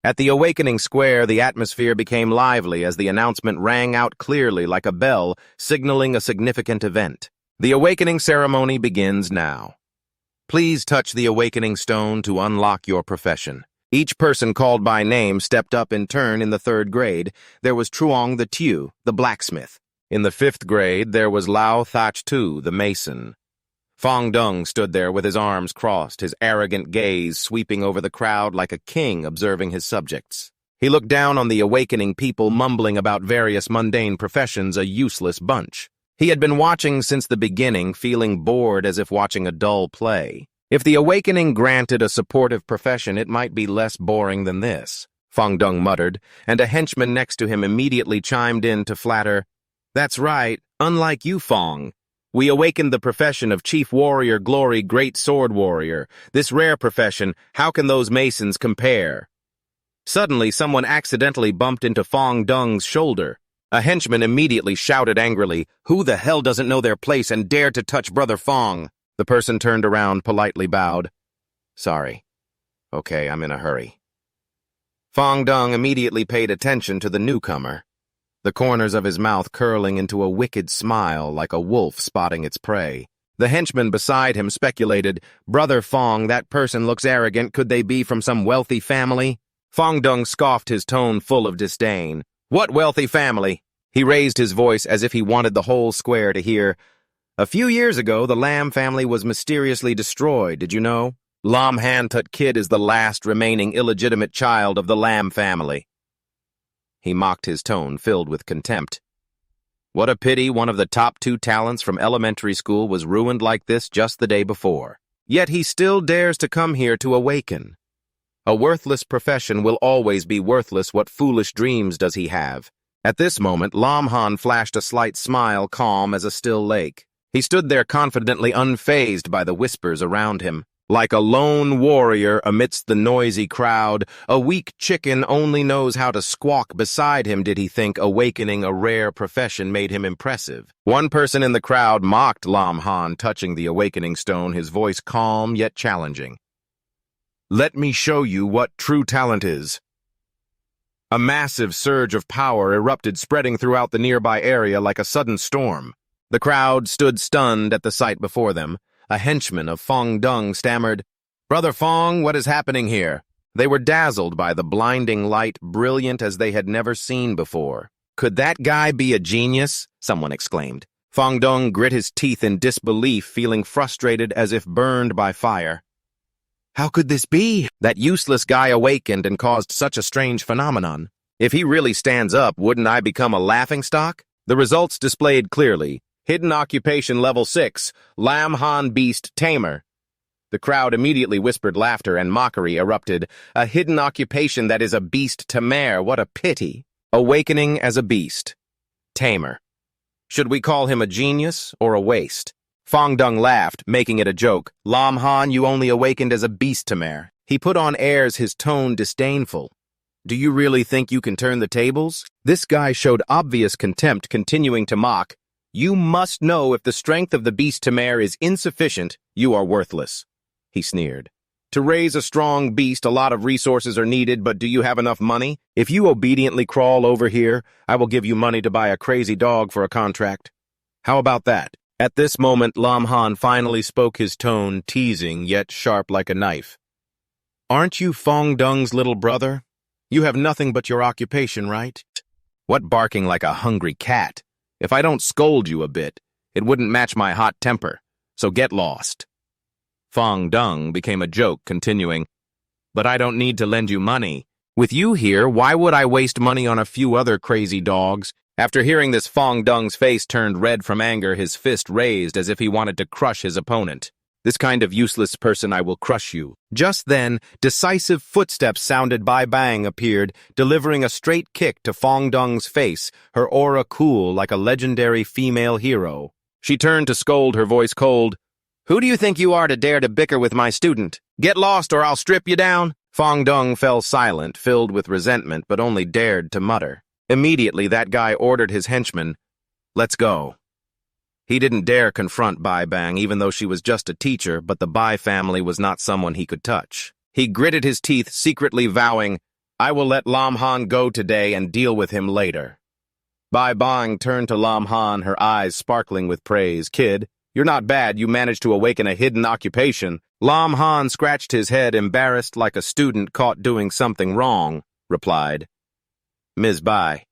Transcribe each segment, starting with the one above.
At the awakening square, the atmosphere became lively as the announcement rang out clearly like a bell, signaling a significant event. The awakening ceremony begins now. Please touch the awakening stone to unlock your profession. Each person called by name stepped up in turn. In the 3rd grade, there was Truong the Tew, the blacksmith. In the 5th grade, there was Lao Thach Tu, the mason. Fong Dung stood there with his arms crossed, his arrogant gaze sweeping over the crowd like a king observing his subjects. He looked down on the awakening people mumbling about various mundane professions, a useless bunch. He had been watching since the beginning, feeling bored as if watching a dull play. If the awakening granted a supportive profession, it might be less boring than this, Fong Dung muttered, and a henchman next to him immediately chimed in to flatter, "That's right, unlike you, Fong. We awakened the profession of Chief Warrior Glory, Great Sword Warrior. This rare profession, how can those masons compare?" Suddenly, someone accidentally bumped into Fong Dung's shoulder. A henchman immediately shouted angrily, "Who the hell doesn't know their place and dared to touch Brother Fong?" The person turned around, politely bowed. "Sorry. Okay, I'm in a hurry." Fong Dung immediately paid attention to the newcomer, the corners of his mouth curling into a wicked smile like a wolf spotting its prey. The henchman beside him speculated, "Brother Fong, that person looks arrogant. Could they be from some wealthy family?" Fong Dung scoffed, his tone full of disdain. "What wealthy family?" He raised his voice as if he wanted the whole square to hear. "A few years ago, the Lam family was mysteriously destroyed, did you know? Lam Han Tut Kid is the last remaining illegitimate child of the Lam family." He mocked, his tone filled with contempt. What a pity one of the top 2 talents from elementary school was ruined like this just the day before. Yet he still dares to come here to awaken. A worthless profession will always be worthless. What foolish dreams does he have? At this moment, Lam Han flashed a slight smile, calm as a still lake. He stood there confidently, unfazed by the whispers around him. Like a lone warrior amidst the noisy crowd, a weak chicken only knows how to squawk beside him, did he think. Awakening a rare profession made him impressive. One person in the crowd mocked Lam Han, touching the awakening stone, his voice calm yet challenging. "Let me show you what true talent is." A massive surge of power erupted, spreading throughout the nearby area like a sudden storm. The crowd stood stunned at the sight before them. A henchman of Fong Dung stammered, "Brother Fong, what is happening here?" They were dazzled by the blinding light, brilliant as they had never seen before. "Could that guy be a genius?" someone exclaimed. Fong Dung grit his teeth in disbelief, feeling frustrated as if burned by fire. "How could this be? That useless guy awakened and caused such a strange phenomenon. If he really stands up, wouldn't I become a laughingstock?" The results displayed clearly. Hidden occupation level 6, Lam Han Beast Tamer. The crowd immediately whispered laughter and mockery erupted. A hidden occupation that is a beast Tamer, what a pity. Awakening as a beast. Tamer. Should we call him a genius or a waste? Fong Dung laughed, making it a joke. "Lam Han, you only awakened as a beast Tamer." He put on airs, his tone disdainful. "Do you really think you can turn the tables?" This guy showed obvious contempt, continuing to mock. "You must know if the strength of the beast Tamer is insufficient, you are worthless," he sneered. "To raise a strong beast, a lot of resources are needed, but do you have enough money? If you obediently crawl over here, I will give you money to buy a crazy dog for a contract. How about that?" At this moment, Lam Han finally spoke, his tone teasing yet sharp like a knife. "Aren't you Fong Dung's little brother? You have nothing but your occupation, right? What barking like a hungry cat? If I don't scold you a bit, it wouldn't match my hot temper, so get lost." Fong Dung became a joke, continuing, "But I don't need to lend you money. With you here, why would I waste money on a few other crazy dogs?" After hearing this, Fong Dung's face turned red from anger, his fist raised as if he wanted to crush his opponent. "This kind of useless person, I will crush you." Just then, decisive footsteps sounded. Bai Bang appeared, delivering a straight kick to Fong Dung's face, her aura cool like a legendary female hero. She turned to scold, her voice cold. "Who do you think you are to dare to bicker with my student? Get lost or I'll strip you down." Fong Dung fell silent, filled with resentment, but only dared to mutter. Immediately, that guy ordered his henchman, "Let's go." He didn't dare confront Bai Bang, even though she was just a teacher, but the Bai family was not someone he could touch. He gritted his teeth, secretly vowing, I will let Lam Han go today and deal with him later. Bai Bang turned to Lam Han, her eyes sparkling with praise. Kid, you're not bad. You managed to awaken a hidden occupation. Lam Han scratched his head, embarrassed like a student caught doing something wrong, replied. Ms. Bai,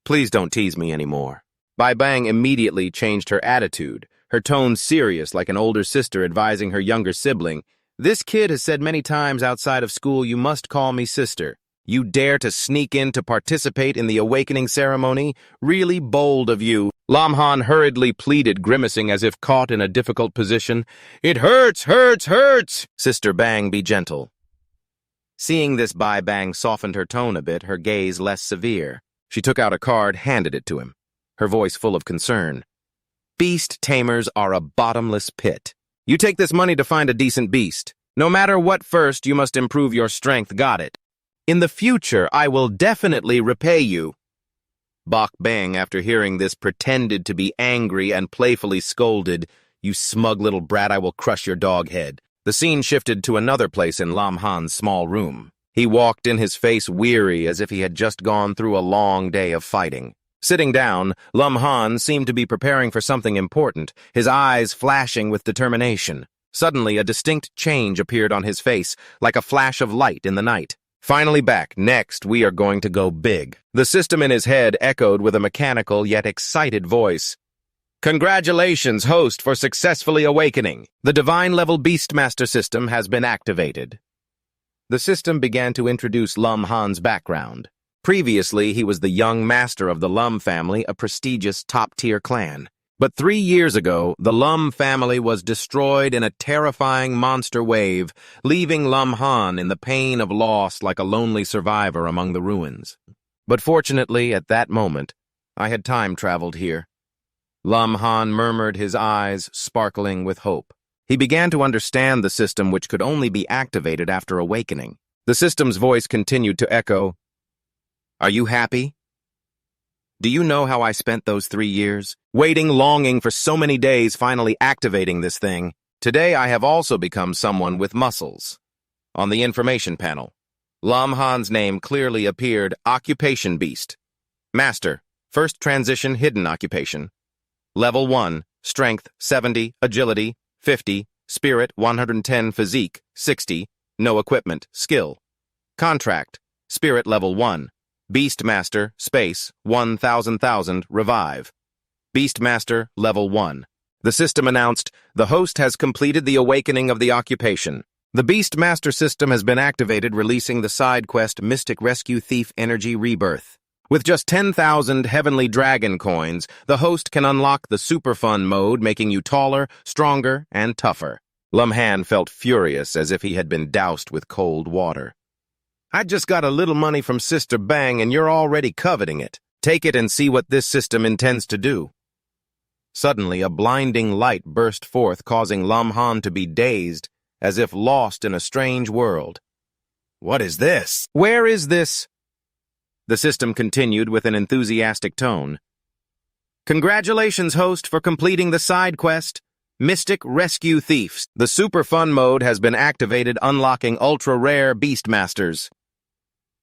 please don't tease me anymore. Bai Bang immediately changed her attitude, her tone serious like an older sister advising her younger sibling. This kid has said many times outside of school, you must call me sister. You dare to sneak in to participate in the awakening ceremony? Really bold of you. Lam Han hurriedly pleaded, grimacing as if caught in a difficult position. It hurts, hurts, hurts! Sister Bang, be gentle. Seeing this, Bai Bang softened her tone a bit, her gaze less severe. She took out a card, handed it to him, her voice full of concern. Beast tamers are a bottomless pit. You take this money to find a decent beast. No matter what, first you must improve your strength, got it? In the future, I will definitely repay you. Bok Bang, after hearing this, pretended to be angry and playfully scolded, You smug little brat, I will crush your dog head. The scene shifted to another place in Lam Han's small room. He walked in, his face weary as if he had just gone through a long day of fighting. Sitting down, Lam Han seemed to be preparing for something important, his eyes flashing with determination. Suddenly, a distinct change appeared on his face, like a flash of light in the night. Finally back. Next, we are going to go big. The system in his head echoed with a mechanical yet excited voice. Congratulations, host, for successfully awakening. The divine-level Beastmaster system has been activated. The system began to introduce Lam Han's background. Previously, he was the young master of the Lum family, a prestigious top-tier clan. But 3 years ago, the Lum family was destroyed in a terrifying monster wave, leaving Lam Han in the pain of loss like a lonely survivor among the ruins. But fortunately, at that moment, I had time-traveled here. Lam Han murmured, his eyes sparkling with hope. He began to understand the system, which could only be activated after awakening. The system's voice continued to echo. Are you happy? Do you know how I spent those 3 years? Waiting, longing for so many days, finally activating this thing. Today I have also become someone with muscles. On the information panel, Lam Han's name clearly appeared, Occupation Beast. Master, first transition hidden occupation. Level 1, Strength 70, Agility 50, Spirit 110, Physique 60, no equipment, Skill. Contract, Spirit Level 1. Beastmaster, Space, 1,000,000, Revive. Beastmaster, Level 1. The system announced, the host has completed the awakening of the occupation. The Beastmaster system has been activated, releasing the side quest Mystic Rescue Thief Energy Rebirth. With just 10,000 Heavenly Dragon coins, the host can unlock the Super Fun mode, making you taller, stronger, and tougher. Lam Han felt furious, as if he had been doused with cold water. I just got a little money from Sister Bang and you're already coveting it. Take it and see what this system intends to do. Suddenly, a blinding light burst forth, causing Lam Han to be dazed, as if lost in a strange world. What is this? Where is this? The system continued with an enthusiastic tone. Congratulations, host, for completing the side quest. Mystic Rescue Thieves. The Super Fun mode has been activated, unlocking ultra-rare Beastmasters.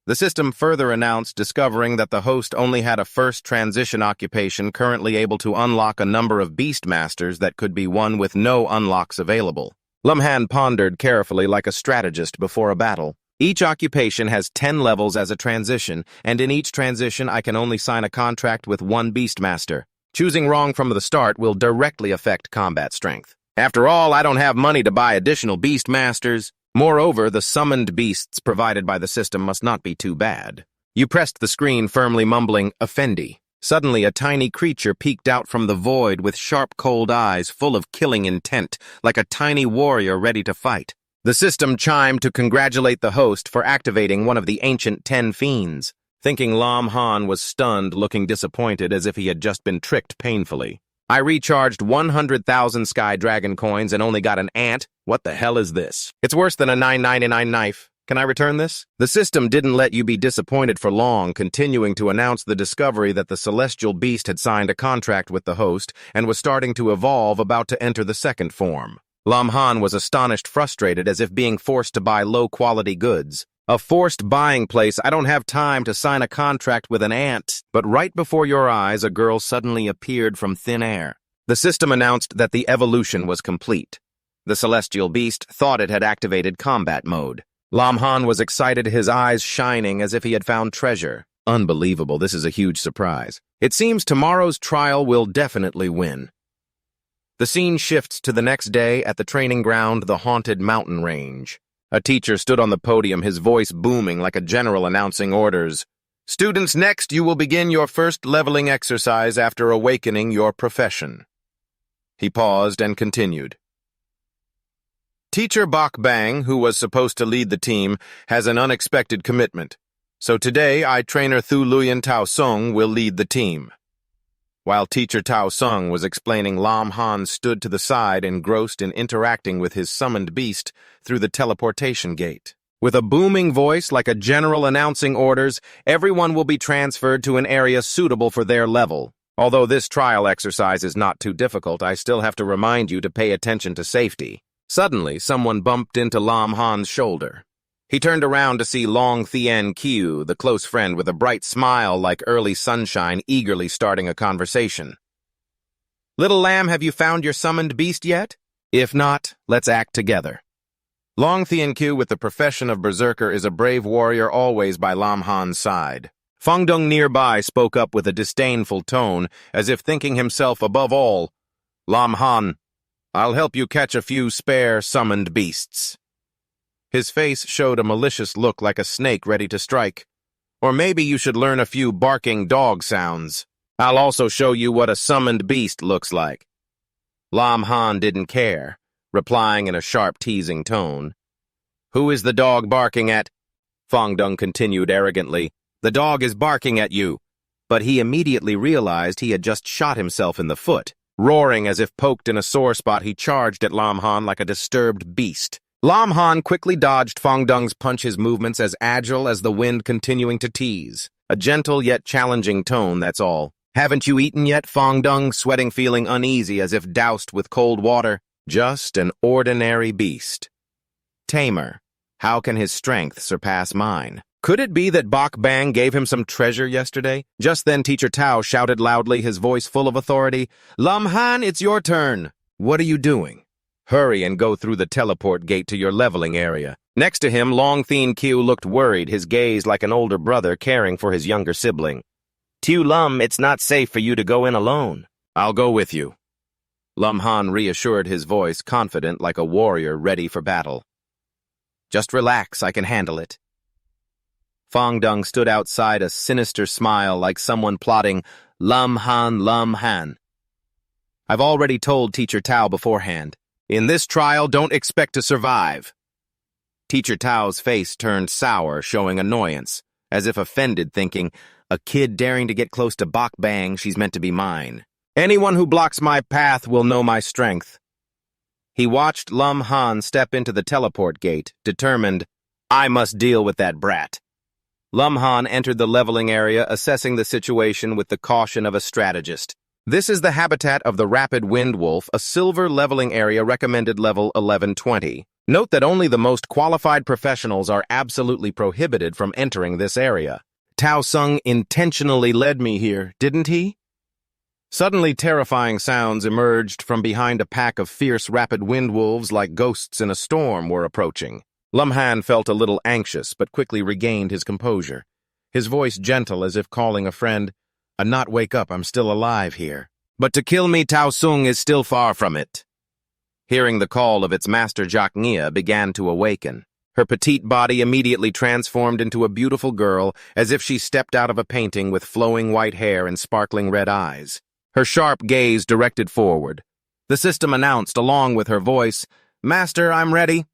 The system further announced, discovering that the host only had a first transition occupation, currently able to unlock a number of Beastmasters that could be won with no unlocks available. Lam Han pondered carefully like a strategist before a battle. Each occupation has 10 levels as a transition, and in each transition I can only sign a contract with one Beastmaster. Choosing wrong from the start will directly affect combat strength. After all, I don't have money to buy additional Beastmasters. Moreover, the summoned beasts provided by the system must not be too bad. You pressed the screen, firmly mumbling, Effendi. Suddenly, a tiny creature peeked out from the void with sharp, cold eyes full of killing intent, like a tiny warrior ready to fight. The system chimed to congratulate the host for activating one of the ancient 10 fiends. Thinking Lam Han was stunned, looking disappointed as if he had just been tricked painfully. I recharged 100,000 Sky Dragon coins and only got an ant. What the hell is this? It's worse than a $9.99 knife. Can I return this? The system didn't let you be disappointed for long, continuing to announce the discovery that the celestial beast had signed a contract with the host and was starting to evolve, about to enter the second form. Lam Han was astonished, frustrated, as if being forced to buy low-quality goods. A forced buying place. I don't have time to sign a contract with an ant. But right before your eyes, a girl suddenly appeared from thin air. The system announced that the evolution was complete. The celestial beast thought it had activated combat mode. Lam Han was excited, his eyes shining as if he had found treasure. Unbelievable, this is a huge surprise. It seems tomorrow's trial will definitely win. The scene shifts to the next day at the training ground, the haunted mountain range. A teacher stood on the podium, his voice booming like a general announcing orders. Students, next you will begin your first leveling exercise after awakening your profession. He paused and continued. Teacher Bok Bang, who was supposed to lead the team, has an unexpected commitment. So today, trainer Thu Luyen Tao Sung will lead the team. While teacher Tao Sung was explaining, Lam Han stood to the side, engrossed in interacting with his summoned beast through the teleportation gate. With a booming voice like a general announcing orders, everyone will be transferred to an area suitable for their level. Although this trial exercise is not too difficult, I still have to remind you to pay attention to safety. Suddenly, someone bumped into Lam Han's shoulder. He turned around to see Long Thien Kiu, the close friend with a bright smile like early sunshine, eagerly starting a conversation. Little lamb, have you found your summoned beast yet? If not, let's act together. Long Thien Kiu, with the profession of berserker, is a brave warrior always by Lam Han's side. Feng Dong nearby spoke up with a disdainful tone, as if thinking himself above all. Lam Han, I'll help you catch a few spare summoned beasts. His face showed a malicious look like a snake ready to strike. Or maybe you should learn a few barking dog sounds. I'll also show you what a summoned beast looks like. Lam Han didn't care, replying in a sharp, teasing tone. Who is the dog barking at? Feng Dong continued arrogantly. The dog is barking at you. But he immediately realized he had just shot himself in the foot. Roaring as if poked in a sore spot, he charged at Lam Han like a disturbed beast. Lam Han quickly dodged Feng Dong's punch, his movements as agile as the wind continuing to tease. A gentle yet challenging tone, that's all. Haven't you eaten yet, Feng Dong, sweating, feeling uneasy as if doused with cold water? Just an ordinary beast. Tamer. How can his strength surpass mine? Could it be that Bok Bang gave him some treasure yesterday? Just then Teacher Tao shouted loudly, his voice full of authority, Lam Han, it's your turn. What are you doing? Hurry and go through the teleport gate to your leveling area. Next to him, Long Thien Kiu looked worried, his gaze like an older brother caring for his younger sibling. Tu Lum, it's not safe for you to go in alone. I'll go with you. Lam Han reassured, his voice confident like a warrior ready for battle. Just relax, I can handle it. Feng Dong stood outside, a sinister smile like someone plotting Lam Han. I've already told Teacher Tao beforehand. In this trial, don't expect to survive. Teacher Tao's face turned sour, showing annoyance, as if offended, thinking, a kid daring to get close to Bok Bang, she's meant to be mine. Anyone who blocks my path will know my strength. He watched Lam Han step into the teleport gate, determined, I must deal with that brat. Lam Han entered the leveling area, assessing the situation with the caution of a strategist. This is the habitat of the rapid wind wolf, a silver leveling area recommended level 1120. Note that only the most qualified professionals are absolutely prohibited from entering this area. Tao Sung intentionally led me here, didn't he? Suddenly terrifying sounds emerged from behind a pack of fierce rapid wind wolves like ghosts in a storm were approaching. Lam Han felt a little anxious, but quickly regained his composure. His voice gentle as if calling a friend, not wake up, I'm still alive here. But to kill me, Tao Sung is still far from it. Hearing the call of its master, Jacnia began to awaken. Her petite body immediately transformed into a beautiful girl, as if she stepped out of a painting with flowing white hair and sparkling red eyes. Her sharp gaze directed forward. The system announced, along with her voice, Master, I'm ready.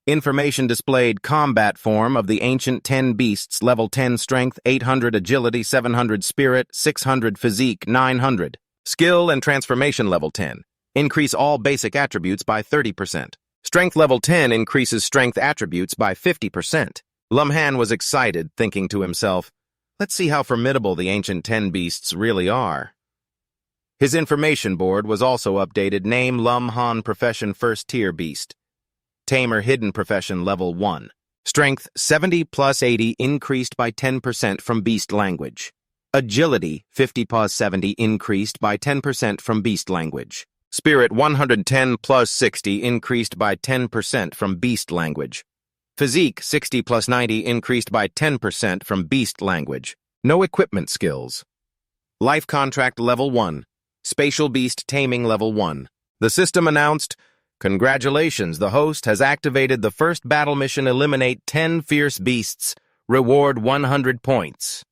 Information displayed combat form of the ancient 10 beasts, level 10 strength, 800 agility, 700 spirit, 600 physique, 900. Skill and transformation level 10. Increase all basic attributes by 30%. Strength level 10 increases strength attributes by 50%. Lam Han was excited, thinking to himself, let's see how formidable the ancient 10 beasts really are. His information board was also updated. Name Lam Han, profession first tier beast. Tamer, hidden profession level 1. Strength 70 plus 80 increased by 10% from beast language. Agility 50 plus 70 increased by 10% from beast language. Spirit 110 plus 60 increased by 10% from beast language. Physique 60 plus 90 increased by 10% from beast language. No equipment skills. Life contract level 1. Spatial beast taming level 1. The system announced, "Congratulations, the host has activated the first battle mission. Eliminate 10 fierce beasts. Reward 100 points."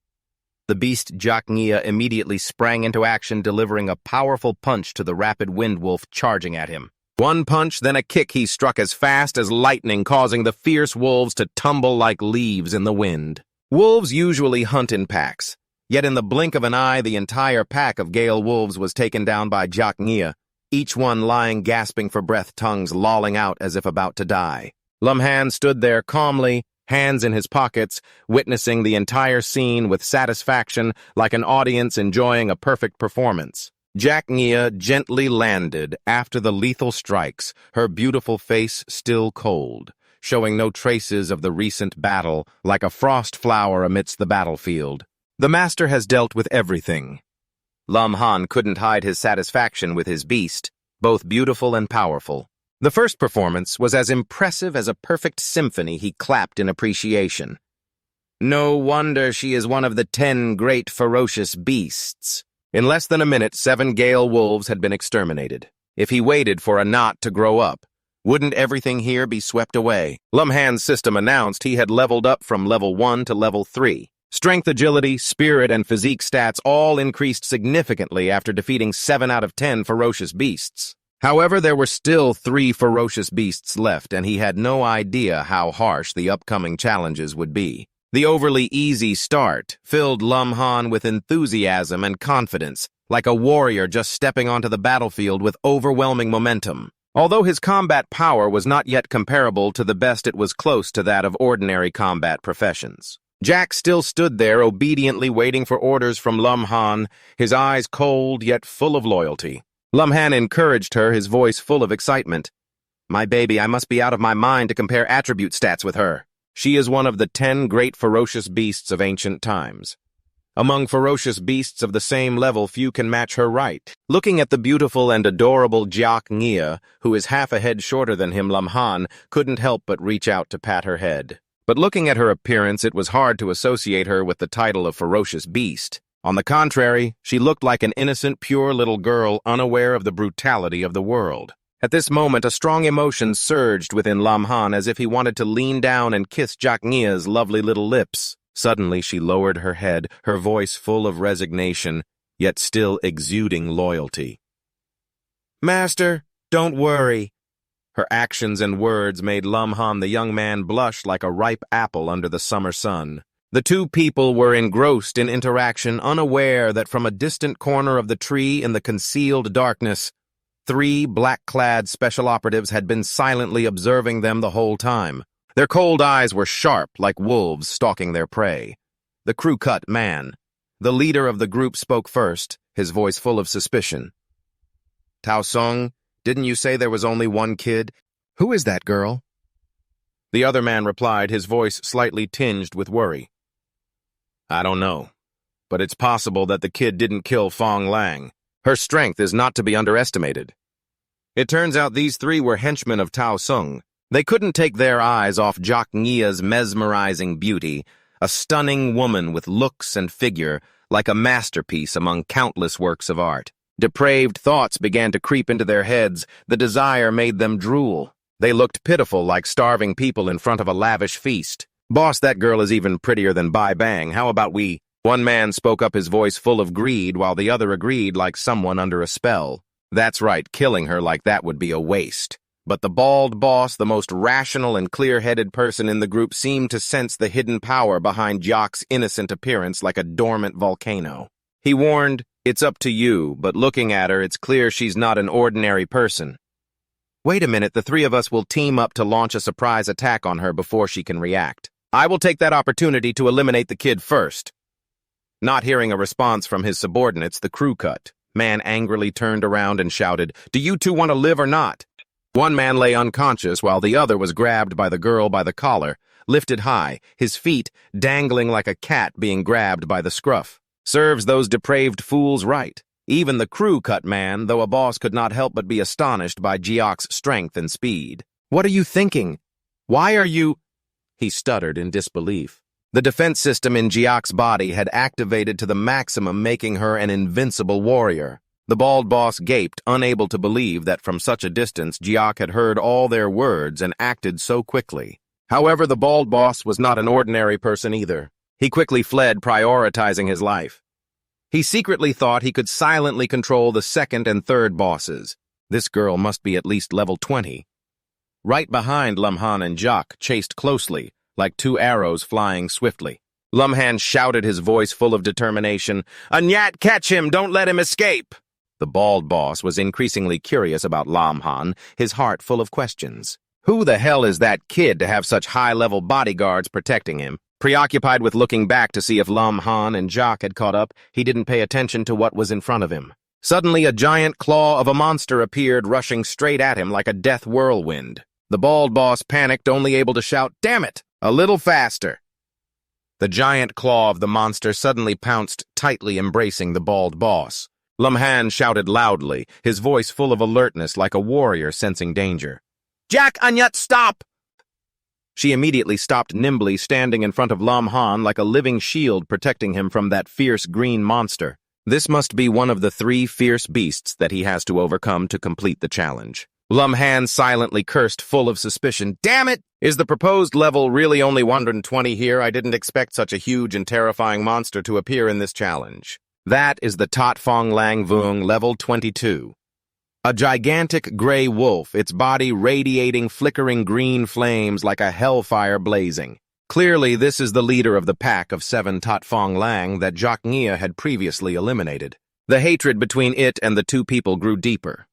The beast Jacnia immediately sprang into action, delivering a powerful punch to the rapid wind wolf charging at him. One punch, then a kick he struck as fast as lightning, causing the fierce wolves to tumble like leaves in the wind. Wolves usually hunt in packs, yet in the blink of an eye, the entire pack of Gale wolves was taken down by Jacnia, each one lying gasping for breath, tongues lolling out as if about to die. Lumhan stood there calmly, hands in his pockets, witnessing the entire scene with satisfaction like an audience enjoying a perfect performance. Jacnia gently landed after the lethal strikes, her beautiful face still cold, showing no traces of the recent battle, like a frost flower amidst the battlefield. The master has dealt with everything. Lumhan couldn't hide his satisfaction with his beast, both beautiful and powerful. The first performance was as impressive as a perfect symphony. He clapped in appreciation. No wonder she is one of the 10 great ferocious beasts. In less than a minute, 7 Gale wolves had been exterminated. If he waited for a knot to grow up, wouldn't everything here be swept away? Lumhan's system announced he had leveled up from level 1 to level 3. Strength, agility, spirit, and physique stats all increased significantly after defeating 7 out of 10 ferocious beasts. However, there were still 3 ferocious beasts left, and he had no idea how harsh the upcoming challenges would be. The overly easy start filled Lumhan with enthusiasm and confidence, like a warrior just stepping onto the battlefield with overwhelming momentum. Although his combat power was not yet comparable to the best, it was close to that of ordinary combat professions. Jack still stood there, obediently waiting for orders from Lumhan, his eyes cold yet full of loyalty. Lumhan encouraged her, his voice full of excitement. "My baby, I must be out of my mind to compare attribute stats with her. She is one of the 10 great ferocious beasts of ancient times. Among ferocious beasts of the same level, few can match her right." Looking at the beautiful and adorable Jacnia, who is half a head shorter than him, Lumhan couldn't help but reach out to pat her head. But looking at her appearance, it was hard to associate her with the title of ferocious beast. On the contrary, she looked like an innocent, pure little girl, unaware of the brutality of the world. At this moment, a strong emotion surged within Lumhan, as if he wanted to lean down and kiss Jacnia's lovely little lips. Suddenly, she lowered her head, her voice full of resignation, yet still exuding loyalty. "Master, don't worry." Her actions and words made Lumhan the young man blush like a ripe apple under the summer sun. The two people were engrossed in interaction, unaware that from a distant corner of the tree in the concealed darkness, 3 black-clad special operatives had been silently observing them the whole time. Their cold eyes were sharp like wolves stalking their prey. The crew-cut man, the leader of the group, spoke first, his voice full of suspicion. "Tao Song, didn't you say there was only one kid? Who is that girl?" The other man replied, his voice slightly tinged with worry. "I don't know, but it's possible that the kid didn't kill Fong Lang. Her strength is not to be underestimated." It turns out these 3 were henchmen of Tao Sung. They couldn't take their eyes off Jacnia's mesmerizing beauty, a stunning woman with looks and figure like a masterpiece among countless works of art. Depraved thoughts began to creep into their heads. The desire made them drool. They looked pitiful, like starving people in front of a lavish feast. "Boss, that girl is even prettier than Bai Bang. How about we?" One man spoke up, his voice full of greed, while the other agreed like someone under a spell. "That's right, killing her like that would be a waste." But the bald boss, the most rational and clear-headed person in the group, seemed to sense the hidden power behind Jock's innocent appearance like a dormant volcano. He warned, "It's up to you, but looking at her, it's clear she's not an ordinary person." "Wait a minute, the 3 of us will team up to launch a surprise attack on her before she can react. I will take that opportunity to eliminate the kid first." Not hearing a response from his subordinates, the crew-cut man angrily turned around and shouted, "Do you 2 want to live or not?" One man lay unconscious while the other was grabbed by the girl by the collar. lifted high, his feet dangling like a cat being grabbed by the scruff. Serves those depraved fools right. Even the crew cut man, though a boss, could not help but be astonished by Jiok's strength and speed. "What are you thinking? Why are you—" He stuttered in disbelief. The defense system in Jiok's body had activated to the maximum, making her an invincible warrior. The bald boss gaped, unable to believe that from such a distance Jiok had heard all their words and acted so quickly. However, the bald boss was not an ordinary person either. He quickly fled, prioritizing his life. He secretly thought he could silently control the second and third bosses. This girl must be at least level 20. Right behind Lumhan and Jiok chased closely, like two arrows flying swiftly. Lumhan shouted, his voice full of determination, "Anyat, catch him! Don't let him escape!" The bald boss was increasingly curious about Lumhan, his heart full of questions. Who the hell is that kid to have such high-level bodyguards protecting him? Preoccupied with looking back to see if Lumhan and Jiok had caught up, he didn't pay attention to what was in front of him. Suddenly, a giant claw of a monster appeared, rushing straight at him like a death whirlwind. The bald boss panicked, only able to shout, "Damn it! A little faster!" The giant claw of the monster suddenly pounced, tightly embracing the bald boss. Lumhan shouted loudly, his voice full of alertness like a warrior sensing danger. "Jack, Anyat, stop!" She immediately stopped nimbly, standing in front of Lumhan like a living shield protecting him from that fierce green monster. This must be one of the 3 fierce beasts that he has to overcome to complete the challenge. Lumhan silently cursed, full of suspicion. "Damn it! Is the proposed level really only 120 here? I didn't expect such a huge and terrifying monster to appear in this challenge." That is the Tot Fong Lang Vung, level 22. A gigantic gray wolf, its body radiating flickering green flames like a hellfire blazing. Clearly, this is the leader of the pack of 7 Tot Fong Lang that Jiok Nghia had previously eliminated. The hatred between it and the 2 people grew deeper.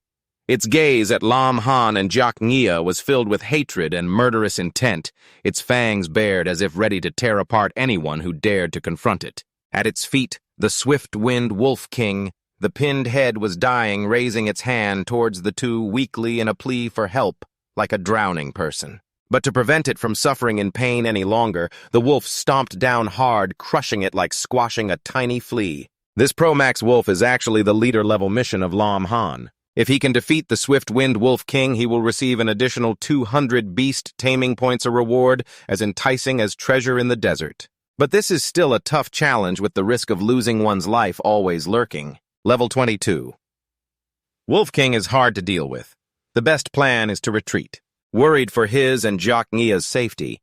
Its gaze at Lumhan and Jiok Nghia was filled with hatred and murderous intent, its fangs bared as if ready to tear apart anyone who dared to confront it. At its feet, the swift-winged Wolf King, the pinned head, was dying, raising its hand towards the 2 weakly in a plea for help, like a drowning person. But to prevent it from suffering in pain any longer, the wolf stomped down hard, crushing it like squashing a tiny flea. This Pro-Max wolf is actually the leader-level mission of Lumhan. If he can defeat the swift-winged Wolf King, he will receive an additional 200 beast taming points, a reward as enticing as treasure in the desert. But this is still a tough challenge, with the risk of losing one's life always lurking. Level 22. Wolf King is hard to deal with. The best plan is to retreat. Worried for his and Jiok Nghie's safety,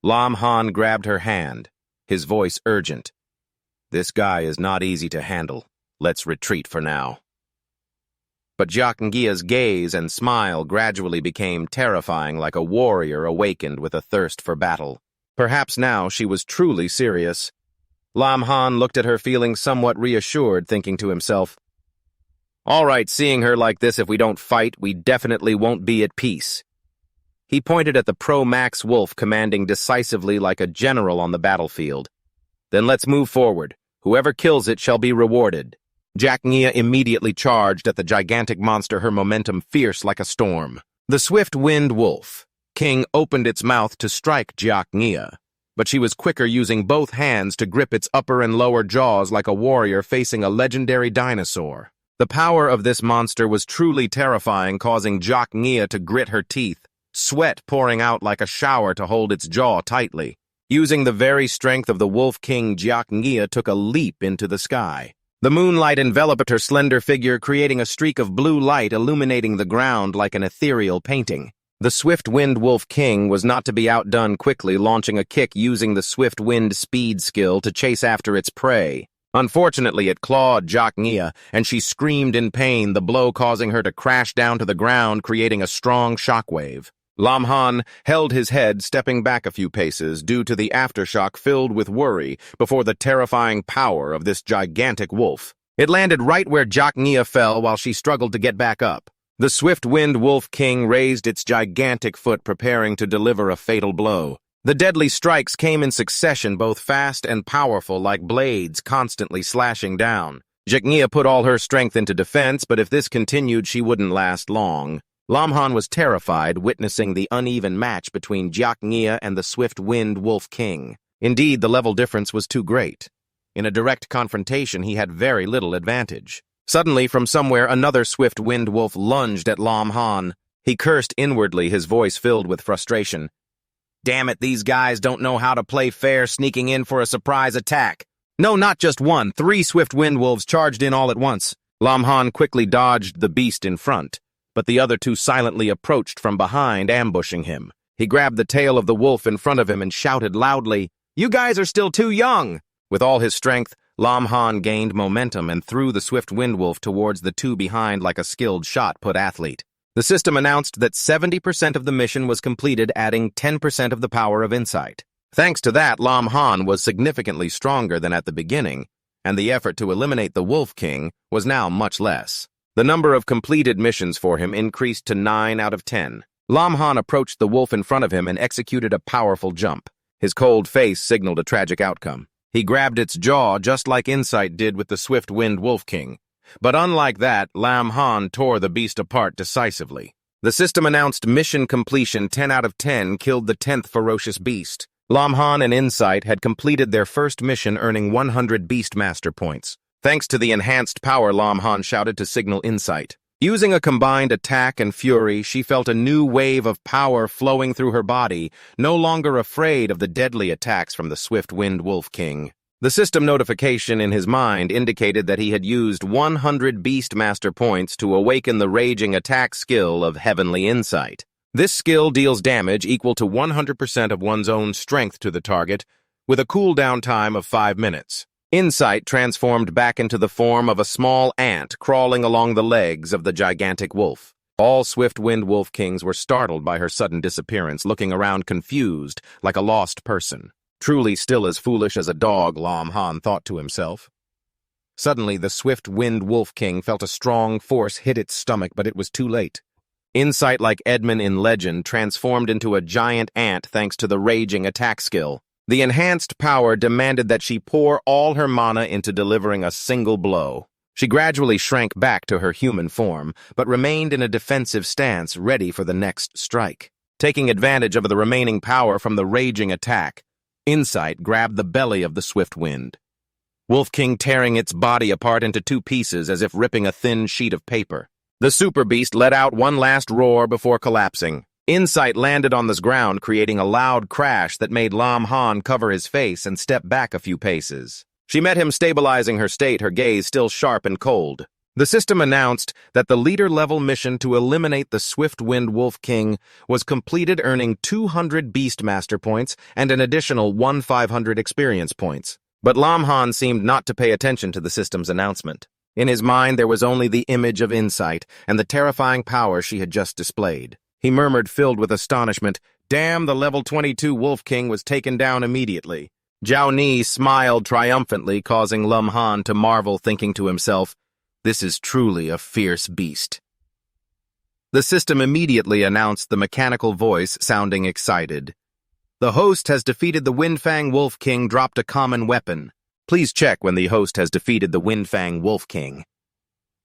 Lumhan grabbed her hand, his voice urgent. "This guy is not easy to handle. Let's retreat for now." But Jiok Nghie's gaze and smile gradually became terrifying, like a warrior awakened with a thirst for battle. Perhaps now she was truly serious. Lumhan looked at her, feeling somewhat reassured, thinking to himself, "All right, seeing her like this, if we don't fight, we definitely won't be at peace." He pointed at the Pro-Max wolf, commanding decisively like a general on the battlefield. "Then let's move forward. Whoever kills it shall be rewarded." Jiok Nghia immediately charged at the gigantic monster, her momentum fierce like a storm. The swift-winged Wolf King opened its mouth to strike Jiok Nghia, but she was quicker, using both hands to grip its upper and lower jaws like a warrior facing a legendary dinosaur. The power of this monster was truly terrifying, causing Jiok Nghia to grit her teeth, sweat pouring out like a shower to hold its jaw tightly. Using the very strength of the Wolf King, Jiok Nghia took a leap into the sky. The moonlight enveloped her slender figure, creating a streak of blue light illuminating the ground like an ethereal painting. The swift-winged Wolf King was not to be outdone, quickly launching a kick using the swift-wind speed skill to chase after its prey. Unfortunately, it clawed Jiok Nghia, and she screamed in pain, the blow causing her to crash down to the ground, creating a strong shockwave. Lumhan held his head, stepping back a few paces due to the aftershock, filled with worry before the terrifying power of this gigantic wolf. It landed right where Jiok Nghia fell while she struggled to get back up. The swift-winged Wolf King raised its gigantic foot, preparing to deliver a fatal blow. The deadly strikes came in succession, both fast and powerful, like blades constantly slashing down. Jiok Nghia put all her strength into defense, but if this continued, she wouldn't last long. Lam Han was terrified, witnessing the uneven match between Jiak Nghia and the swift-winged Wolf King. Indeed, the level difference was too great. In a direct confrontation, he had very little advantage. Suddenly, from somewhere, another swift-winged wolf lunged at Lam Han. He cursed inwardly, his voice filled with frustration. "Damn it, these guys don't know how to play fair, sneaking in for a surprise attack." No, not just one. 3 swift-winged wolves charged in all at once. Lam Han quickly dodged the beast in front, but the other 2 silently approached from behind, ambushing him. He grabbed the tail of the wolf in front of him and shouted loudly, "You guys are still too young!" With all his strength, Lam Han gained momentum and threw the swift-winged wolf towards the 2 behind like a skilled shot-put athlete. The system announced that 70% of the mission was completed, adding 10% of the power of insight. Thanks to that, Lam Han was significantly stronger than at the beginning, and the effort to eliminate the Wolf King was now much less. The number of completed missions for him increased to 9 out of 10. Lam Han approached the wolf in front of him and executed a powerful jump. His cold face signaled a tragic outcome. He grabbed its jaw just like Insight did with the swift-winged Wolf King. But unlike that, Lam Han tore the beast apart decisively. The system announced mission completion. 10 out of 10 killed the 10th ferocious beast. Lam Han and Insight had completed their first mission, earning 100 Beastmaster points. Thanks to the enhanced power, Lam Han shouted to signal Insight. Using a combined attack and fury, she felt a new wave of power flowing through her body, no longer afraid of the deadly attacks from the swift-winged Wolf King. The system notification in his mind indicated that he had used 100 Beastmaster points to awaken the raging attack skill of Heavenly Insight. This skill deals damage equal to 100% of one's own strength to the target, with a cooldown time of 5 minutes. Insight transformed back into the form of a small ant crawling along the legs of the gigantic wolf. All swift-winged Wolf Kings were startled by her sudden disappearance, looking around confused, like a lost person. Truly still as foolish as a dog, Lam Han thought to himself. Suddenly, the swift-winged Wolf King felt a strong force hit its stomach, but it was too late. Insight, like Edmund in Legend, transformed into a giant ant thanks to the raging attack skill. The enhanced power demanded that she pour all her mana into delivering a single blow. She gradually shrank back to her human form, but remained in a defensive stance, ready for the next strike. Taking advantage of the remaining power from the raging attack, Insight grabbed the belly of the swift wind. Wolf King tearing its body apart into 2 pieces as if ripping a thin sheet of paper. The super beast let out one last roar before collapsing. Insight landed on the ground, creating a loud crash that made Lam Han cover his face and step back a few paces. She met him, stabilizing her state, her gaze still sharp and cold. The system announced that the leader-level mission to eliminate the swift-winged Wolf King was completed, earning 200 Beastmaster points and an additional 1,500 experience points. But Lam Han seemed not to pay attention to the system's announcement. In his mind, there was only the image of Insight and the terrifying power she had just displayed. He murmured, filled with astonishment, "Damn, the level 22 Wolf King was taken down immediately." Zhao Ni smiled triumphantly, causing Lam Han to marvel, thinking to himself, "This is truly a fierce beast." The system immediately announced, the mechanical voice sounding excited. "The host has defeated the Windfang Wolf King, dropped a common weapon. Please check when the host has defeated the Windfang Wolf King.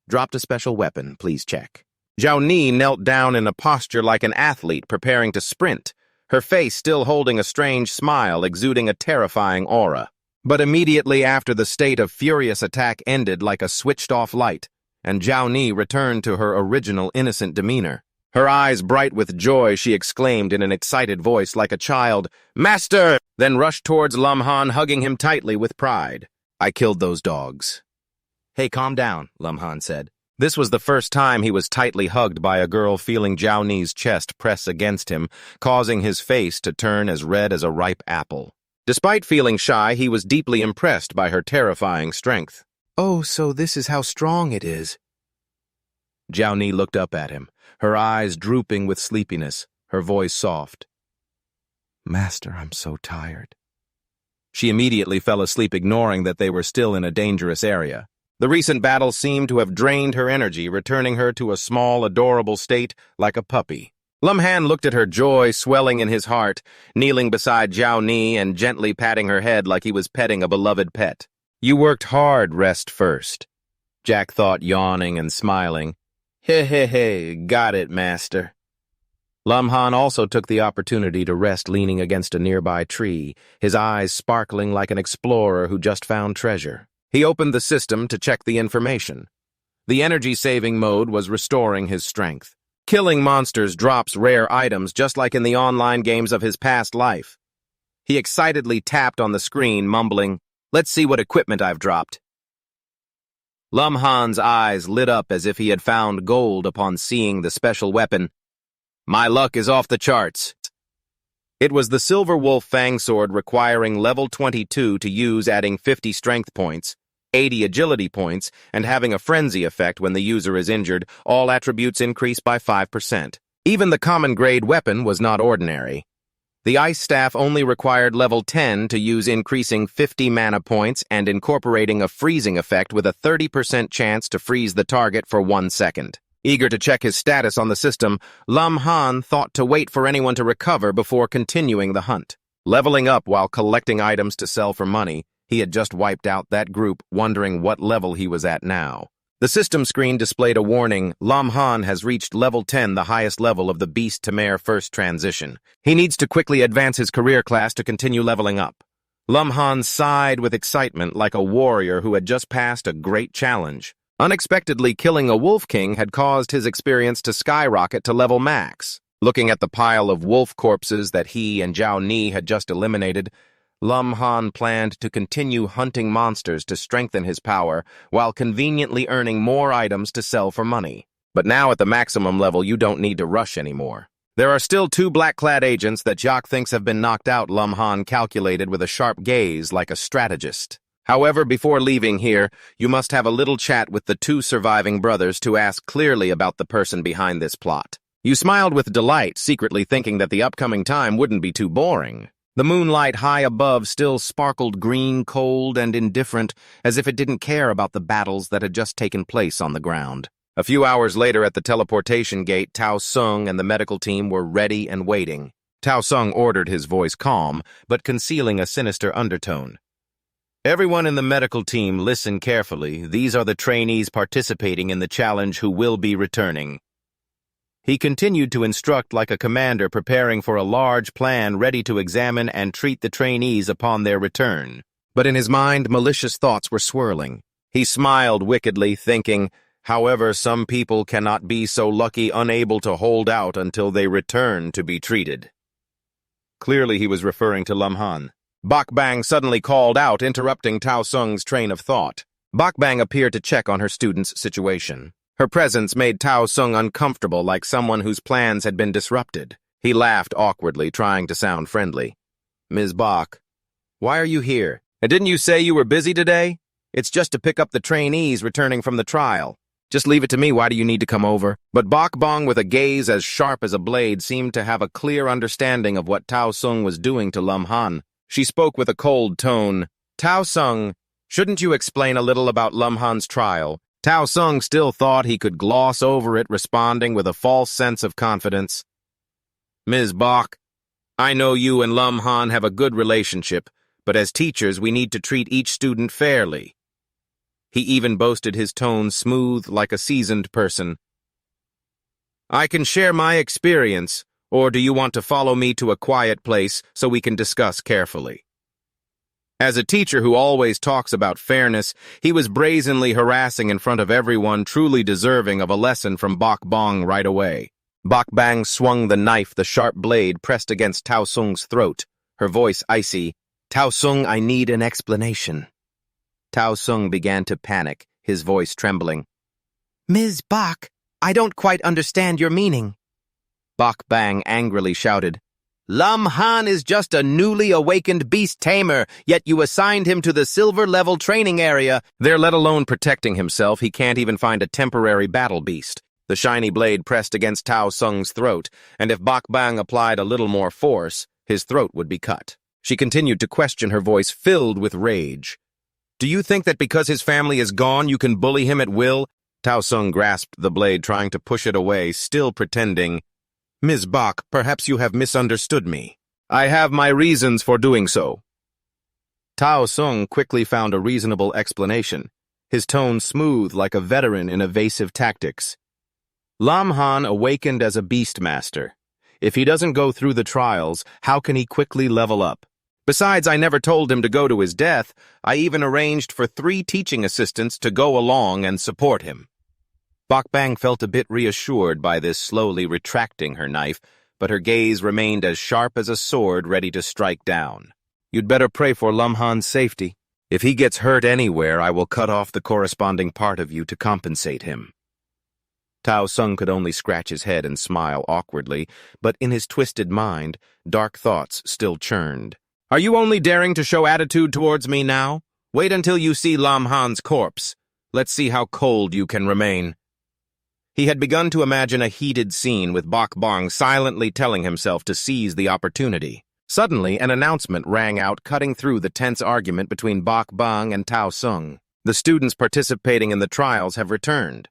Dropped a special weapon, please check." Zhao Ni knelt down in a posture like an athlete preparing to sprint, her face still holding a strange smile, exuding a terrifying aura. But immediately after, the state of furious attack ended like a switched-off light, and Zhao Ni returned to her original innocent demeanor. Her eyes bright with joy, she exclaimed in an excited voice like a child, "Master!" then rushed towards Lam Han, hugging him tightly with pride. "I killed those dogs." "Hey, calm down," Lam Han said. This was the first time he was tightly hugged by a girl, feeling Zhao Ni's chest press against him, causing his face to turn as red as a ripe apple. Despite feeling shy, he was deeply impressed by her terrifying strength. "Oh, so this is how strong it is." Zhao Ni looked up at him, her eyes drooping with sleepiness, her voice soft. "Master, I'm so tired." She immediately fell asleep, ignoring that they were still in a dangerous area. The recent battle seemed to have drained her energy, returning her to a small, adorable state like a puppy. Lam Han looked at her, joy swelling in his heart, kneeling beside Zhao Ni and gently patting her head like he was petting a beloved pet. "You worked hard, rest first," Jack thought, yawning and smiling. Hey, got it, master. Lam Han also took the opportunity to rest leaning against a nearby tree, his eyes sparkling like an explorer who just found treasure. He opened the system to check the information. The energy-saving mode was restoring his strength. Killing monsters drops rare items just like in the online games of his past life. He excitedly tapped on the screen, mumbling, "Let's see what equipment I've dropped." Lam Han's eyes lit up as if he had found gold upon seeing the special weapon. My luck is off the charts. It was the Silver Wolf Fang Sword requiring level 22 to use, adding 50 strength points, 80 agility points, and having a frenzy effect when the user is injured. All attributes increase by 5%. Even the common grade weapon was not ordinary. The Ice Staff only required level 10 to use, increasing 50 mana points and incorporating a freezing effect with a 30% chance to freeze the target for 1 second. Eager to check his status on the system, Lam Han thought to wait for anyone to recover before continuing the hunt. Leveling up while collecting items to sell for money, he had just wiped out that group, wondering what level he was at now. The system screen displayed a warning: Lam Han has reached level 10, the highest level of the Beast Tamer first transition. He needs to quickly advance his career class to continue leveling up. Lam Han sighed with excitement like a warrior who had just passed a great challenge. Unexpectedly killing a wolf king had caused his experience to skyrocket to level max. Looking at the pile of wolf corpses that he and Zhao Ni had just eliminated, Lam Han planned to continue hunting monsters to strengthen his power while conveniently earning more items to sell for money. But now at the maximum level, you don't need to rush anymore. There are still 2 black-clad agents that Jacques thinks have been knocked out, Lam Han calculated with a sharp gaze like a strategist. However, before leaving here, you must have a little chat with the 2 surviving brothers to ask clearly about the person behind this plot. You smiled with delight, secretly thinking that the upcoming time wouldn't be too boring. The moonlight high above still sparkled green, cold, and indifferent, as if it didn't care about the battles that had just taken place on the ground. A few hours later at the teleportation gate, Tao Sung and the medical team were ready and waiting. Tao Sung ordered, his voice calm, but concealing a sinister undertone. Everyone in the medical team, listen carefully. These are the trainees participating in the challenge who will be returning. He continued to instruct like a commander preparing for a large plan ready to examine and treat the trainees upon their return. But in his mind, malicious thoughts were swirling. He smiled wickedly, thinking, however, some people cannot be so lucky unable to hold out until they return to be treated. Clearly he was referring to Lam Han. Bak Bang suddenly called out, interrupting Tao Sung's train of thought. Bak Bang appeared to check on her student's situation. Her presence made Tao Sung uncomfortable, like someone whose plans had been disrupted. He laughed awkwardly, trying to sound friendly. Ms. Bak, why are you here? And didn't you say you were busy today? It's just to pick up the trainees returning from the trial. Just leave it to me, why do you need to come over? But Bak Bang, with a gaze as sharp as a blade, seemed to have a clear understanding of what Tao Sung was doing to Lam Han. She spoke with a cold tone. Tao Sung, shouldn't you explain a little about Lam Han's trial? Tao Sung still thought he could gloss over it, responding with a false sense of confidence. Ms. Bak, I know you and Lam Han have a good relationship, but as teachers we need to treat each student fairly. He even boasted his tone smooth like a seasoned person. I can share my experience, or do you want to follow me to a quiet place so we can discuss carefully? As a teacher who always talks about fairness, he was brazenly harassing in front of everyone, truly deserving of a lesson from Bak Bang right away. Bak Bang swung the knife, the sharp blade pressed against Tao Sung's throat, her voice icy. Tao Sung, I need an explanation. Tao Sung began to panic, his voice trembling. Ms. Bak, I don't quite understand your meaning. Bak Bang angrily shouted. Lam Han is just a newly awakened beast tamer, yet you assigned him to the silver-level training area. There, let alone protecting himself, he can't even find a temporary battle beast. The shiny blade pressed against Tao Sung's throat, and if Bak Bang applied a little more force, his throat would be cut. She continued to question, her voice filled with rage. Do you think that because his family is gone, you can bully him at will? Tao Sung grasped the blade, trying to push it away, still pretending. Ms. Bak, perhaps you have misunderstood me. I have my reasons for doing so. Tao Sung quickly found a reasonable explanation, his tone smooth like a veteran in evasive tactics. Lam Han awakened as a beastmaster. If he doesn't go through the trials, how can he quickly level up? Besides, I never told him to go to his death. I even arranged for 3 teaching assistants to go along and support him. Bokbang felt a bit reassured by this, slowly retracting her knife, but her gaze remained as sharp as a sword ready to strike down. You'd better pray for Lam Han's safety. If he gets hurt anywhere, I will cut off the corresponding part of you to compensate him. Tao Sung could only scratch his head and smile awkwardly, but in his twisted mind, dark thoughts still churned. Are you only daring to show attitude towards me now? Wait until you see Lam Han's corpse. Let's see how cold you can remain. He had begun to imagine a heated scene with Bokbang silently telling himself to seize the opportunity. Suddenly, an announcement rang out, cutting through the tense argument between Bokbang and Tao Sung. The students participating in the trials have returned.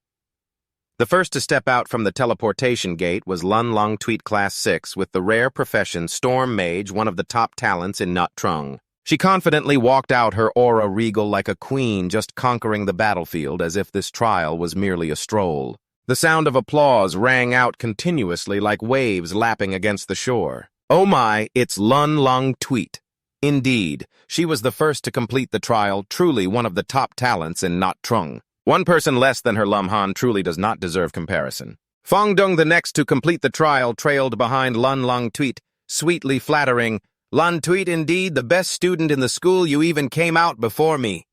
The first to step out from the teleportation gate was Lun Long Tweet Class 6 with the rare profession Storm Mage, one of the top talents in Nut Trung. She confidently walked out, her aura regal like a queen just conquering the battlefield, as if this trial was merely a stroll. The sound of applause rang out continuously like waves lapping against the shore. Oh my, it's Lun Long Tweet. Indeed, she was the first to complete the trial, truly one of the top talents in Nut Trung. One person less than her Lam Han truly does not deserve comparison. Fong Dong, the next to complete the trial, trailed behind Lun Long Tweet, sweetly flattering, Lun Tweet, indeed, the best student in the school, you even came out before me.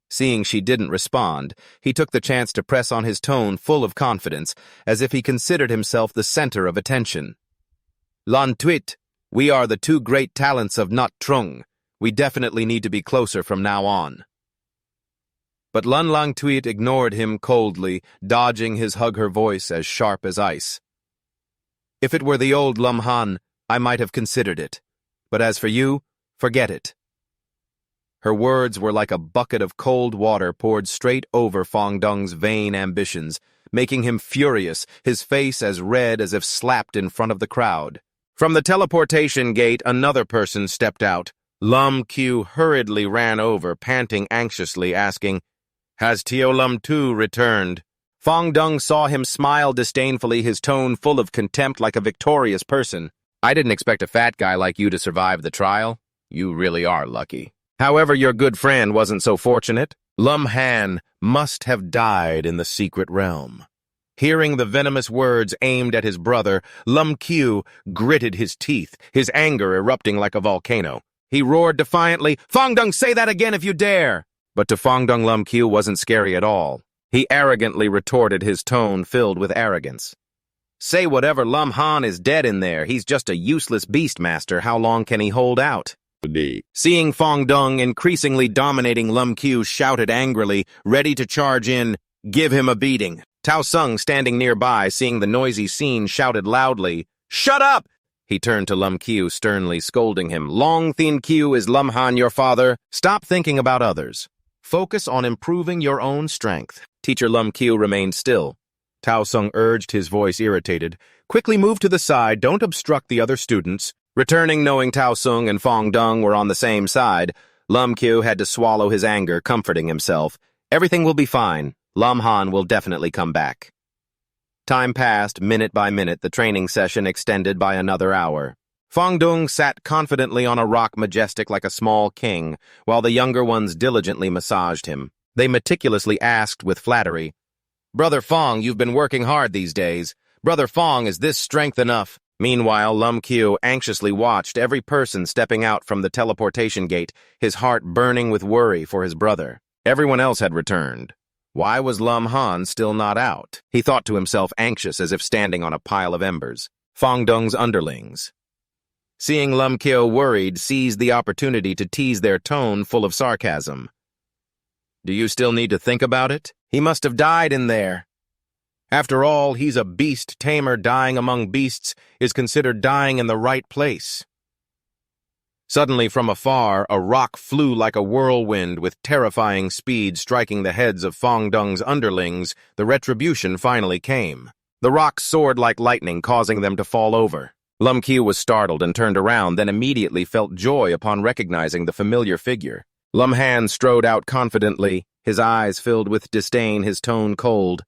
Seeing she didn't respond, he took the chance to press on his tone full of confidence, as if he considered himself the center of attention. Lun Tweet, we are the 2 great talents of Nut Trung. We definitely need to be closer from now on. But Lun Long Tweet ignored him coldly, dodging his hug, her voice as sharp as ice. If it were the old Lam Han, I might have considered it. But as for you, forget it. Her words were like a bucket of cold water poured straight over Fong Dong's vain ambitions, making him furious, his face as red as if slapped in front of the crowd. From the teleportation gate, another person stepped out. Lum Q hurriedly ran over, panting anxiously, asking, Has Tio Lum Tu returned? Fong Dong saw him smile disdainfully, his tone full of contempt like a victorious person. I didn't expect a fat guy like you to survive the trial. You really are lucky. However, your good friend wasn't so fortunate. Lum Han must have died in the secret realm. Hearing the venomous words aimed at his brother, Lum Q gritted his teeth, his anger erupting like a volcano. He roared defiantly, Fong Dong, say that again if you dare! But to Fong Dong, Lum Q wasn't scary at all. He arrogantly retorted, his tone filled with arrogance. Say whatever, Lum Han is dead in there. He's just a useless beastmaster. How long can he hold out? Seeing Fong Dong increasingly dominating, Lum Q shouted angrily, ready to charge in, Give him a beating. Tao Sung, standing nearby, seeing the noisy scene, shouted loudly, Shut up! He turned to Lum Q, sternly scolding him. Long Thin Q, is Lum Han your father? Stop thinking about others. Focus on improving your own strength. Teacher Lum Q remained still. Tao Sung urged, his voice irritated. Quickly move to the side, don't obstruct the other students. Returning, knowing Tao Sung and Fong Dong were on the same side, Lum Q had to swallow his anger, comforting himself. Everything will be fine. Lam Han will definitely come back. Time passed, minute by minute, the training session extended by another hour. Fong Dong sat confidently on a rock, majestic like a small king, while the younger ones diligently massaged him. They meticulously asked with flattery, Brother Fong, you've been working hard these days. Brother Fong, is this strength enough? Meanwhile, Lum Q anxiously watched every person stepping out from the teleportation gate, his heart burning with worry for his brother. Everyone else had returned. Why was Lum Han still not out? He thought to himself, anxious as if standing on a pile of embers. Fong Dong's underlings. Seeing Lum Q worried, seized the opportunity to tease their tone full of sarcasm. Do you still need to think about it? He must have died in there. After all, he's a beast. Tamer, dying among beasts is considered dying in the right place. Suddenly, from afar, a rock flew like a whirlwind with terrifying speed, striking the heads of Fong Dong's underlings. The retribution finally came. The rock soared like lightning, causing them to fall over. Lum Q was startled and turned around, then immediately felt joy upon recognizing the familiar figure. Lum Han strode out confidently, his eyes filled with disdain, his tone cold.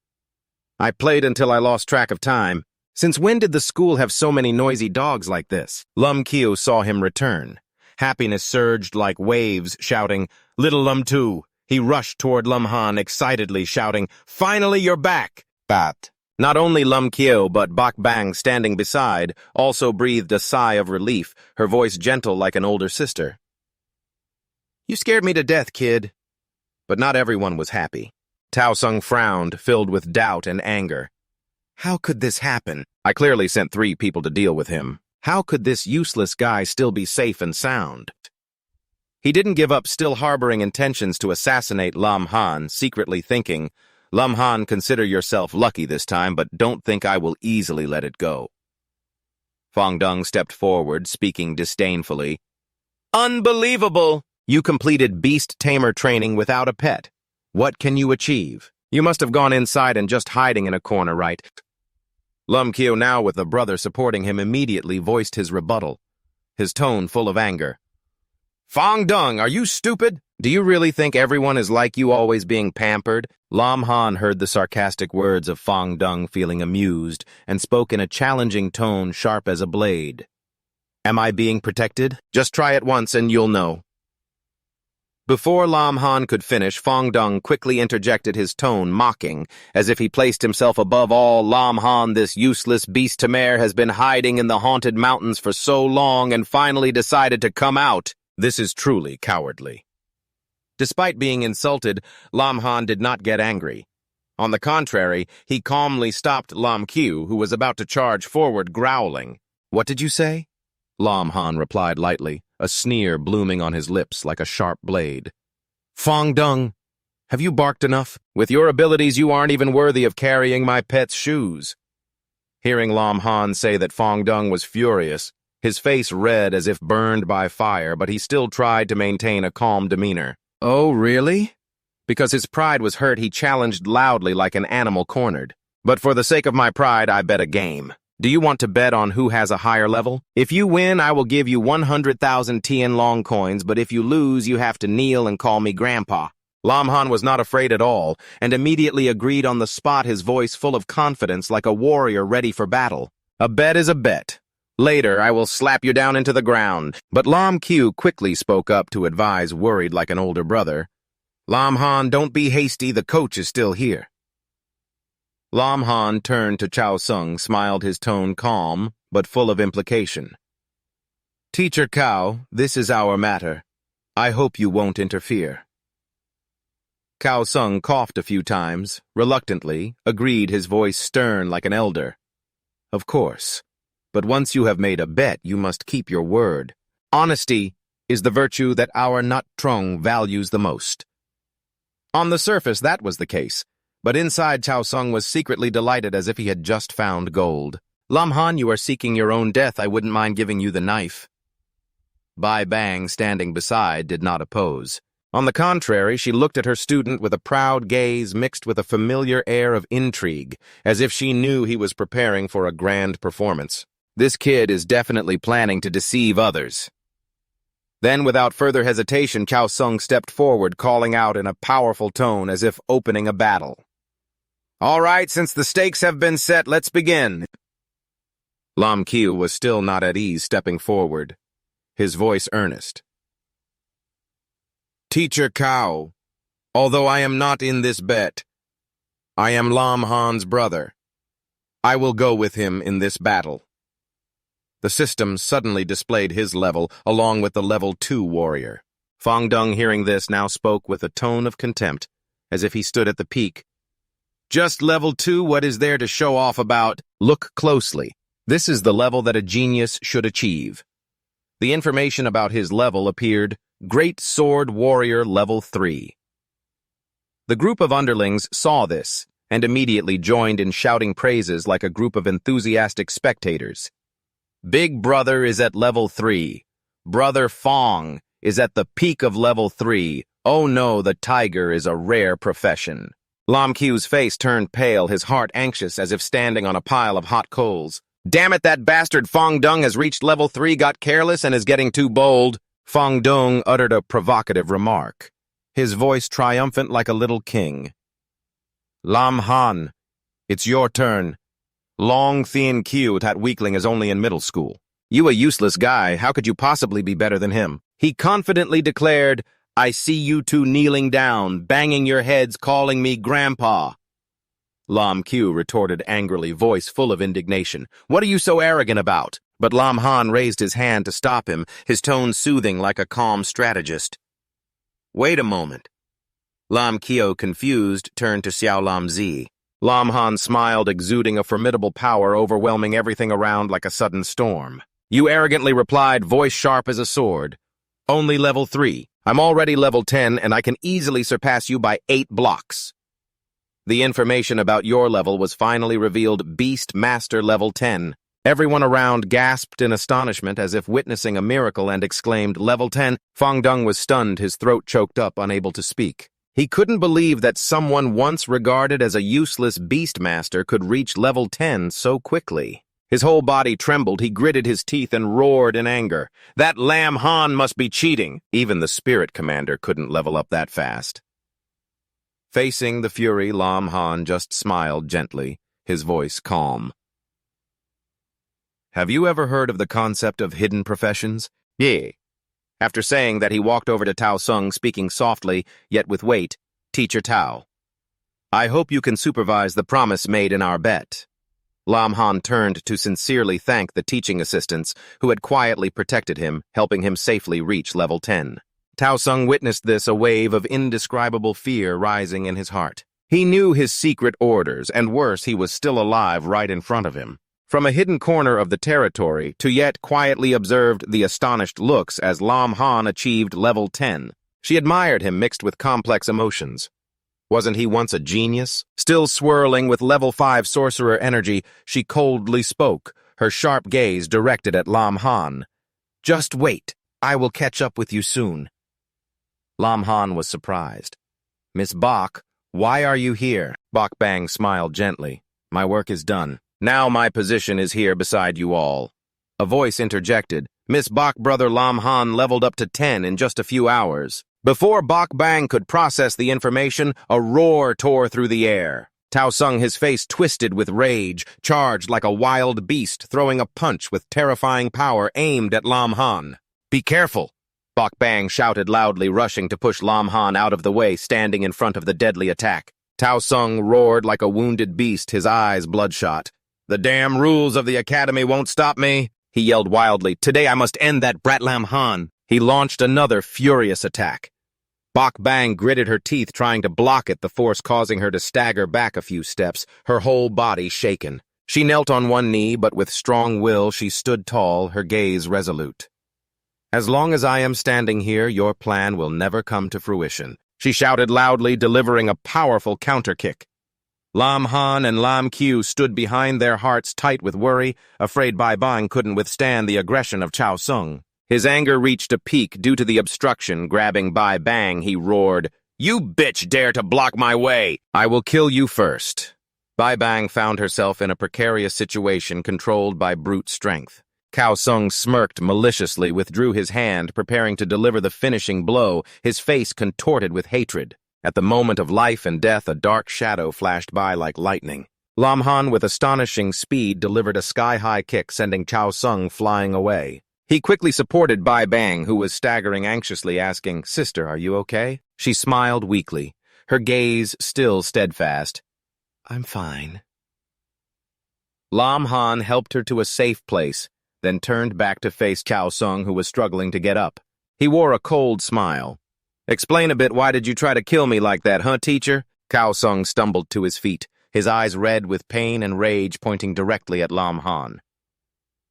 I played until I lost track of time. Since when did the school have so many noisy dogs like this? Lum Kyo saw him return. Happiness surged like waves, shouting, "Little Lum too." He rushed toward Lum Han excitedly, shouting, "Finally, you're back!" Bat. Not only Lum Kyo, but Bak Bang, standing beside, also breathed a sigh of relief, her voice gentle like an older sister. "You scared me to death, kid." But not everyone was happy. Tao Sung frowned, filled with doubt and anger. How could this happen? I clearly sent 3 people to deal with him. How could this useless guy still be safe and sound? He didn't give up, still harboring intentions to assassinate Lam Han, secretly thinking, "Lam Han, consider yourself lucky this time, but don't think I will easily let it go." Fong Dung stepped forward, speaking disdainfully. "Unbelievable! You completed beast tamer training without a pet. What can you achieve? You must have gone inside and just hiding in a corner, right?" Lum Kyo, now with the brother supporting him, immediately voiced his rebuttal, his tone full of anger. "Fong Dung, are you stupid? Do you really think everyone is like you, always being pampered?" Lam Han heard the sarcastic words of Fong Dung, feeling amused, and spoke in a challenging tone sharp as a blade. "Am I being protected? Just try it once and you'll know." Before Lam Han could finish, Fong Dung quickly interjected, his tone mocking, as if he placed himself above all. "Lam Han, this useless beast Tamer has been hiding in the haunted mountains for so long and finally decided to come out. This is truly cowardly." Despite being insulted, Lam Han did not get angry. On the contrary, he calmly stopped Lam Kyo, who was about to charge forward, growling. "What did you say?" Lam Han replied lightly, a sneer blooming on his lips like a sharp blade. "Fong Dung, have you barked enough? With your abilities, you aren't even worthy of carrying my pet's shoes." Hearing Lam Han say that Fong Dung was furious, his face red as if burned by fire, but he still tried to maintain a calm demeanor. "Oh, really?" Because his pride was hurt, he challenged loudly like an animal cornered. "But for the sake of my pride, I bet a game. Do you want to bet on who has a higher level? If you win, I will give you 100,000 Tian Long coins, but if you lose, you have to kneel and call me Grandpa." Lam Han was not afraid at all, and immediately agreed on the spot, his voice full of confidence like a warrior ready for battle. "A bet is a bet. Later, I will slap you down into the ground." But Lam Kyo quickly spoke up to advise, worried like an older brother. "Lam Han, don't be hasty, the coach is still here." Lam Han turned to Chao Sung, smiled, his tone calm, but full of implication. "Teacher Cao, this is our matter. I hope you won't interfere." Cao Sung coughed a few times, reluctantly, agreed, his voice stern like an elder. "Of course. But once you have made a bet, you must keep your word. Honesty is the virtue that our Nut Trong values the most." On the surface, that was the case. But inside, Chao Sung was secretly delighted, as if he had just found gold. "Lam Han, you are seeking your own death. I wouldn't mind giving you the knife." Bai Bang, standing beside, did not oppose. On the contrary, she looked at her student with a proud gaze mixed with a familiar air of intrigue, as if she knew he was preparing for a grand performance. This kid is definitely planning to deceive others. Then, without further hesitation, Chao Sung stepped forward, calling out in a powerful tone as if opening a battle. "All right, since the stakes have been set, let's begin." Lam Kyo was still not at ease, stepping forward, his voice earnest. "Teacher Cao, although I am not in this bet, I am Lam Han's brother. I will go with him in this battle." The system suddenly displayed his level, along with the level 2 warrior. Fong Dung, hearing this, now spoke with a tone of contempt, as if he stood at the peak. "Just level 2, what is there to show off about? Look closely. This is the level that a genius should achieve." The information about his level appeared, Great Sword Warrior level 3. The group of underlings saw this, and immediately joined in shouting praises like a group of enthusiastic spectators. "Big Brother is at level 3. Brother Fong is at the peak of level 3. Oh no, the tiger is a rare profession." Lam Kyo's face turned pale, his heart anxious, as if standing on a pile of hot coals. "Damn it, that bastard Fong Dung has reached level 3, got careless, and is getting too bold." Fong Dung uttered a provocative remark, his voice triumphant like a little king. "Lam Han, It's your turn. Long thin Q, that weakling is only in middle school. You a useless guy, how could you possibly be better than him? He confidently declared, I see you two kneeling down, banging your heads, calling me Grandpa. Lam Q retorted angrily, voice full of indignation. What are you so arrogant about? But Lam Han raised his hand to stop him, his tone soothing like a calm strategist. Wait a moment. Lam Kyo, confused, turned to Xiao Lam Zi. Lam Han smiled, exuding a formidable power, overwhelming everything around like a sudden storm. You arrogantly replied, voice sharp as a sword. Only level 3. I'm already level 10, and I can easily surpass you by 8 blocks. The information about your level was finally revealed, Beast Master level 10. Everyone around gasped in astonishment as if witnessing a miracle and exclaimed, Level 10. Fang Dong was stunned, his throat choked up, unable to speak. He couldn't believe that someone once regarded as a useless Beastmaster could reach level 10 so quickly. His whole body trembled, he gritted his teeth and roared in anger. That Lam Han must be cheating. Even the spirit commander couldn't level up that fast. Facing the fury, Lam Han just smiled gently, his voice calm. Have you ever heard of the concept of hidden professions? Yeah. After saying that, he walked over to Tao Sung, speaking softly, yet with weight. Teacher Tao, I hope you can supervise the promise made in our bet. Lam Han turned to sincerely thank the teaching assistants who had quietly protected him, helping him safely reach level 10. Tao Sung witnessed this, a wave of indescribable fear rising in his heart. He knew his secret orders, and worse, he was still alive right in front of him. From a hidden corner of the territory, Tuyet quietly observed the astonished looks as Lam Han achieved level 10. She admired him, mixed with complex emotions. Wasn't he once a genius? Still swirling with level 5 sorcerer energy, she coldly spoke, her sharp gaze directed at Lam Han. Just wait, I will catch up with you soon. Lam Han was surprised. Miss Bok, why are you here? Bok Bang smiled gently. My work is done. Now my position is here beside you all. A voice interjected. Miss Bok brother Lam Han leveled up to 10 in just a few hours. Before Bok Bang could process the information, a roar tore through the air. Tao Sung, his face twisted with rage, charged like a wild beast, throwing a punch with terrifying power aimed at Lam Han. Be careful! Bok Bang shouted loudly, rushing to push Lam Han out of the way, standing in front of the deadly attack. Tao Sung roared like a wounded beast, his eyes bloodshot. The damn rules of the academy won't stop me, he yelled wildly. Today I must end that brat Lam Han. He launched another furious attack. Bok Bang gritted her teeth, trying to block it, the force causing her to stagger back a few steps, her whole body shaken. She knelt on one knee, but with strong will she stood tall, her gaze resolute. As long as I am standing here, your plan will never come to fruition, she shouted loudly, delivering a powerful counterkick. Lam Han and Lam Q stood behind, their hearts tight with worry, afraid Bai Bang couldn't withstand the aggression of Chao Sung. His anger reached a peak due to the obstruction. Grabbing Bai Bang, he roared, You bitch dare to block my way! I will kill you first. Bai Bang found herself in a precarious situation controlled by brute strength. Cao Sung smirked maliciously, withdrew his hand, preparing to deliver the finishing blow, his face contorted with hatred. At the moment of life and death, a dark shadow flashed by like lightning. Lam Han, with astonishing speed, delivered a sky-high kick, sending Cao Sung flying away. He quickly supported Bai Bang, who was staggering anxiously, asking, Sister, are you okay? She smiled weakly, her gaze still steadfast. I'm fine. Lam Han helped her to a safe place, then turned back to face Cao Sung, who was struggling to get up. He wore a cold smile. Explain a bit, why did you try to kill me like that, huh, teacher? Cao Sung stumbled to his feet, his eyes red with pain and rage, pointing directly at Lam Han.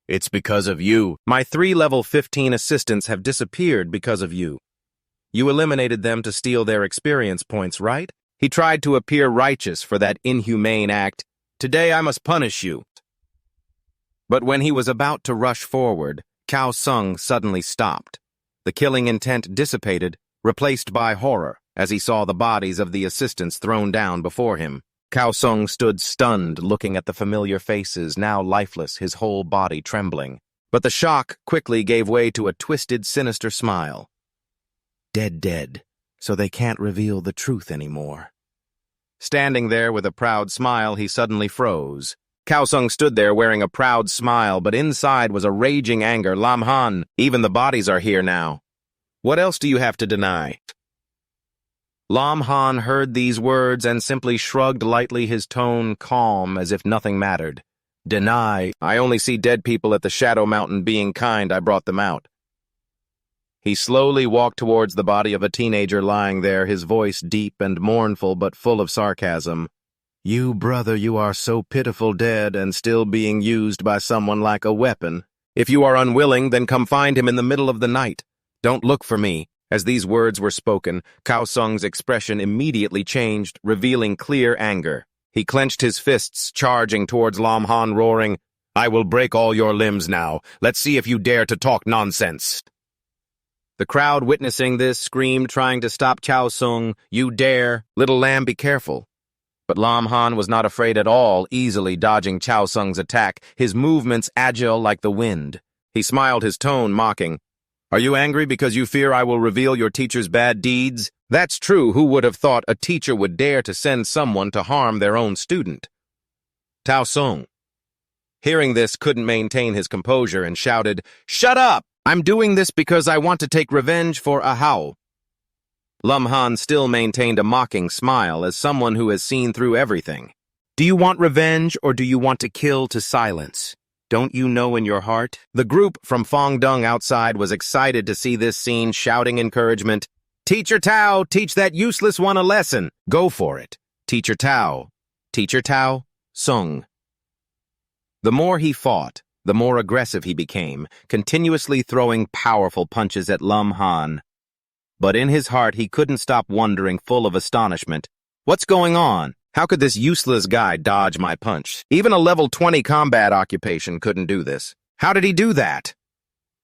It's because of you. My 3 level 15 assistants have disappeared because of you. You eliminated them to steal their experience points, right? He tried to appear righteous for that inhumane act. Today I must punish you. But when he was about to rush forward, Cao Sung suddenly stopped. The killing intent dissipated, replaced by horror, as he saw the bodies of the assistants thrown down before him. Cao Sung stood stunned, looking at the familiar faces, now lifeless, his whole body trembling. But the shock quickly gave way to a twisted, sinister smile. Dead, so they can't reveal the truth anymore. Standing there with a proud smile, he suddenly froze. Cao Sung stood there wearing a proud smile, but inside was a raging anger. Lam Han, even the bodies are here now. What else do you have to deny? Lam Han heard these words and simply shrugged lightly, his tone calm as if nothing mattered. Deny? I only see dead people at the Shadow Mountain. Being kind, I brought them out. He slowly walked towards the body of a teenager lying there, his voice deep and mournful but full of sarcasm. You, brother, you are so pitiful, dead and still being used by someone like a weapon. If you are unwilling, then come find him in the middle of the night. Don't look for me. As these words were spoken, Cao Sung's expression immediately changed, revealing clear anger. He clenched his fists, charging towards Lam Han, roaring, I will break all your limbs now. Let's see if you dare to talk nonsense. The crowd witnessing this screamed, trying to stop Cao Sung. You dare? Little lamb, be careful. But Lam Han was not afraid at all, easily dodging Cao Sung's attack, his movements agile like the wind. He smiled, his tone mocking. Are you angry because you fear I will reveal your teacher's bad deeds? That's true. Who would have thought a teacher would dare to send someone to harm their own student? Cao Sung, hearing this, couldn't maintain his composure and shouted, Shut up! I'm doing this because I want to take revenge for Ahau. Lam Han still maintained a mocking smile as someone who has seen through everything. Do you want revenge or do you want to kill to silence? Don't you know in your heart? The group from Fongdung outside was excited to see this scene, shouting encouragement. Teacher Tao, teach that useless one a lesson. Go for it. Teacher Tao. Teacher Tao, Sung. The more he fought, the more aggressive he became, continuously throwing powerful punches at Lam Han. But in his heart, he couldn't stop wondering, full of astonishment. What's going on? How could this useless guy dodge my punch? Even a level 20 combat occupation couldn't do this. How did he do that?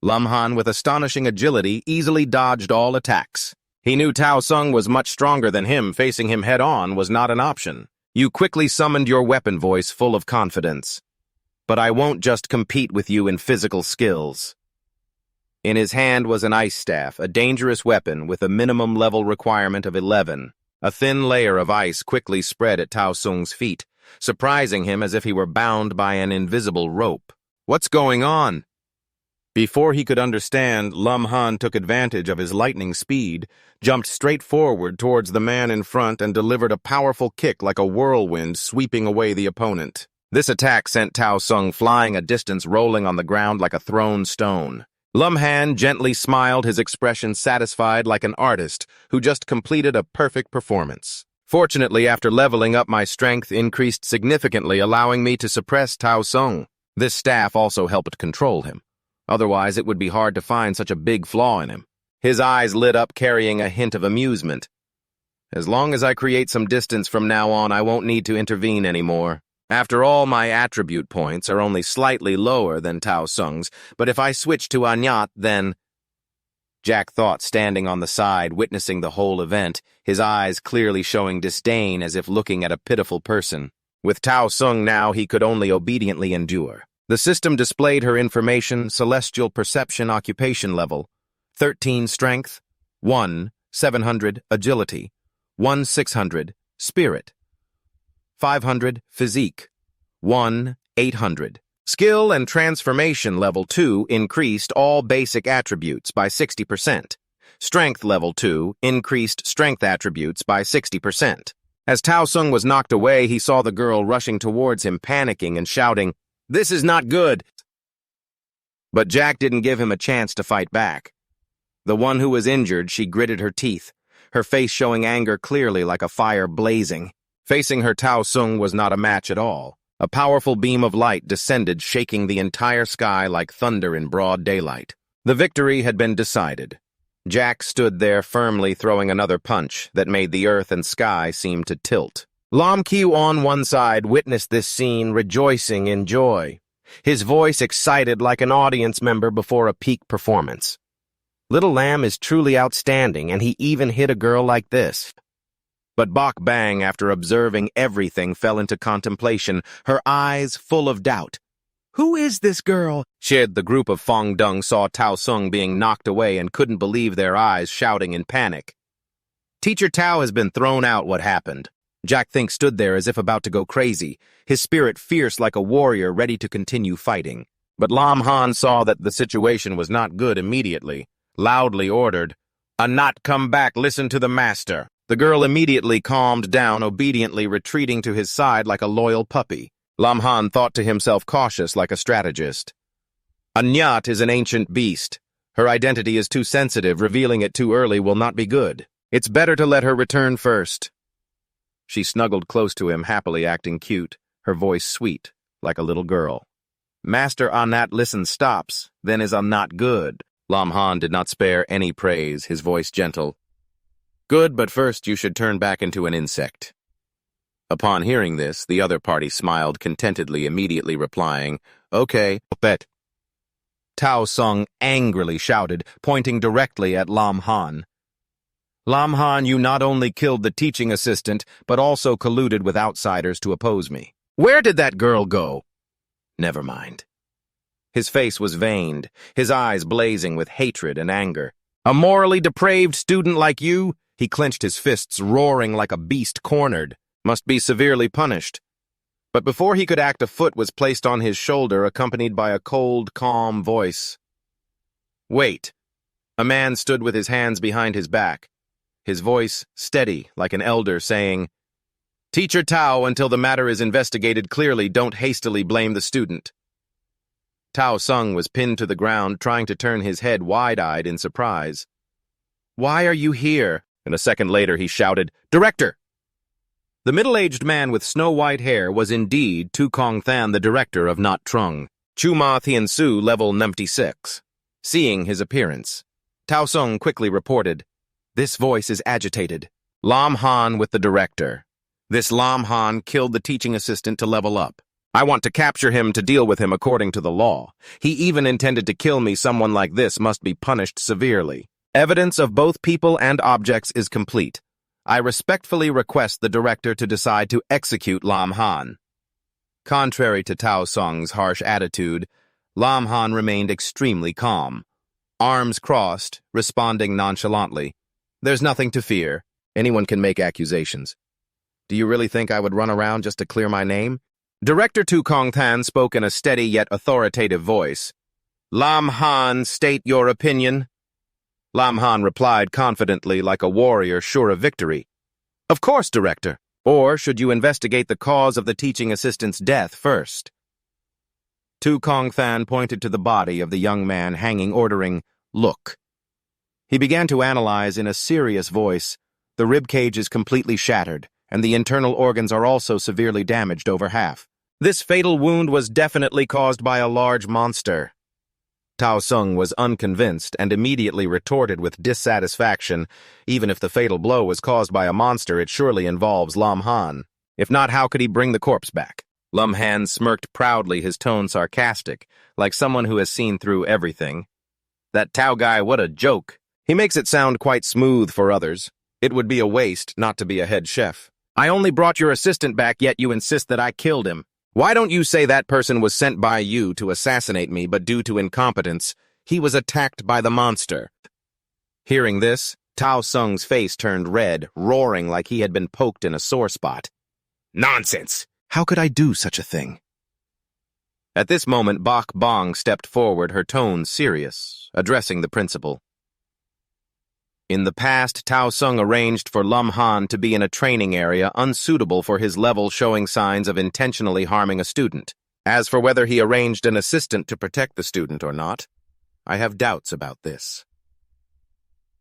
Lam Han, with astonishing agility, easily dodged all attacks. He knew Cao Sung was much stronger than him. Facing him head-on was not an option. You quickly summoned your weapon voice, full of confidence. But I won't just compete with you in physical skills. In his hand was an ice staff, a dangerous weapon with a minimum level requirement of 11. A thin layer of ice quickly spread at Cao Sung's feet, surprising him as if he were bound by an invisible rope. What's going on? Before he could understand, Lam Han took advantage of his lightning speed, jumped straight forward towards the man in front and delivered a powerful kick like a whirlwind, sweeping away the opponent. This attack sent Cao Sung flying a distance, rolling on the ground like a thrown stone. Lam Han gently smiled, his expression satisfied like an artist who just completed a perfect performance. Fortunately, after leveling up, my strength increased significantly, allowing me to suppress Cao Sung. This staff also helped control him. Otherwise, it would be hard to find such a big flaw in him. His eyes lit up, carrying a hint of amusement. As long as I create some distance from now on, I won't need to intervene anymore. After all, my attribute points are only slightly lower than Cao Sung's, but if I switch to Anyat, then... Jack thought, standing on the side, witnessing the whole event, his eyes clearly showing disdain as if looking at a pitiful person. With Cao Sung now, he could only obediently endure. The system displayed her information: celestial perception occupation level, 13 strength, 1 700 agility, 1 600 spirit, 500 physique, 1 800. Skill and transformation level 2 increased all basic attributes by 60%. Strength level 2 increased strength attributes by 60%. As Cao Sung was knocked away, he saw the girl rushing towards him, panicking and shouting, "This is not good!" But Jack didn't give him a chance to fight back. The one who was injured, she gritted her teeth, her face showing anger clearly like a fire blazing. Facing her, Cao Sung was not a match at all. A powerful beam of light descended, shaking the entire sky like thunder in broad daylight. The victory had been decided. Jack stood there firmly, throwing another punch that made the earth and sky seem to tilt. Lam Qiu on one side witnessed this scene, rejoicing in joy, his voice excited like an audience member before a peak performance. Little Lamb is truly outstanding, and he even hit a girl like this. But Bok Bang, after observing everything, fell into contemplation, her eyes full of doubt. "Who is this girl?" The group of Fongdung saw Cao Sung being knocked away and couldn't believe their eyes, shouting in panic. "Teacher Tao has been thrown out. What happened?" Jack Think stood there as if about to go crazy, his spirit fierce like a warrior ready to continue fighting. But Lam Han saw that the situation was not good immediately, loudly ordered, "Anat, come back, listen to the master." The girl immediately calmed down, obediently retreating to his side like a loyal puppy. Lam Han thought to himself, cautious like a strategist. Anyat is an ancient beast. Her identity is too sensitive, revealing it too early will not be good. It's better to let her return first. She snuggled close to him, happily acting cute, her voice sweet, like a little girl. Master Anat listens, stops, then is not good. Lam Han did not spare any praise, his voice gentle. Good, but first you should turn back into an insect. Upon hearing this, the other party smiled contentedly, immediately replying, Okay, bet. Tao Sung angrily shouted, pointing directly at Lam Han. Lam Han, you not only killed the teaching assistant, but also colluded with outsiders to oppose me. Where did that girl go? Never mind. His face was veined, his eyes blazing with hatred and anger. A morally depraved student like you? He clenched his fists, roaring like a beast cornered. Must be severely punished. But before he could act, a foot was placed on his shoulder, accompanied by a cold, calm voice. Wait. A man stood with his hands behind his back, his voice steady like an elder, saying, Teacher Tao, until the matter is investigated clearly, don't hastily blame the student. Tao Sung was pinned to the ground, trying to turn his head wide-eyed in surprise. Why are you here? And a second later he shouted, Director! The middle-aged man with snow-white hair was indeed Tu Kong Than, the director of Not Trung, Chuma Thien Su, level 96. Seeing his appearance, Tao Sung quickly reported, This voice is agitated. Lam Han with the director. This Lam Han killed the teaching assistant to level up. I want to capture him to deal with him according to the law. He even intended to kill me. Someone like this must be punished severely. Evidence of both people and objects is complete. I respectfully request the director to decide to execute Lam Han. Contrary to Tao Sung's harsh attitude, Lam Han remained extremely calm. Arms crossed, responding nonchalantly. There's nothing to fear. Anyone can make accusations. Do you really think I would run around just to clear my name? Director Tu Kong Than spoke in a steady yet authoritative voice. Lam Han, state your opinion. Lam Han replied confidently like a warrior sure of victory. Of course, Director. Or should you investigate the cause of the teaching assistant's death first? Tu Kong Than pointed to the body of the young man hanging, ordering, Look. He began to analyze in a serious voice. The rib cage is completely shattered, and the internal organs are also severely damaged, over half. This fatal wound was definitely caused by a large monster. Tao Sung was unconvinced and immediately retorted with dissatisfaction. Even if the fatal blow was caused by a monster, it surely involves Lam Han. If not, how could he bring the corpse back? Lam Han smirked proudly, his tone sarcastic, like someone who has seen through everything. That Tao guy, what a joke. He makes it sound quite smooth for others. It would be a waste not to be a head chef. I only brought your assistant back, yet you insist that I killed him. Why don't you say that person was sent by you to assassinate me, but due to incompetence, he was attacked by the monster? Hearing this, Tao Sung's face turned red, roaring like he had been poked in a sore spot. Nonsense! How could I do such a thing? At this moment, Bok Bong stepped forward, her tone serious, addressing the principal. In the past, Tao Sung arranged for Lam Han to be in a training area unsuitable for his level, showing signs of intentionally harming a student. As for whether he arranged an assistant to protect the student or not, I have doubts about this.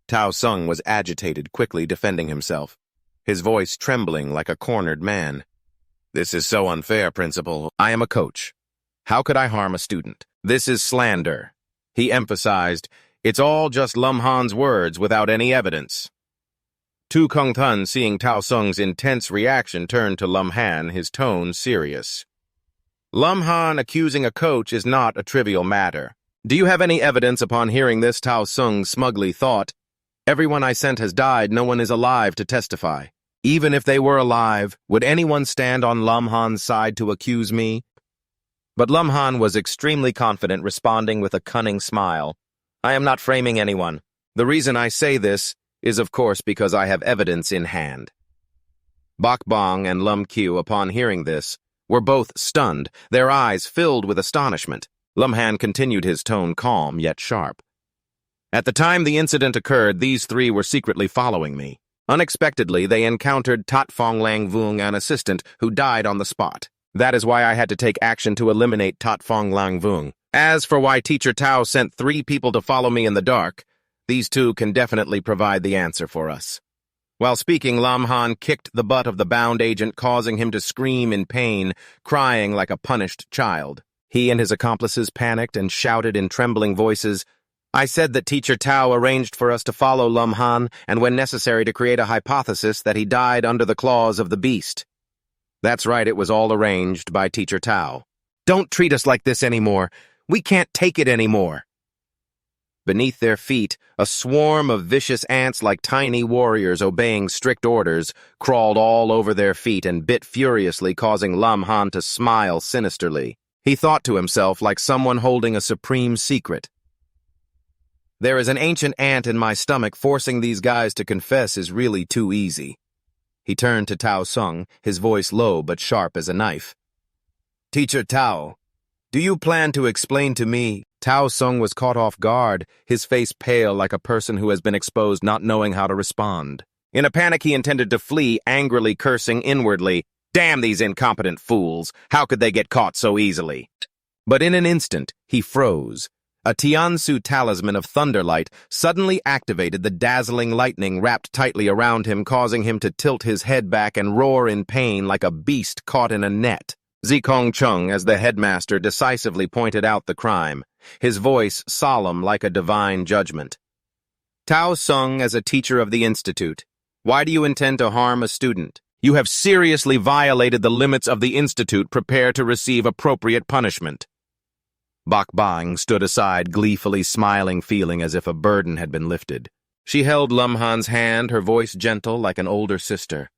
Tao Sung was agitated, quickly defending himself, his voice trembling like a cornered man. This is so unfair, Principal. I am a coach. How could I harm a student? This is slander. He emphasized, It's all just Lam Han's words without any evidence. Tu Kong Than, seeing Tao Sung's intense reaction, turned to Lam Han, his tone serious. Lam Han accusing a coach is not a trivial matter. Do you have any evidence? Upon hearing this, Tao Sung smugly thought, Everyone I sent has died, no one is alive to testify. Even if they were alive, would anyone stand on Lam Han's side to accuse me? But Lam Han was extremely confident, responding with a cunning smile. I am not framing anyone. The reason I say this is, of course, because I have evidence in hand. Bok Bong and Lum Q, upon hearing this, were both stunned, their eyes filled with astonishment. Lum Han continued his tone calm yet sharp. At the time the incident occurred, these three were secretly following me. Unexpectedly, they encountered Tat Fong Lang Vung, an assistant, who died on the spot. That is why I had to take action to eliminate Tat Fong Lang Vung. As for why Teacher Tao sent 3 people to follow me in the dark, these 2 can definitely provide the answer for us. While speaking, Lam Han kicked the butt of the bound agent, causing him to scream in pain, crying like a punished child. He and his accomplices panicked and shouted in trembling voices, "I said that Teacher Tao arranged for us to follow Lam Han, and when necessary to create a hypothesis that he died under the claws of the beast." That's right, it was all arranged by Teacher Tao. "Don't treat us like this anymore. We can't take it anymore." Beneath their feet, a swarm of vicious ants like tiny warriors obeying strict orders crawled all over their feet and bit furiously, causing Lam Han to smile sinisterly. He thought to himself like someone holding a supreme secret. There is an ancient ant in my stomach. Forcing these guys to confess is really too easy. He turned to Tao Sung, his voice low but sharp as a knife. "Teacher Tao, do you plan to explain to me?" Tao Sung was caught off guard, his face pale like a person who has been exposed, not knowing how to respond. In a panic, he intended to flee, angrily cursing inwardly, "Damn these incompetent fools! How could they get caught so easily?" But in an instant, he froze. A Tiansu talisman of thunderlight suddenly activated, the dazzling lightning wrapped tightly around him, causing him to tilt his head back and roar in pain like a beast caught in a net. Zikong Chung, as the headmaster, decisively pointed out the crime, his voice solemn like a divine judgment. "Tao Sung, as a teacher of the Institute, why do you intend to harm a student? You have seriously violated the limits of the Institute. Prepare to receive appropriate punishment." Bok Bang stood aside, gleefully smiling, feeling as if a burden had been lifted. She held Lum Han's hand, her voice gentle like an older sister.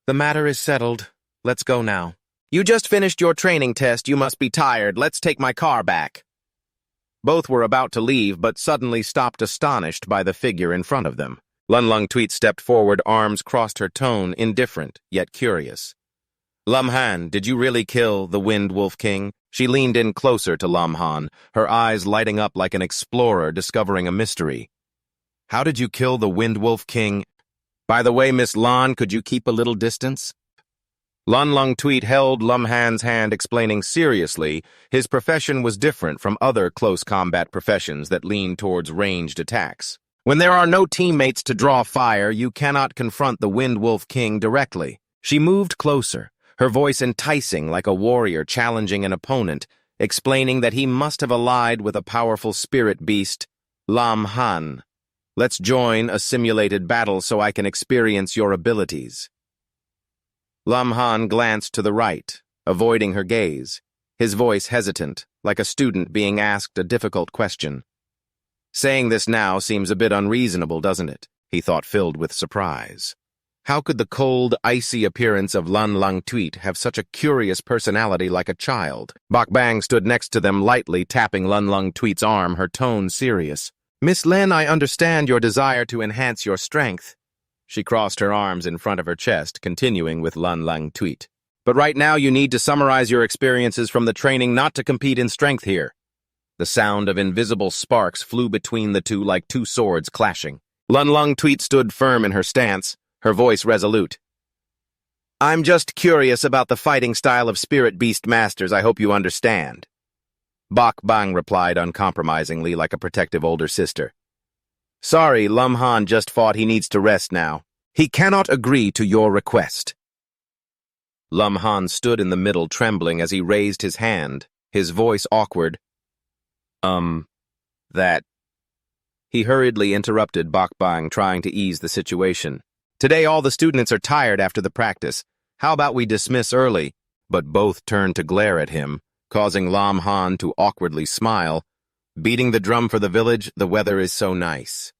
"The matter is settled. Let's go now. You just finished your training test. You must be tired. Let's take my car back." Both were about to leave, but suddenly stopped, astonished by the figure in front of them. Lun Lung Tweet stepped forward, arms crossed, her tone indifferent, yet curious. "Lum Han, did you really kill the Wind Wolf King?" She leaned in closer to Lum Han, her eyes lighting up like an explorer discovering a mystery. "How did you kill the Wind Wolf King? By the way, Miss Lan, could you keep a little distance?" Lun Lung Tweet held Lum Han's hand, explaining seriously his profession was different from other close combat professions that lean towards ranged attacks. When there are no teammates to draw fire, you cannot confront the Wind Wolf King directly. She moved closer, her voice enticing like a warrior challenging an opponent, explaining that he must have allied with a powerful spirit beast, Lam Han. "Let's join a simulated battle so I can experience your abilities." Lam Han glanced to the right, avoiding her gaze, his voice hesitant, like a student being asked a difficult question. Saying this now seems a bit unreasonable, doesn't it? He thought, filled with surprise. How could the cold, icy appearance of Lun Lung Tweet have such a curious personality like a child? Bok Bang stood next to them, lightly tapping Lun Lung Tweet's arm, her tone serious. "Miss Lin, I understand your desire to enhance your strength." She crossed her arms in front of her chest, continuing with Lun Lung Tweet. "But right now you need to summarize your experiences from the training, not to compete in strength here." The sound of invisible sparks flew between the two like 2 swords clashing. Lun Lung Tweet stood firm in her stance, her voice resolute. "I'm just curious about the fighting style of spirit beast masters. I hope you understand." Bok Bang replied uncompromisingly like a protective older sister. "Sorry, Lum Han just fought. He needs to rest now. He cannot agree to your request." Lum Han stood in the middle, trembling as he raised his hand, his voice awkward. That..." He hurriedly interrupted Bok Bang, trying to ease the situation. "Today all the students are tired after the practice. How about we dismiss early?" But both turned to glare at him, causing Lam Han to awkwardly smile. "Beating the drum for the village, the weather is so nice."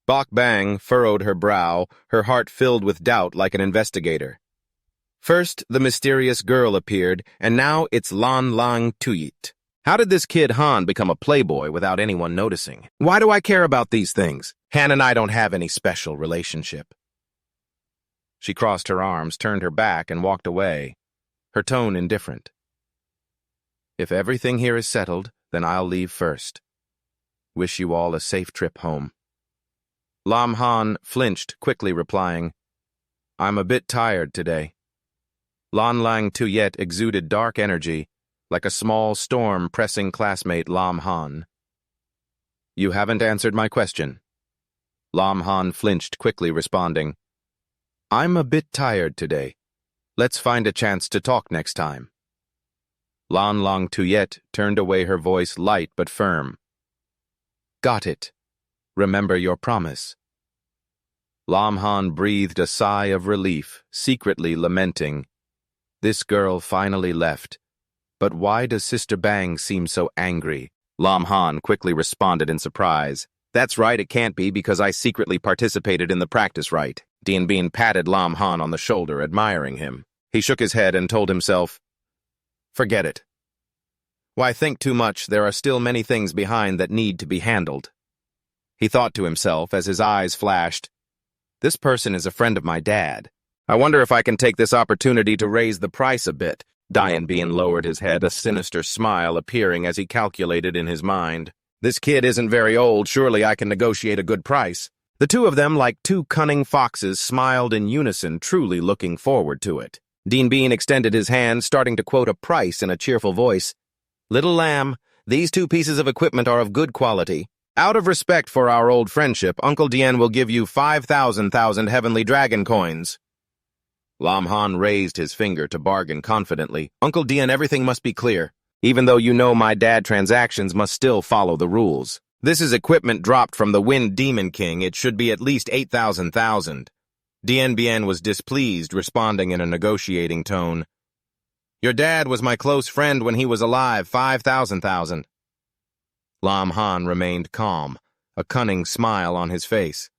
Bok Bang furrowed her brow, her heart filled with doubt like an investigator. First, the mysterious girl appeared, and now it's Lan Lang Tuyit. How did this kid Han become a playboy without anyone noticing? Why do I care about these things? Han and I don't have any special relationship. She crossed her arms, turned her back, and walked away, her tone indifferent. If everything here is settled, then I'll leave first. Wish you all a safe trip home. Lam Han flinched, quickly replying, I'm a bit tired today. Lan Lang Tuyet exuded dark energy, like a small storm pressing classmate Lam Han. You haven't answered my question. Lam Han flinched, quickly responding, I'm a bit tired today. Let's find a chance to talk next time. Lan Lang Tuyet turned away, her voice light but firm. Got it. Remember your promise. Lam Han breathed a sigh of relief, secretly lamenting. This girl finally left. But why does Sister Bang seem so angry? Lam Han quickly responded in surprise. That's right, it can't be because I secretly participated in the practice rite. Dien Bien patted Lam Han on the shoulder, admiring him. He shook his head and told himself, Forget it. Why think too much? There are still many things behind that need to be handled. He thought to himself as his eyes flashed, This person is a friend of my dad. I wonder if I can take this opportunity to raise the price a bit. Dien Bien lowered his head, a sinister smile appearing as he calculated in his mind. This kid isn't very old, surely I can negotiate a good price. The two of them, like two cunning foxes, smiled in unison, truly looking forward to it. Dien Bien extended his hand, starting to quote a price in a cheerful voice. Little lamb, these two pieces of equipment are of good quality. Out of respect for our old friendship, Uncle Dien will give you 5,000 heavenly dragon coins. Lam Han raised his finger to bargain confidently. Uncle Dien, everything must be clear. Even though you know my dad, transactions must still follow the rules. This is equipment dropped from the Wind Demon King. It should be at least 8,000. Dien Bien was displeased, responding in a negotiating tone. Your dad was my close friend when he was alive, 5,000. Lam Han remained calm, a cunning smile on his face.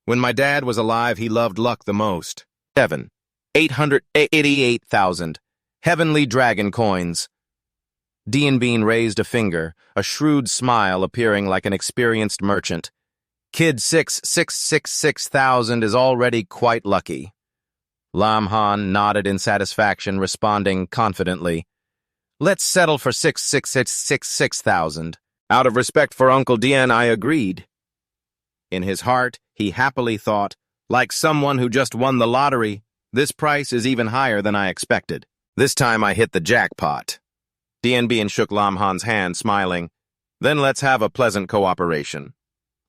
When my dad was alive, he loved luck the most. 888,000 heavenly dragon coins. Dien Bien raised a finger, a shrewd smile appearing like an experienced merchant. Kid 6,666,000 is already quite lucky. Lam Han nodded in satisfaction, responding confidently, Let's settle for 6,666,000. Out of respect for Uncle Dien, I agreed. In his heart, he happily thought, like someone who just won the lottery, this price is even higher than I expected. This time I hit the jackpot. Dien Bien shook Lam Han's hand, smiling. Then let's have a pleasant cooperation.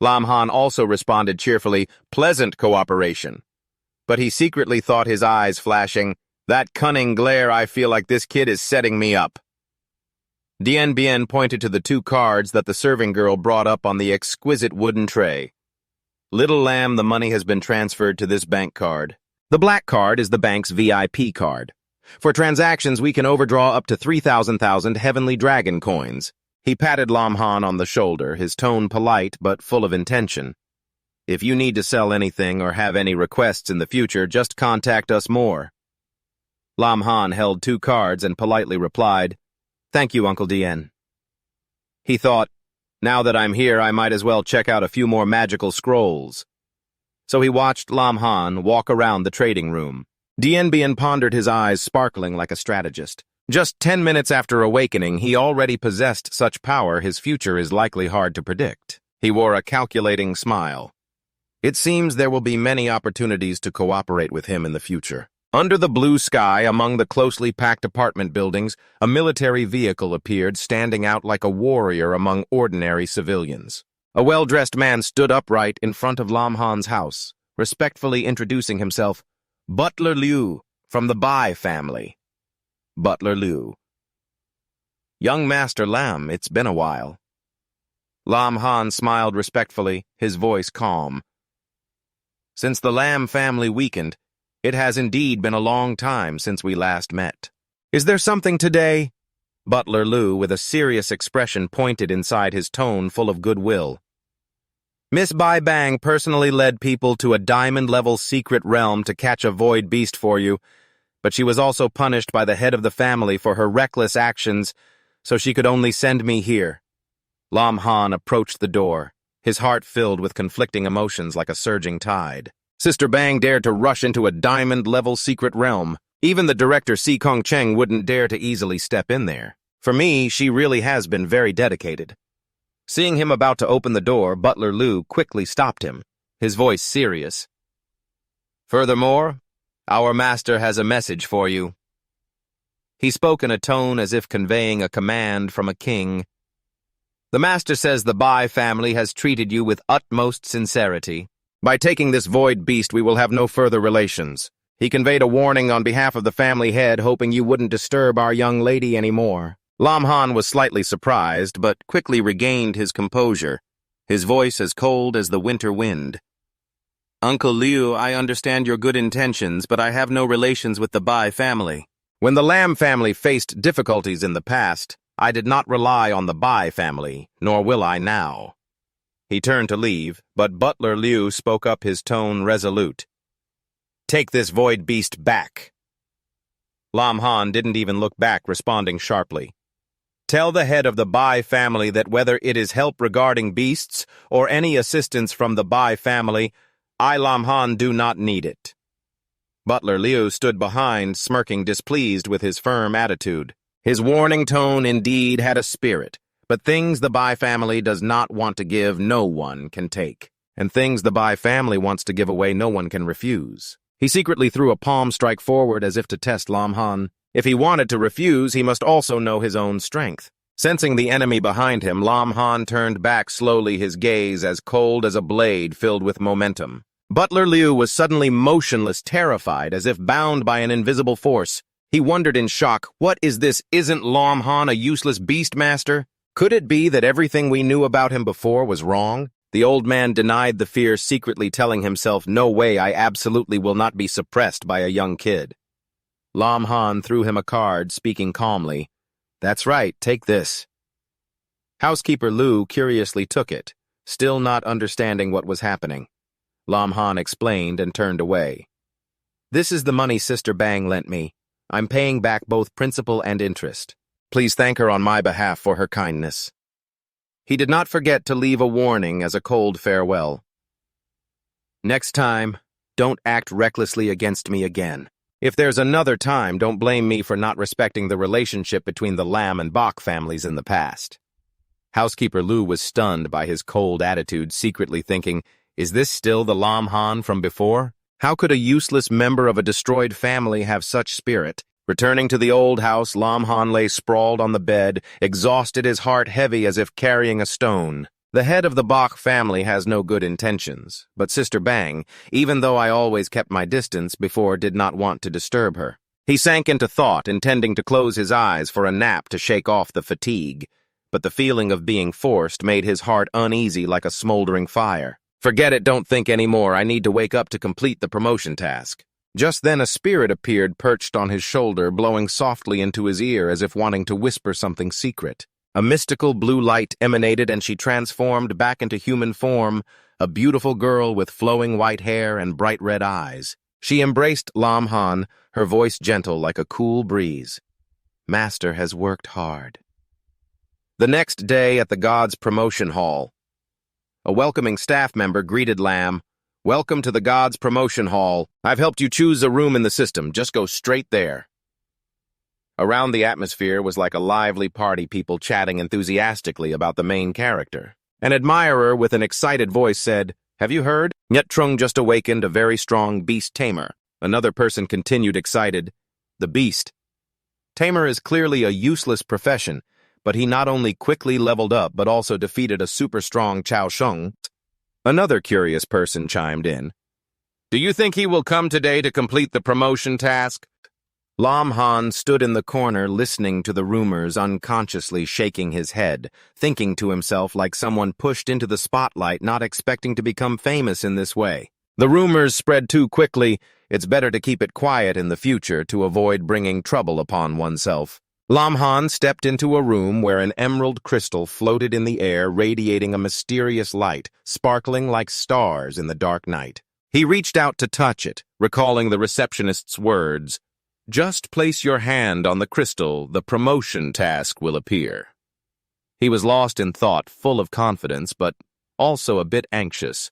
Lam Han also responded cheerfully, pleasant cooperation. But he secretly thought, his eyes flashing, that cunning glare, I feel like this kid is setting me up. Dien Bien pointed to the two cards that the serving girl brought up on the exquisite wooden tray. Little lamb, the money has been transferred to this bank card. The black card is the bank's VIP card. For transactions, we can overdraw up to 3,000 heavenly dragon coins. He patted Lam Han on the shoulder, his tone polite but full of intention. If you need to sell anything or have any requests in the future, just contact us more. Lam Han held two cards and politely replied, Thank you, Uncle Dien. He thought, now that I'm here, I might as well check out a few more magical scrolls. So he watched Lam Han walk around the trading room. Dien Bien pondered, his eyes sparkling like a strategist. Just 10 minutes after awakening, he already possessed such power his future is likely hard to predict. He wore a calculating smile. It seems there will be many opportunities to cooperate with him in the future. Under the blue sky, among the closely packed apartment buildings, a military vehicle appeared, standing out like a warrior among ordinary civilians. A well-dressed man stood upright in front of Lam Han's house, respectfully introducing himself, Butler Liu, from the Bai family. Butler Liu. Young Master Lam, it's been a while. Lam Han smiled respectfully, his voice calm. Since the Lam family weakened, it has indeed been a long time since we last met. Is there something today? Butler Liu, with a serious expression, pointed inside his tone full of goodwill. Miss Bai Bang personally led people to a diamond-level secret realm to catch a void beast for you, but she was also punished by the head of the family for her reckless actions, so she could only send me here. Lam Han approached the door, his heart filled with conflicting emotions like a surging tide. Sister Bang dared to rush into a diamond-level secret realm. Even the director Si Kong Cheng wouldn't dare to easily step in there. For me, she really has been very dedicated. Seeing him about to open the door, Butler Liu quickly stopped him, his voice serious. Furthermore, our master has a message for you. He spoke in a tone as if conveying a command from a king. The master says the Bai family has treated you with utmost sincerity. By taking this void beast, we will have no further relations. He conveyed a warning on behalf of the family head, hoping you wouldn't disturb our young lady anymore. Lam Han was slightly surprised, but quickly regained his composure, his voice as cold as the winter wind. Uncle Liu, I understand your good intentions, but I have no relations with the Bai family. When the Lam family faced difficulties in the past, I did not rely on the Bai family, nor will I now. He turned to leave, but Butler Liu spoke up, his tone resolute. Take this void beast back. Lam Han didn't even look back, responding sharply. Tell the head of the Bai family that whether it is help regarding beasts or any assistance from the Bai family, I, Lam Han, do not need it. Butler Liu stood behind, smirking, displeased with his firm attitude. His warning tone indeed had a spirit, but things the Bai family does not want to give, no one can take. And things the Bai family wants to give away, no one can refuse. He secretly threw a palm strike forward as if to test Lam Han. If he wanted to refuse, he must also know his own strength. Sensing the enemy behind him, Lam Han turned back slowly, his gaze as cold as a blade filled with momentum. Butler Liu was suddenly motionless, terrified, as if bound by an invisible force. He wondered in shock, what is this? Isn't Lam Han a useless beastmaster? Could it be that everything we knew about him before was wrong? The old man denied the fear, secretly telling himself, no way, I absolutely will not be suppressed by a young kid. Lam Han threw him a card, speaking calmly. That's right, take this. Housekeeper Liu curiously took it, still not understanding what was happening. Lam Han explained and turned away. This is the money Sister Bang lent me. I'm paying back both principal and interest. Please thank her on my behalf for her kindness. He did not forget to leave a warning as a cold farewell. Next time, don't act recklessly against me again. If there's another time, don't blame me for not respecting the relationship between the Lam and Bok families in the past. Housekeeper Liu was stunned by his cold attitude, secretly thinking, is this still the Lam Han from before? How could a useless member of a destroyed family have such spirit? Returning to the old house, Lam Han lay sprawled on the bed, exhausted, his heart heavy as if carrying a stone. The head of the Bok family has no good intentions, but Sister Bang, even though I always kept my distance before, did not want to disturb her. He sank into thought, intending to close his eyes for a nap to shake off the fatigue, but the feeling of being forced made his heart uneasy like a smoldering fire. Forget it, don't think anymore. I need to wake up to complete the promotion task. Just then a spirit appeared perched on his shoulder, blowing softly into his ear as if wanting to whisper something secret. A mystical blue light emanated and she transformed back into human form, a beautiful girl with flowing white hair and bright red eyes. She embraced Lam Han, her voice gentle like a cool breeze. Master has worked hard. The next day at the Gods Promotion Hall, a welcoming staff member greeted Lam. Welcome to the Gods Promotion Hall. I've helped you choose a room in the system. Just go straight there. Around the atmosphere was like a lively party, people chatting enthusiastically about the main character. An admirer with an excited voice said, have you heard? Nyet Trung just awakened a very strong beast Tamer. Another person continued, excited. The beast. Tamer is clearly a useless profession, but he not only quickly leveled up but also defeated a super strong Chao Sheng. Another curious person chimed in. Do you think he will come today to complete the promotion task? Lam Han stood in the corner listening to the rumors, unconsciously shaking his head, thinking to himself like someone pushed into the spotlight, not expecting to become famous in this way. The rumors spread too quickly. It's better to keep it quiet in the future to avoid bringing trouble upon oneself. Lam Han stepped into a room where an emerald crystal floated in the air, radiating a mysterious light, sparkling like stars in the dark night. He reached out to touch it, recalling the receptionist's words, just place your hand on the crystal, the promotion task will appear. He was lost in thought, full of confidence, but also a bit anxious.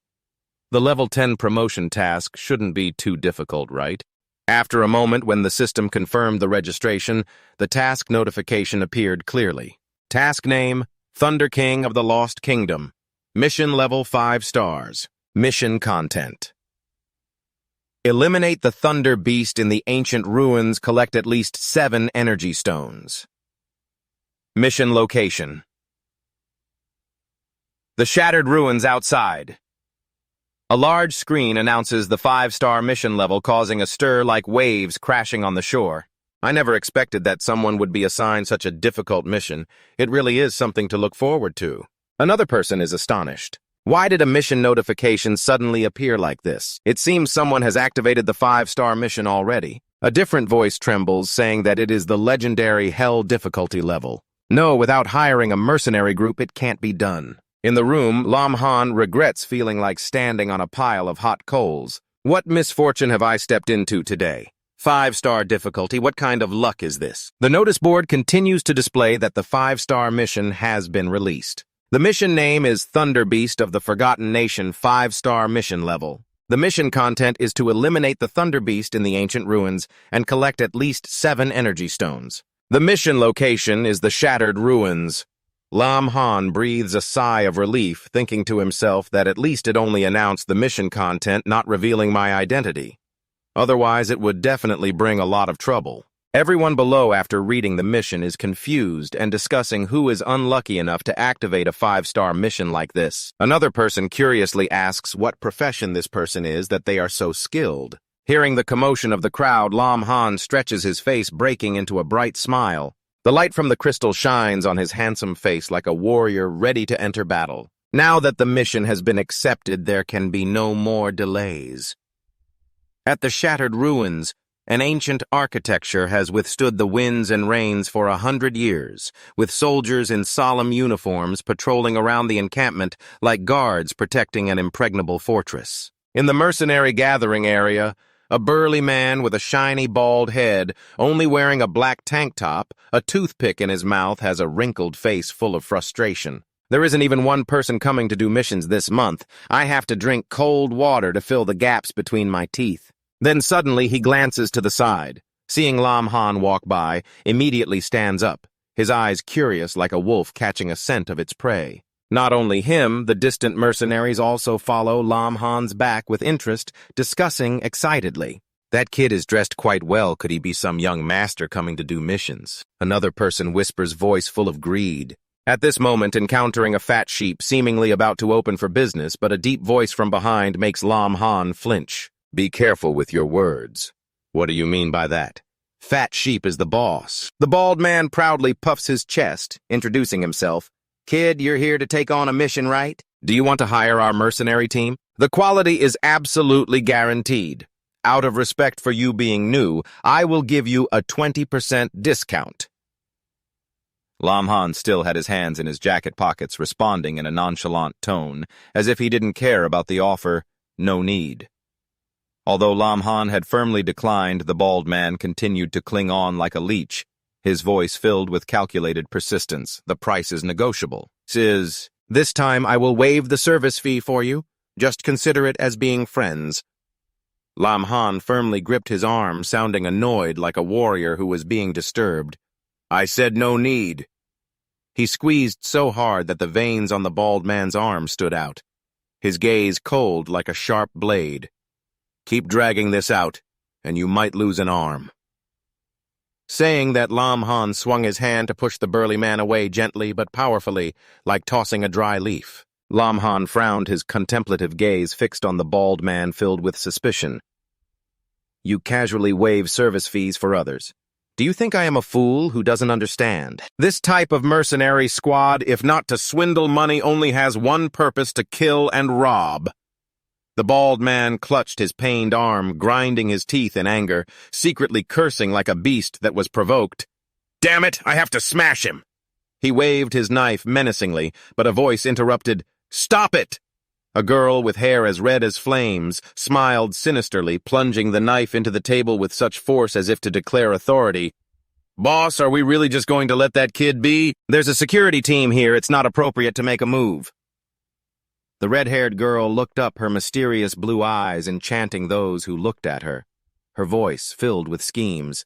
The level 10 promotion task shouldn't be too difficult, right? After a moment when the system confirmed the registration, the task notification appeared clearly. Task name, Thunder King of the Lost Kingdom. Mission level 5 stars. Mission content. Eliminate the Thunder Beast in the ancient ruins, collect at least 7 energy stones. Mission location. The shattered ruins outside. A large screen announces the 5-star mission level, causing a stir like waves crashing on the shore. I never expected that someone would be assigned such a difficult mission. It really is something to look forward to. Another person is astonished. Why did a mission notification suddenly appear like this? It seems someone has activated the 5-star mission already. A different voice trembles, saying that it is the legendary Hell difficulty level. No, without hiring a mercenary group, it can't be done. In the room, Lam Han regrets feeling like standing on a pile of hot coals. What misfortune have I stepped into today? 5-star difficulty, what kind of luck is this? The notice board continues to display that the 5-star mission has been released. The mission name is Thunder Beast of the Forgotten Nation 5-star mission level. The mission content is to eliminate the Thunder Beast in the ancient ruins and collect at least 7 energy stones. The mission location is the shattered ruins. Lam Han breathes a sigh of relief, thinking to himself that at least it only announced the mission content, not revealing my identity. Otherwise, it would definitely bring a lot of trouble. Everyone below, after reading the mission, is confused and discussing who is unlucky enough to activate a 5-star mission like this. Another person curiously asks what profession this person is that they are so skilled. Hearing the commotion of the crowd, Lam Han stretches his face, breaking into a bright smile. The light from the crystal shines on his handsome face like a warrior ready to enter battle. Now that the mission has been accepted, there can be no more delays. At the shattered ruins, an ancient architecture has withstood the winds and rains for 100 years, with soldiers in solemn uniforms patrolling around the encampment like guards protecting an impregnable fortress. In the mercenary gathering area, a burly man with a shiny bald head, only wearing a black tank top, a toothpick in his mouth, has a wrinkled face full of frustration. There isn't even one person coming to do missions this month. I have to drink cold water to fill the gaps between my teeth. Then suddenly he glances to the side. Seeing Lam Han walk by, immediately stands up, his eyes curious like a wolf catching a scent of its prey. Not only him, the distant mercenaries also follow Lam Han's back with interest, discussing excitedly. That kid is dressed quite well. Could he be some young master coming to do missions? Another person whispers, voice full of greed. At this moment, encountering a fat sheep seemingly about to open for business, but a deep voice from behind makes Lam Han flinch. Be careful with your words. What do you mean by that? Fat sheep is the boss. The bald man proudly puffs his chest, introducing himself. Kid, you're here to take on a mission, right? Do you want to hire our mercenary team? The quality is absolutely guaranteed. Out of respect for you being new, I will give you a 20% discount. Lam Han still had his hands in his jacket pockets, responding in a nonchalant tone, as if he didn't care about the offer. No need. Although Lam Han had firmly declined, the bald man continued to cling on like a leech, his voice filled with calculated persistence. The price is negotiable. This time I will waive the service fee for you. Just consider it as being friends. Lam Han firmly gripped his arm, sounding annoyed like a warrior who was being disturbed. I said no need. He squeezed so hard that the veins on the bald man's arm stood out, his gaze cold like a sharp blade. Keep dragging this out, and you might lose an arm. Saying that, Lam Han swung his hand to push the burly man away gently but powerfully, like tossing a dry leaf. Lam Han frowned, his contemplative gaze fixed on the bald man filled with suspicion. You casually waive service fees for others. Do you think I am a fool who doesn't understand? This type of mercenary squad, if not to swindle money, only has one purpose: to kill and rob. The bald man clutched his pained arm, grinding his teeth in anger, secretly cursing like a beast that was provoked. Damn it, I have to smash him! He waved his knife menacingly, but a voice interrupted. Stop it! A girl with hair as red as flames smiled sinisterly, plunging the knife into the table with such force as if to declare authority. Boss, are we really just going to let that kid be? There's a security team here. It's not appropriate to make a move. The red-haired girl looked up, her mysterious blue eyes enchanting those who looked at her. Her voice filled with schemes.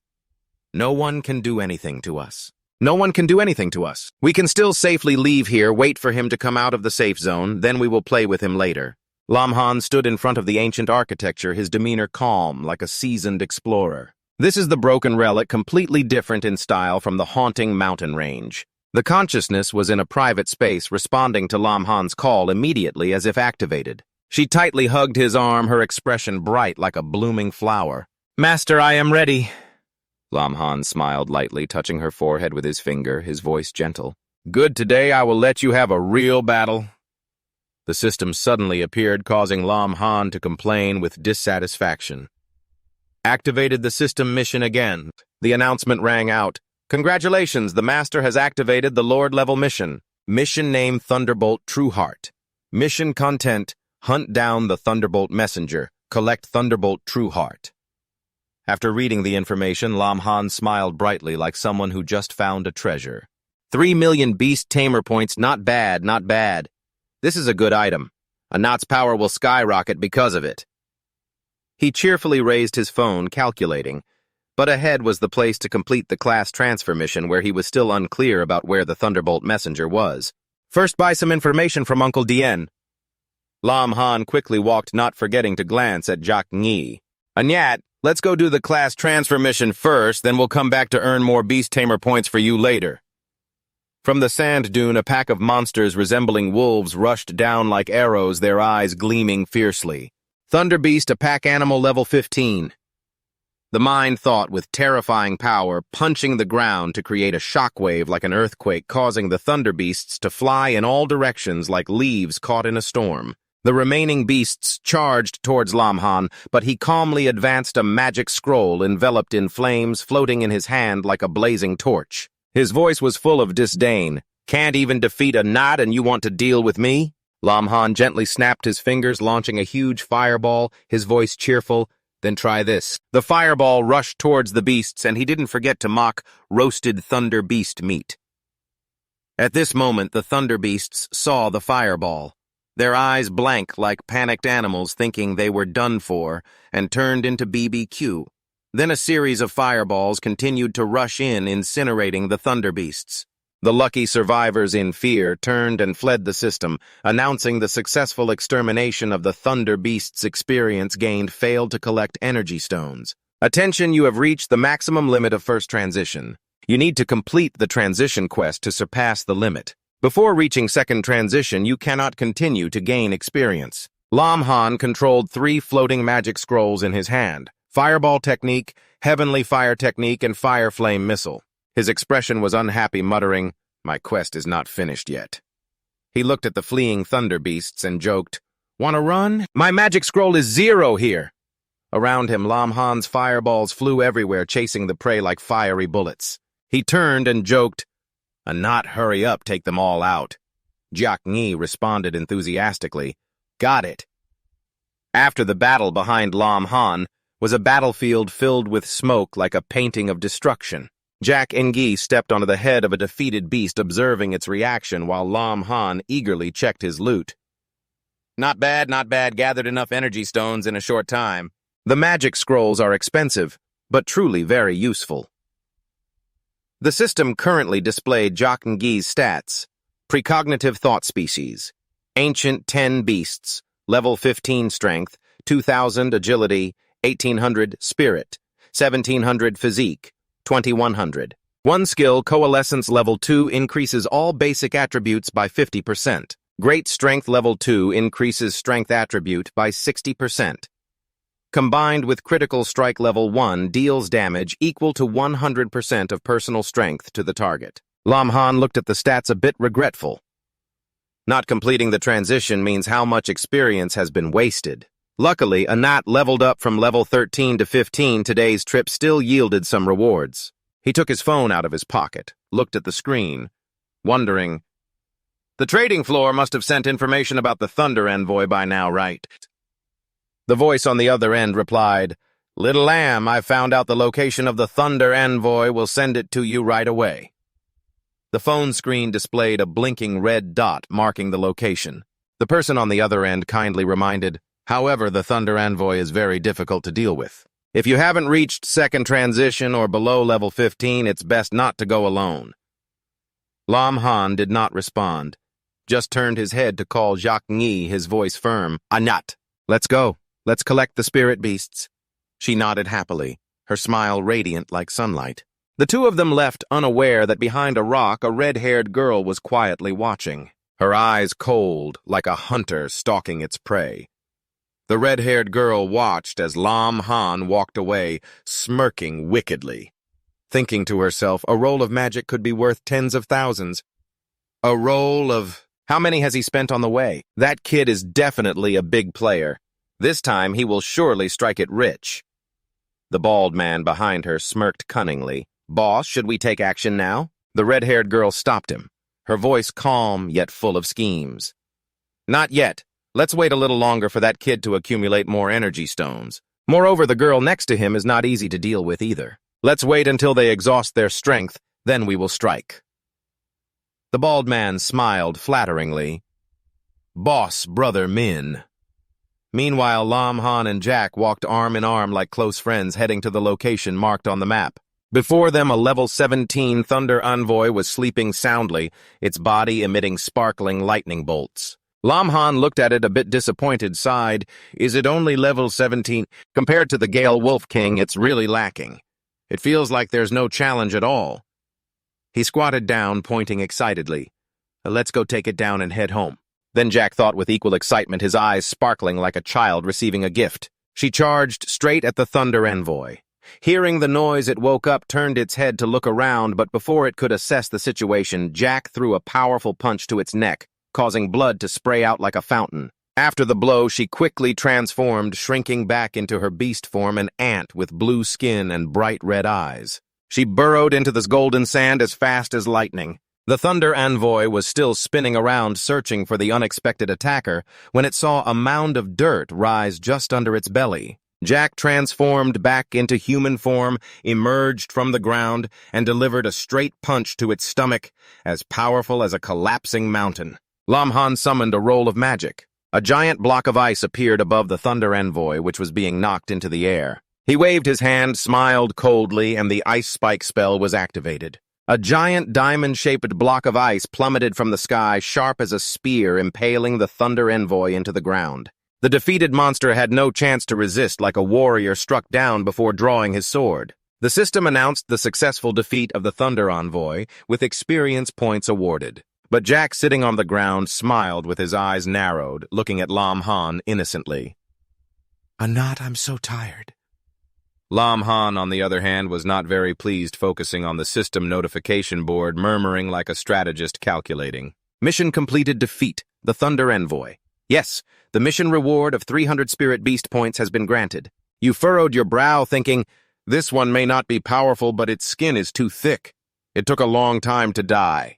No one can do anything to us. No one can do anything to us. We can still safely leave here, wait for him to come out of the safe zone, then we will play with him later. Lam Han stood in front of the ancient architecture, his demeanor calm, like a seasoned explorer. This is the broken relic, completely different in style from the haunting mountain range. The consciousness was in a private space, responding to Lam Han's call immediately as if activated. She tightly hugged his arm, her expression bright like a blooming flower. "Master, I am ready." Lam Han smiled lightly, touching her forehead with his finger, his voice gentle. "Good, today I will let you have a real battle." The system suddenly appeared, causing Lam Han to complain with dissatisfaction. Activated the system mission again. The announcement rang out. "Congratulations, the Master has activated the Lord-level mission. Mission name Thunderbolt Trueheart. Mission content, hunt down the Thunderbolt Messenger. Collect Thunderbolt Trueheart." After reading the information, Lam Han smiled brightly like someone who just found a treasure. 3 million beast tamer points, not bad, not bad. This is a good item. A knot's power will skyrocket because of it. He cheerfully raised his phone, calculating, but ahead was the place to complete the class transfer mission where he was still unclear about where the Thunderbolt Messenger was. First buy some information from Uncle Dien. Lam Han quickly walked, not forgetting to glance at Jacques Nyi. "Anyat, let's go do the class transfer mission first, then we'll come back to earn more beast tamer points for you later." From the sand dune, a pack of monsters resembling wolves rushed down like arrows, their eyes gleaming fiercely. Thunderbeast, a pack animal level 15. The mind thought with terrifying power, punching the ground to create a shockwave like an earthquake, causing the thunderbeasts to fly in all directions like leaves caught in a storm. The remaining beasts charged towards Lam Han, but he calmly advanced a magic scroll enveloped in flames, floating in his hand like a blazing torch. His voice was full of disdain. "Can't even defeat a knot and you want to deal with me?" Lam Han gently snapped his fingers, launching a huge fireball, his voice cheerful. "Then try this." The fireball rushed towards the beasts, and he didn't forget to mock roasted thunder beast meat. At this moment, the thunder beasts saw the fireball. Their eyes blank like panicked animals thinking they were done for, and turned into BBQ. Then a series of fireballs continued to rush in, incinerating the thunder beasts. The lucky survivors in fear turned and fled the system, announcing the successful extermination of the thunder beasts. Experience gained failed to collect energy stones. Attention, you have reached the maximum limit of first transition. You need to complete the transition quest to surpass the limit. Before reaching second transition, you cannot continue to gain experience. Lam Han controlled 3 floating magic scrolls in his hand: Fireball Technique, Heavenly Fire Technique, and Fire Flame Missile. His expression was unhappy, muttering, "My quest is not finished yet." He looked at the fleeing thunder beasts and joked, "Wanna run? My magic scroll is 0 here." Around him, Lam Han's fireballs flew everywhere, chasing the prey like fiery bullets. He turned and joked, "A knot, hurry up, take them all out." Jacques Nyi responded enthusiastically, "Got it." After the battle behind Lam Han was a battlefield filled with smoke like a painting of destruction. Jacques Nyi stepped onto the head of a defeated beast, observing its reaction while Lam Han eagerly checked his loot. Not bad, gathered enough energy stones in a short time. The magic scrolls are expensive, but truly very useful. The system currently displayed Jacques Nyi's stats. Precognitive thought species. Ancient 10 beasts. Level 15 strength. 2000 agility. 1800 spirit. 1700 physique. 2100. One skill, Coalescence Level 2, increases all basic attributes by 50%. Great Strength Level 2 increases strength attribute by 60%. Combined with Critical Strike Level 1, deals damage equal to 100% of personal strength to the target. Lam Han looked at the stats a bit regretful. Not completing the transition means how much experience has been wasted. Luckily, Anat leveled up from level 13 to 15. Today's trip still yielded some rewards. He took his phone out of his pocket, looked at the screen, wondering, "The trading floor must have sent information about the Thunder Envoy by now, right?" The voice on the other end replied, "Little lamb, I found out the location of the Thunder Envoy. Will send it to you right away." The phone screen displayed a blinking red dot marking the location. The person on the other end kindly reminded, "However, the Thunder Envoy is very difficult to deal with. If you haven't reached second transition or below level 15, it's best not to go alone." Lam Han did not respond, just turned his head to call Jacques Ngi, his voice firm. "Anat, let's go. Let's collect the spirit beasts." She nodded happily, her smile radiant like sunlight. The two of them left unaware that behind a rock a red-haired girl was quietly watching, her eyes cold like a hunter stalking its prey. The red-haired girl watched as Lam Han walked away, smirking wickedly. Thinking to herself, a roll of magic could be worth tens of thousands. A roll of... How many has he spent on the way? That kid is definitely a big player. This time he will surely strike it rich. The bald man behind her smirked cunningly. "Boss, should we take action now?" The red-haired girl stopped him, her voice calm yet full of schemes. "Not yet. Let's wait a little longer for that kid to accumulate more energy stones. Moreover, the girl next to him is not easy to deal with either. Let's wait until they exhaust their strength, then we will strike." The bald man smiled flatteringly. "Boss, brother Min." Meanwhile, Lam Han and Jack walked arm in arm like close friends heading to the location marked on the map. Before them, a level 17 Thunder Envoy was sleeping soundly, its body emitting sparkling lightning bolts. Lam Han looked at it a bit disappointed, sighed. "Is it only level 17? Compared to the Gale Wolf King, it's really lacking. It feels like there's no challenge at all." He squatted down, pointing excitedly. "Let's go take it down and head home." Then Jack thought with equal excitement, his eyes sparkling like a child receiving a gift. She charged straight at the Thunder Envoy. Hearing the noise, it woke up, turned its head to look around, but before it could assess the situation, Jack threw a powerful punch to its neck, causing blood to spray out like a fountain. After the blow, she quickly transformed, shrinking back into her beast form, an ant with blue skin and bright red eyes. She burrowed into this golden sand as fast as lightning. The Thunder Envoy was still spinning around searching for the unexpected attacker when it saw a mound of dirt rise just under its belly. Jack transformed back into human form, emerged from the ground, and delivered a straight punch to its stomach, as powerful as a collapsing mountain. Lam Han summoned a roll of magic. A giant block of ice appeared above the Thunder Envoy, which was being knocked into the air. He waved his hand, smiled coldly, and the ice spike spell was activated. A giant diamond-shaped block of ice plummeted from the sky, sharp as a spear, impaling the Thunder Envoy into the ground. The defeated monster had no chance to resist, like a warrior struck down before drawing his sword. The system announced the successful defeat of the Thunder Envoy, with experience points awarded. But Jack, sitting on the ground, smiled with his eyes narrowed, looking at Lam Han innocently. "Anat, I'm so tired." Lam Han, on the other hand, was not very pleased, focusing on the system notification board, murmuring like a strategist calculating. "Mission completed, defeat the Thunder Envoy. Yes, the mission reward of 300 spirit beast points has been granted. You furrowed your brow thinking, this one may not be powerful, but its skin is too thick. It took a long time to die."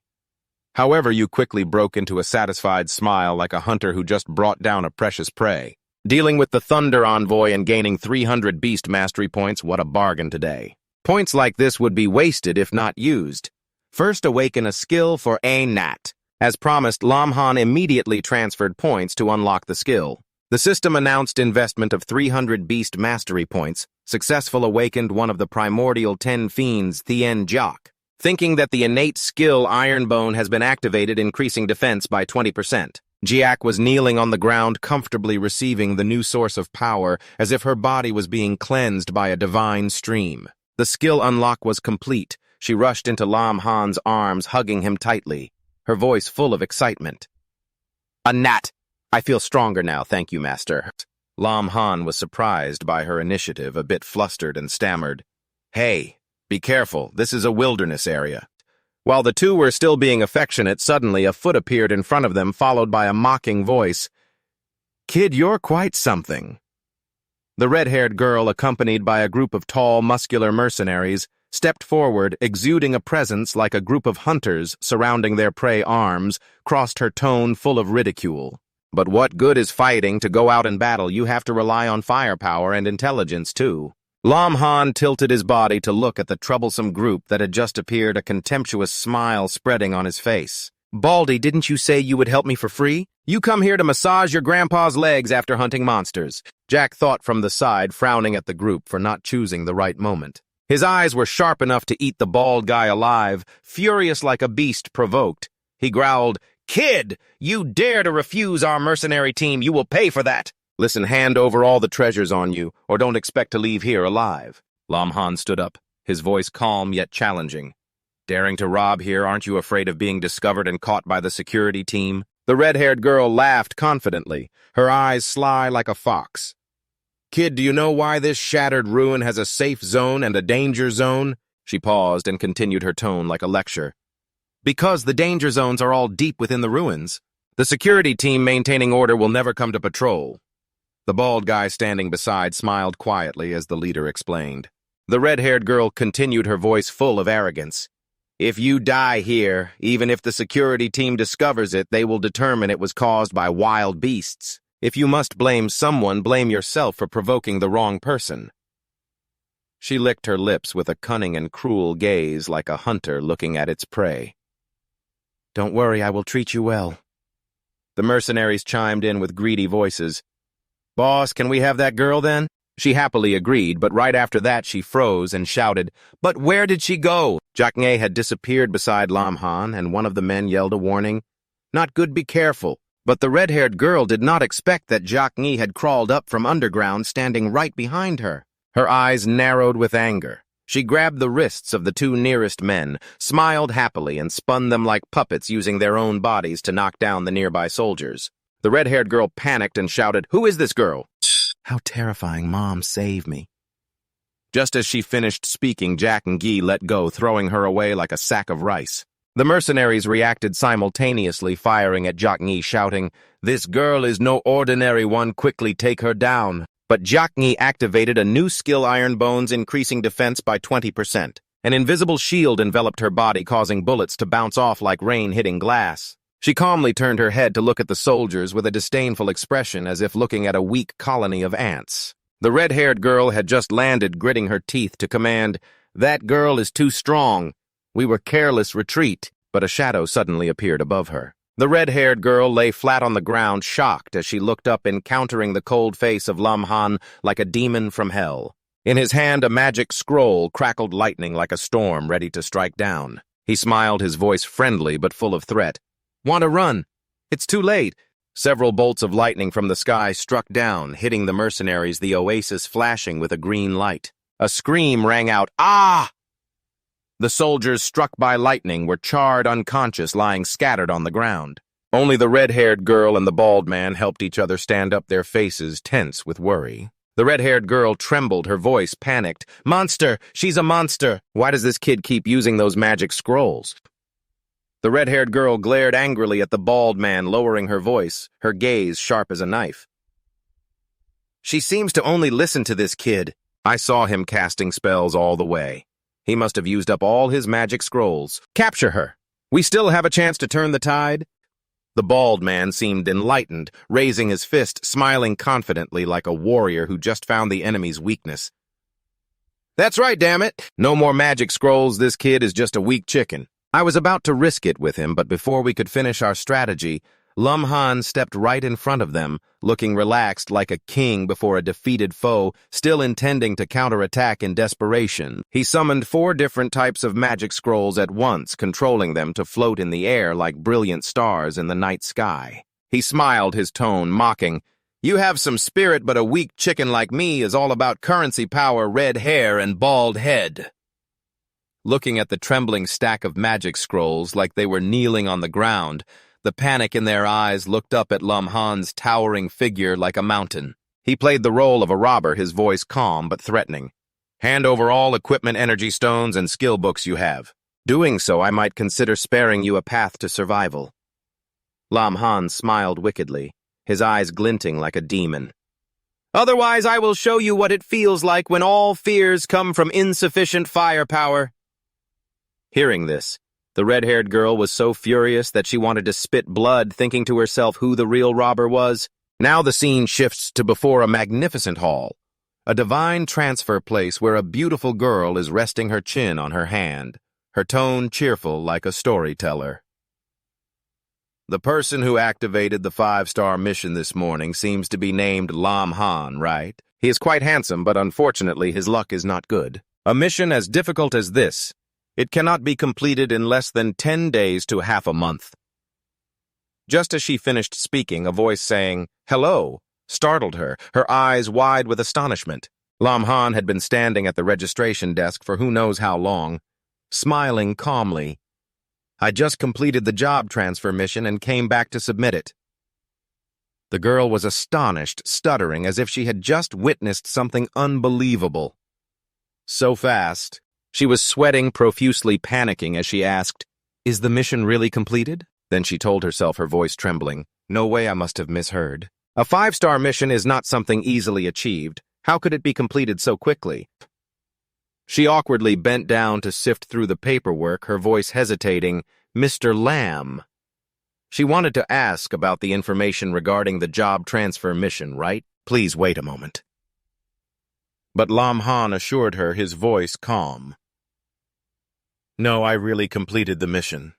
However, you quickly broke into a satisfied smile like a hunter who just brought down a precious prey. Dealing with the Thunder Envoy and gaining 300 beast mastery points, what a bargain today. Points like this would be wasted if not used. First, awaken a skill for Anat. As promised, Lam Han immediately transferred points to unlock the skill. The system announced investment of 300 beast mastery points. Successful awakened one of the primordial 10 fiends, Thien Jiak. Thinking that the innate skill Ironbone has been activated, increasing defense by 20%. Jiak was kneeling on the ground, comfortably receiving the new source of power, as if her body was being cleansed by a divine stream. The skill unlock was complete. She rushed into Lam Han's arms, hugging him tightly, her voice full of excitement. "Anat, I feel stronger now, thank you, Master." Lam Han was surprised by her initiative, a bit flustered, and stammered, "Hey, be careful, this is a wilderness area." While the two were still being affectionate, suddenly a foot appeared in front of them, followed by a mocking voice. "Kid, you're quite something." The red-haired girl, accompanied by a group of tall, muscular mercenaries, stepped forward, exuding a presence like a group of hunters surrounding their prey arms, crossed her tone full of ridicule. "But what good is fighting? To go out in battle, you have to rely on firepower and intelligence, too." Lam Han tilted his body to look at the troublesome group that had just appeared, a contemptuous smile spreading on his face. Baldy, didn't you say you would help me for free? You come here to massage your grandpa's legs after hunting monsters. Jack thought from the side, frowning at the group for not choosing the right moment. His eyes were sharp enough to eat the bald guy alive, furious like a beast provoked. He growled, "Kid, you dare to refuse our mercenary team, you will pay for that. Listen, hand over all the treasures on you, or don't expect to leave here alive." Lam Han stood up, his voice calm yet challenging. "Daring to rob here, aren't you afraid of being discovered and caught by the security team?" The red-haired girl laughed confidently, her eyes sly like a fox. "Kid, do you know why this shattered ruin has a safe zone and a danger zone?" She paused and continued her tone like a lecture. "Because the danger zones are all deep within the ruins. The security team maintaining order will never come to patrol." The bald guy standing beside smiled quietly as the leader explained. The red-haired girl continued, her voice full of arrogance. "If you die here, even if the security team discovers it, they will determine it was caused by wild beasts. If you must blame someone, blame yourself for provoking the wrong person." She licked her lips with a cunning and cruel gaze like a hunter looking at its prey. "Don't worry, I will treat you well." The mercenaries chimed in with greedy voices. "Boss, can we have that girl then?" She happily agreed, but right after that she froze and shouted, "But where did she go?" Jacques had disappeared beside Lam Han, and one of the men yelled a warning. "Not good, be careful." But the red-haired girl did not expect that Jacques had crawled up from underground, standing right behind her. Her eyes narrowed with anger. She grabbed the wrists of the two nearest men, smiled happily, and spun them like puppets using their own bodies to knock down the nearby soldiers. The red-haired girl panicked and shouted, "Who is this girl?" "How terrifying, Mom, save me." Just as she finished speaking, Jack and Guy let go, throwing her away like a sack of rice. The mercenaries reacted simultaneously, firing at Jacques, shouting, "This girl is no ordinary one, quickly take her down." But Jacques activated a new skill, Iron Bones, increasing defense by 20%. An invisible shield enveloped her body, causing bullets to bounce off like rain hitting glass. She calmly turned her head to look at the soldiers with a disdainful expression, as if looking at a weak colony of ants. The red-haired girl had just landed, gritting her teeth to command, "That girl is too strong. We were careless, retreat." But a shadow suddenly appeared above her. The red-haired girl lay flat on the ground, shocked as she looked up, encountering the cold face of Lam Han like a demon from hell. In his hand, a magic scroll crackled lightning like a storm ready to strike down. He smiled, his voice friendly but full of threat. "Want to run? It's too late." Several bolts of lightning from the sky struck down, hitting the mercenaries, the oasis flashing with a green light. A scream rang out, "Ah!" The soldiers struck by lightning were charred unconscious, lying scattered on the ground. Only the red-haired girl and the bald man helped each other stand up, their faces tense with worry. The red-haired girl trembled, her voice panicked. "Monster! She's a monster! Why does this kid keep using those magic scrolls?" The red-haired girl glared angrily at the bald man, lowering her voice, her gaze sharp as a knife. "She seems to only listen to this kid. I saw him casting spells all the way. He must have used up all his magic scrolls. Capture her. We still have a chance to turn the tide." The bald man seemed enlightened, raising his fist, smiling confidently like a warrior who just found the enemy's weakness. "That's right, damn it. No more magic scrolls. This kid is just a weak chicken." I was about to risk it with him, but before we could finish our strategy, Lam Han stepped right in front of them, looking relaxed like a king before a defeated foe, still intending to counterattack in desperation. He summoned 4 different types of magic scrolls at once, controlling them to float in the air like brilliant stars in the night sky. He smiled, his tone mocking. "You have some spirit, but a weak chicken like me is all about currency power, red hair, and bald head." Looking at the trembling stack of magic scrolls like they were kneeling on the ground, the panic in their eyes looked up at Lam Han's towering figure like a mountain. He played the role of a robber, his voice calm but threatening. "Hand over all equipment, energy stones, and skill books you have. Doing so, I might consider sparing you a path to survival." Lam Han smiled wickedly, his eyes glinting like a demon. "Otherwise, I will show you what it feels like when all fears come from insufficient firepower." Hearing this, the red-haired girl was so furious that she wanted to spit blood, thinking to herself who the real robber was. Now the scene shifts to before a magnificent hall, a divine transfer place where a beautiful girl is resting her chin on her hand, her tone cheerful like a storyteller. The person who activated the 5-star mission this morning seems to be named Lam Han, right? He is quite handsome, but unfortunately his luck is not good. A mission as difficult as this, it cannot be completed in less than 10 days to half a month. Just as she finished speaking, a voice saying, "Hello," startled her, her eyes wide with astonishment. Lam Han had been standing at the registration desk for who knows how long, smiling calmly. "I just completed the job transfer mission and came back to submit it." The girl was astonished, stuttering as if she had just witnessed something unbelievable. So fast. She was sweating profusely, panicking as she asked, "Is the mission really completed?" Then she told herself, her voice trembling, "No way, I must have misheard. A 5-star mission is not something easily achieved. How could it be completed so quickly?" She awkwardly bent down to sift through the paperwork, her voice hesitating. "Mr. Lam." She wanted to ask about the information regarding the job transfer mission, right? "Please wait a moment." But Lam Han assured her, his voice calm. "No, I really completed the mission."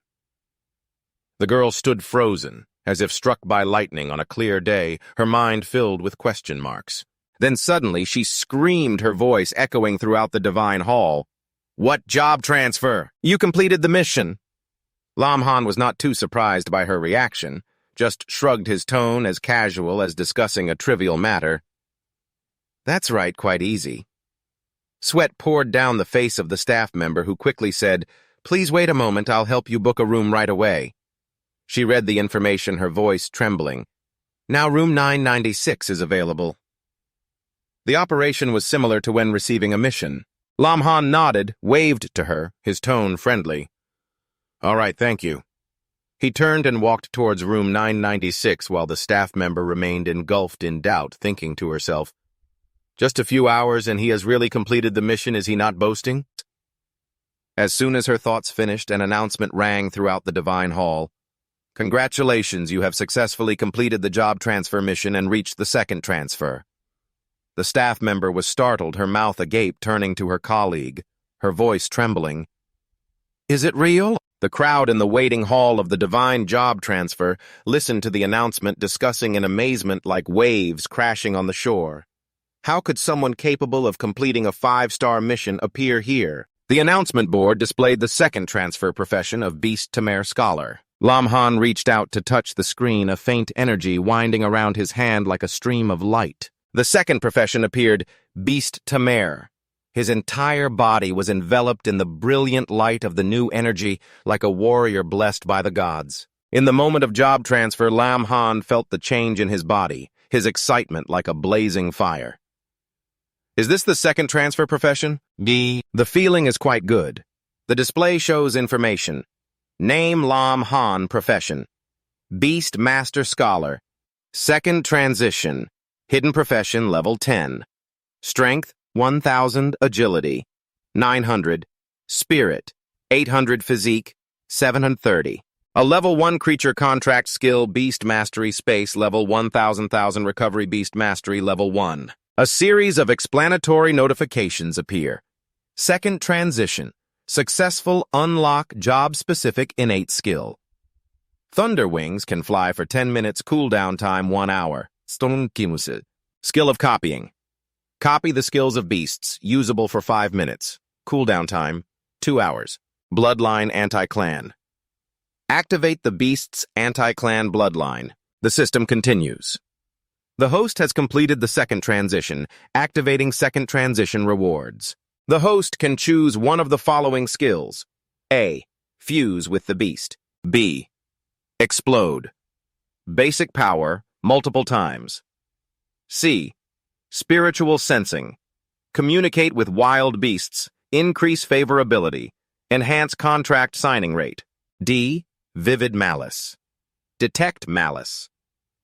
The girl stood frozen, as if struck by lightning on a clear day, her mind filled with question marks. Then suddenly she screamed, her voice echoing throughout the divine hall. "What job transfer? You completed the mission." Lam Han was not too surprised by her reaction, just shrugged his tone as casual as discussing a trivial matter. "That's right, quite easy." Sweat poured down the face of the staff member, who quickly said, "Please wait a moment, I'll help you book a room right away." She read the information, her voice trembling. "Now room 996 is available." The operation was similar to when receiving a mission. Lam Han nodded, waved to her, his tone friendly. "All right, thank you." He turned and walked towards room 996 while the staff member remained engulfed in doubt, thinking to herself, "Just a few hours and he has really completed the mission, is he not boasting?" As soon as her thoughts finished, an announcement rang throughout the divine hall. "Congratulations, you have successfully completed the job transfer mission and reached the second transfer." The staff member was startled, her mouth agape, turning to her colleague, her voice trembling. "Is it real?" The crowd in the waiting hall of the divine job transfer listened to the announcement, discussing in amazement like waves crashing on the shore. How could someone capable of completing a 5-star mission appear here? The announcement board displayed the second transfer profession of Beast Tamer Scholar. Lam Han reached out to touch the screen, a faint energy winding around his hand like a stream of light. The second profession appeared, Beast Tamer. His entire body was enveloped in the brilliant light of the new energy, like a warrior blessed by the gods. In the moment of job transfer, Lam Han felt the change in his body, his excitement like a blazing fire. "Is this the second transfer profession?" The feeling is quite good. The display shows information. Name Lam Han profession. Beast Master Scholar. Second transition. Hidden profession level 10. Strength 1000, agility 900, spirit 800, physique 730. A level 1 creature contract skill, Beast Mastery, space level 1000,000, recovery, Beast Mastery level 1. A series of explanatory notifications appear. Second transition. Successful unlock job-specific innate skill. Thunder wings can fly for 10 minutes, cooldown time 1 hour. Skill of copying. Copy the skills of beasts, usable for 5 minutes. Cooldown time 2 hours. Bloodline anti-clan. Activate the beast's anti-clan bloodline. The system continues. The host has completed the second transition, activating second transition rewards. The host can choose one of the following skills. A. Fuse with the beast. B. Explode. Basic power, multiple times. C. Spiritual sensing. Communicate with wild beasts. Increase favorability. Enhance contract signing rate. D. Vivid malice. Detect malice.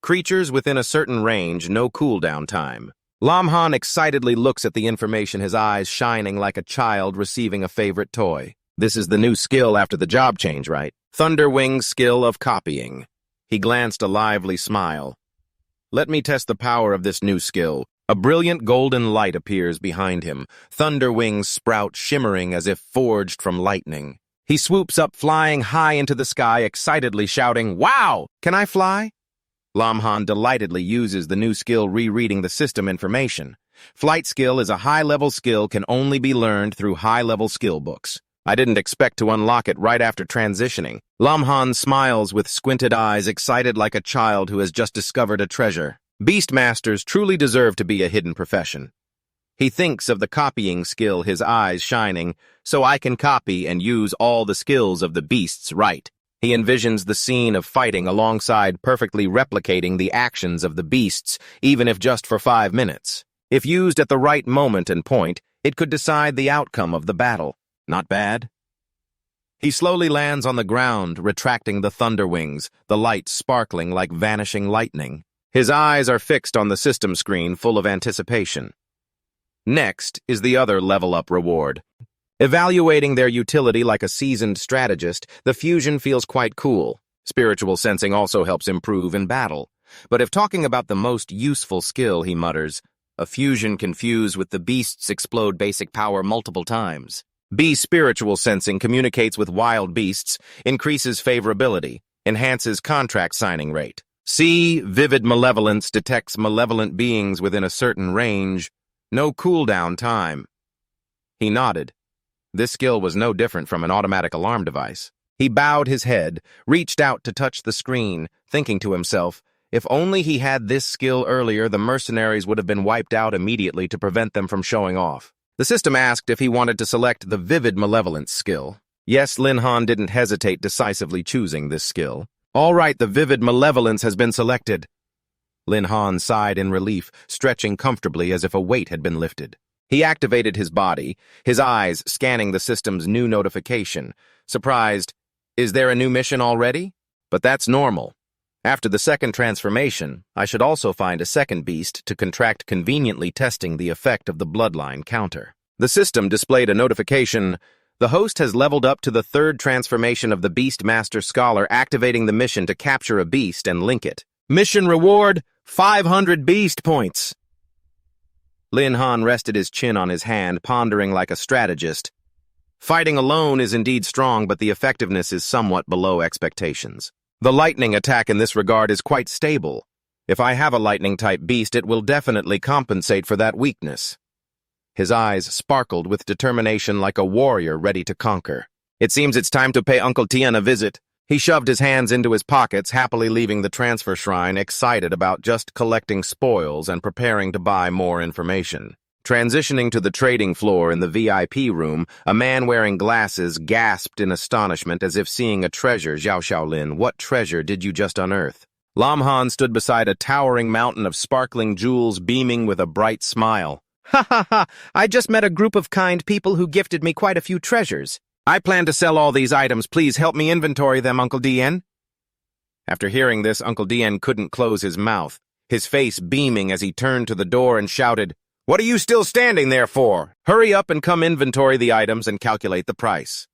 Creatures within a certain range, no cooldown time. Lam Han excitedly looks at the information, his eyes shining like a child receiving a favorite toy. This is the new skill after the job change, right? Thunderwing's skill of copying. He glanced a lively smile. Let me test the power of this new skill. A brilliant golden light appears behind him. Thunderwings sprout, shimmering as if forged from lightning. He swoops up, flying high into the sky, excitedly shouting, "Wow! Can I fly?" Lamhan delightedly uses the new skill rereading the system information. Flight skill is a high-level skill, can only be learned through high-level skill books. I didn't expect to unlock it right after transitioning. Lamhan smiles with squinted eyes, excited like a child who has just discovered a treasure. Beastmasters truly deserve to be a hidden profession. He thinks of the copying skill, his eyes shining, so I can copy and use all the skills of the beasts right. He envisions the scene of fighting alongside, perfectly replicating the actions of the beasts, even if just for 5 minutes. If used at the right moment and point, it could decide the outcome of the battle. Not bad. He slowly lands on the ground, retracting the thunder wings, the light sparkling like vanishing lightning. His eyes are fixed on the system screen, full of anticipation. Next is the other level-up reward. Evaluating their utility like a seasoned strategist, the fusion feels quite cool. Spiritual sensing also helps improve in battle. But if talking about the most useful skill, he mutters, a fusion can fuse with the beast's explode basic power multiple times. B. Spiritual sensing communicates with wild beasts, increases favorability, enhances contract signing rate. C. Vivid malevolence detects malevolent beings within a certain range. No cooldown time. He nodded. This skill was no different from an automatic alarm device. He bowed his head, reached out to touch the screen, thinking to himself, if only he had this skill earlier, the mercenaries would have been wiped out immediately to prevent them from showing off. The system asked if he wanted to select the Vivid Malevolence skill. Yes, Linhan didn't hesitate, decisively choosing this skill. All right, the Vivid Malevolence has been selected. Linhan sighed in relief, stretching comfortably as if a weight had been lifted. He activated his body, his eyes scanning the system's new notification. Surprised, is there a new mission already? But that's normal. After the second transformation, I should also find a second beast to contract, conveniently testing the effect of the bloodline counter. The system displayed a notification. The host has leveled up to the third transformation of the Beast Master Scholar, activating the mission to capture a beast and link it. Mission reward, 500 beast points. Linhan rested his chin on his hand, pondering like a strategist. Fighting alone is indeed strong, but the effectiveness is somewhat below expectations. The lightning attack in this regard is quite stable. If I have a lightning-type beast, it will definitely compensate for that weakness. His eyes sparkled with determination like a warrior ready to conquer. It seems it's time to pay Uncle Tien a visit. He shoved his hands into his pockets, happily leaving the transfer shrine, excited about just collecting spoils and preparing to buy more information. Transitioning to the trading floor in the VIP room, a man wearing glasses gasped in astonishment as if seeing a treasure. Xiao Xiaolin, what treasure did you just unearth? Lamhan stood beside a towering mountain of sparkling jewels, beaming with a bright smile. Ha ha ha! I just met a group of kind people who gifted me quite a few treasures. I plan to sell all these items. Please help me inventory them, Uncle Dien. After hearing this, Uncle Dien couldn't close his mouth, his face beaming as he turned to the door and shouted, "What are you still standing there for? Hurry up and come inventory the items and calculate the price."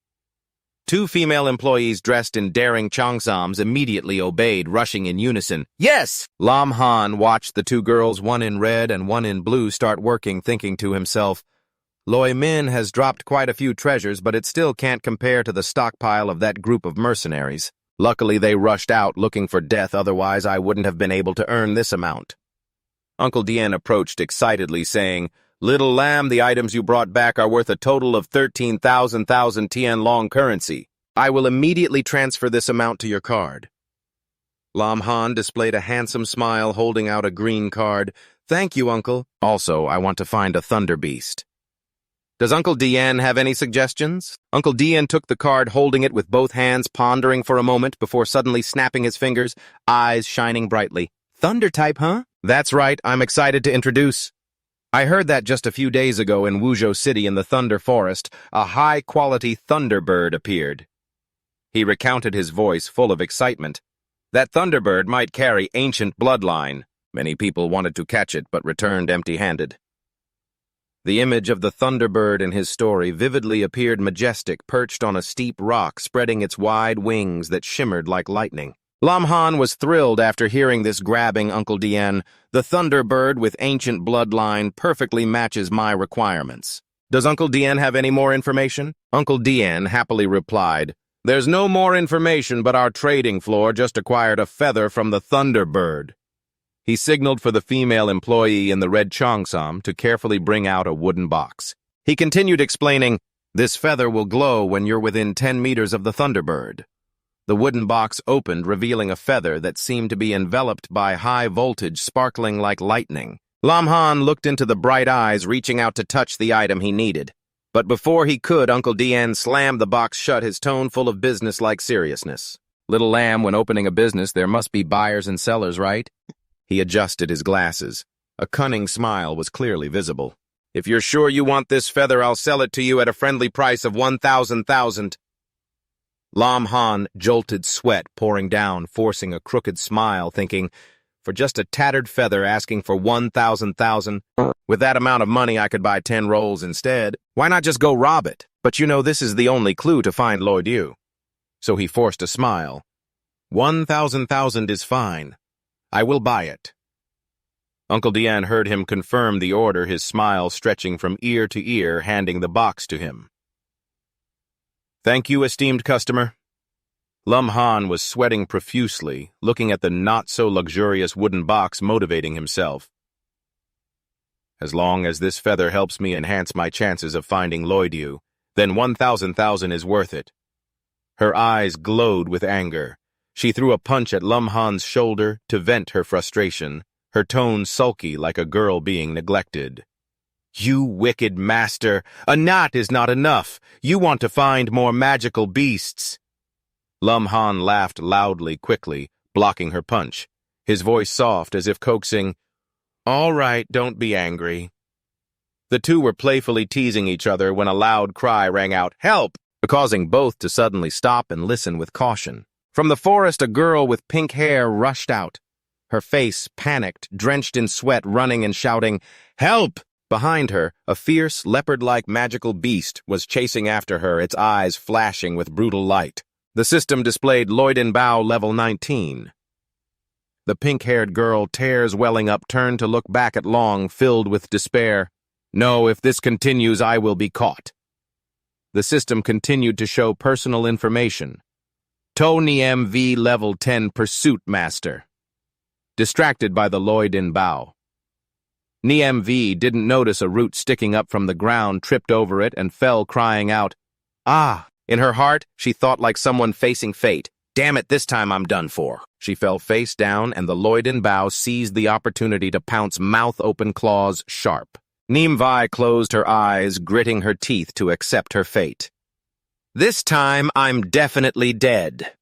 Two female employees dressed in daring cheongsams immediately obeyed, rushing in unison. Yes! Lamhan watched the two girls, one in red and one in blue, start working, thinking to himself, Loi Min has dropped quite a few treasures, but it still can't compare to the stockpile of that group of mercenaries. Luckily, they rushed out looking for death, otherwise I wouldn't have been able to earn this amount. Uncle Dien approached excitedly, saying, Little lamb, the items you brought back are worth a total of 13,000 Tian long currency. I will immediately transfer this amount to your card. Lam Han displayed a handsome smile, holding out a green card. Thank you, Uncle. Also, I want to find a thunder beast. Does Uncle Dien have any suggestions? Uncle Dien took the card, holding it with both hands, pondering for a moment before suddenly snapping his fingers, eyes shining brightly. Thunder type, huh? That's right, I'm excited to introduce. I heard that just a few days ago in Wuzhou City in the Thunder Forest, a high-quality thunderbird appeared. He recounted, his voice full of excitement. That thunderbird might carry ancient bloodline. Many people wanted to catch it, but returned empty-handed. The image of the thunderbird in his story vividly appeared majestic, perched on a steep rock, spreading its wide wings that shimmered like lightning. Lam Han was thrilled after hearing this, grabbing Uncle Dien. The thunderbird with ancient bloodline perfectly matches my requirements. Does Uncle Dien have any more information? Uncle Dien happily replied, "There's no more information, but our trading floor just acquired a feather from the thunderbird." He signaled for the female employee in the red cheongsam to carefully bring out a wooden box. He continued explaining, "This feather will glow when you're within 10 meters of the thunderbird." The wooden box opened, revealing a feather that seemed to be enveloped by high voltage, sparkling like lightning. Lam Han looked into the bright eyes, reaching out to touch the item he needed. But before he could, Uncle Dien slammed the box shut, his tone full of business-like seriousness. "Little lamb, when opening a business, there must be buyers and sellers, right?" He adjusted his glasses. A cunning smile was clearly visible. "If you're sure you want this feather, I'll sell it to you at a friendly price of 1,000,000. Lam Han jolted sweat pouring down, forcing a crooked smile, thinking, for just a tattered feather asking for 1,000,000? With that amount of money, I could buy 10 rolls instead. Why not just go rob it? But you know this is the only clue to find Lloyd Yu." So he forced a smile. 1,000,000 is fine. I will buy it." Uncle Dien heard him confirm the order, his smile stretching from ear to ear, handing the box to him. "Thank you, esteemed customer." Lam Han was sweating profusely, looking at the not-so-luxurious wooden box, motivating himself. "As long as this feather helps me enhance my chances of finding Lloyd Yu, then 1,000,000 is worth it." Her eyes glowed with anger. She threw a punch at Lam Han's shoulder to vent her frustration, her tone sulky like a girl being neglected. "You wicked master! A knot is not enough! You want to find more magical beasts!" Lam Han laughed loudly, quickly, blocking her punch, his voice soft as if coaxing, "All right, don't be angry." The two were playfully teasing each other when a loud cry rang out, "Help!" causing both to suddenly stop and listen with caution. From the forest, a girl with pink hair rushed out, her face panicked, drenched in sweat, running and shouting, "Help!" Behind her, a fierce, leopard-like magical beast was chasing after her, its eyes flashing with brutal light. The system displayed Lloyd Bao level 19. The pink-haired girl, tears welling up, turned to look back at Long, filled with despair. "No, if this continues, I will be caught." The system continued to show personal information. To Niem V level 10 Pursuit Master. Distracted by the Lloyd Bao. Niem V didn't notice a root sticking up from the ground, tripped over it, and fell crying out, "Ah!" In her heart, she thought like someone facing fate. "Damn it, this time I'm done for." She fell face down, and the Lloyd Bao seized the opportunity to pounce mouth-open claws sharp. Niem Vi closed her eyes, gritting her teeth to accept her fate. "This time, I'm definitely dead."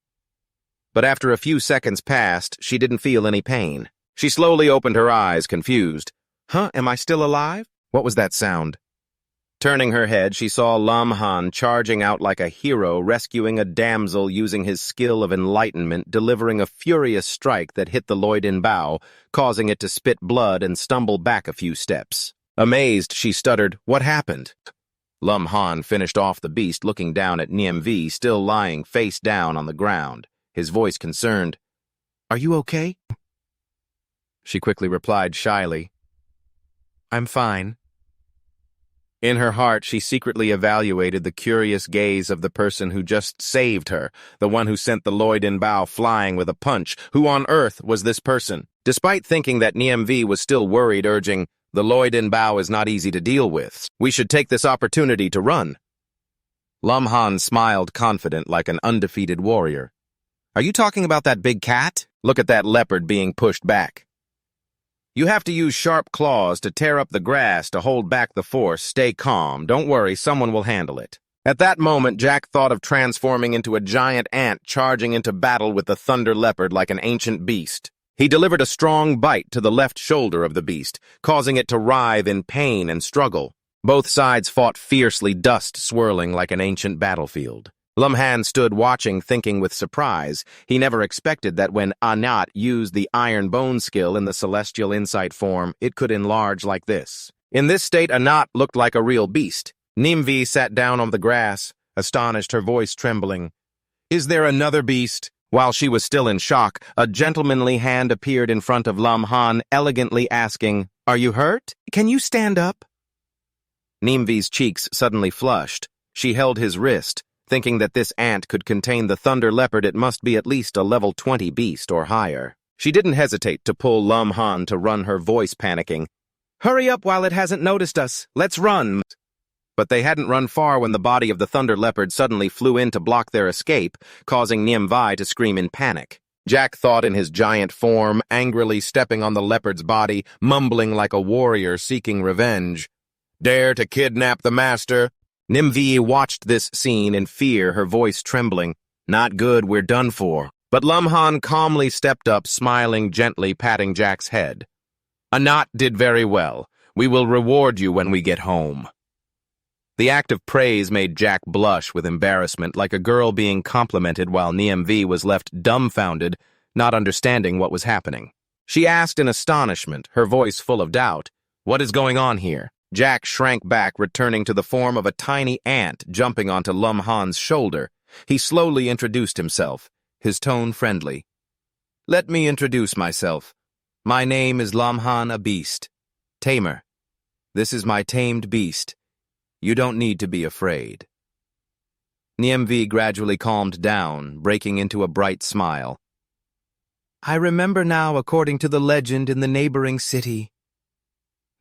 But after a few seconds passed, she didn't feel any pain. She slowly opened her eyes, confused. "Huh, am I still alive? What was that sound?" Turning her head, she saw Lam Han charging out like a hero, rescuing a damsel using his skill of enlightenment, delivering a furious strike that hit the Lloyd Bao, causing it to spit blood and stumble back a few steps. Amazed, she stuttered, "What happened?" Lam Han finished off the beast, looking down at Niem V, still lying face down on the ground, his voice concerned. "Are you okay?" She quickly replied shyly, "I'm fine." In her heart, she secretly evaluated the curious gaze of the person who just saved her, the one who sent the Lloyd Bao flying with a punch. Who on earth was this person? Despite thinking that Niem V was still worried, urging, "The Lloyd Bao is not easy to deal with. We should take this opportunity to run." Lam Han smiled confident like an undefeated warrior. "Are you talking about that big cat? Look at that leopard being pushed back. You have to use sharp claws to tear up the grass to hold back the force. Stay calm. Don't worry, someone will handle it." At that moment, Jack thought of transforming into a giant ant, charging into battle with the thunder leopard like an ancient beast. He delivered a strong bite to the left shoulder of the beast, causing it to writhe in pain and struggle. Both sides fought fiercely, dust swirling like an ancient battlefield. Lam Han stood watching, thinking with surprise. He never expected that when Anat used the iron bone skill in the celestial insight form, it could enlarge like this. In this state, Anat looked like a real beast. Nimvi sat down on the grass, astonished, her voice trembling. "Is there another beast?" While she was still in shock, a gentlemanly hand appeared in front of Lam Han, elegantly asking, "Are you hurt? Can you stand up?" Nimvi's cheeks suddenly flushed. She held his wrist, thinking that this ant could contain the thunder leopard. It must be at least a level 20 beast or higher. She didn't hesitate to pull Lam Han to run, her voice panicking. "Hurry up while it hasn't noticed us. Let's run." But they hadn't run far when the body of the thunder leopard suddenly flew in to block their escape, causing Nimvi to scream in panic. Jack thought in his giant form, angrily stepping on the leopard's body, mumbling like a warrior seeking revenge. "Dare to kidnap the master?" Nimvi watched this scene in fear, her voice trembling. "Not good, we're done for." But Lam Han calmly stepped up, smiling gently, patting Jack's head. "Anat did very well. We will reward you when we get home." The act of praise made Jack blush with embarrassment, like a girl being complimented, while Nimvi was left dumbfounded, not understanding what was happening. She asked in astonishment, her voice full of doubt, "What is going on here?" Jack shrank back, returning to the form of a tiny ant jumping onto Lam Han's shoulder. He slowly introduced himself, his tone friendly. "Let me introduce myself. My name is Lam Han, a beast. Tamer. This is my tamed beast. You don't need to be afraid." Nimvi gradually calmed down, breaking into a bright smile. "I remember now, according to the legend in the neighboring city."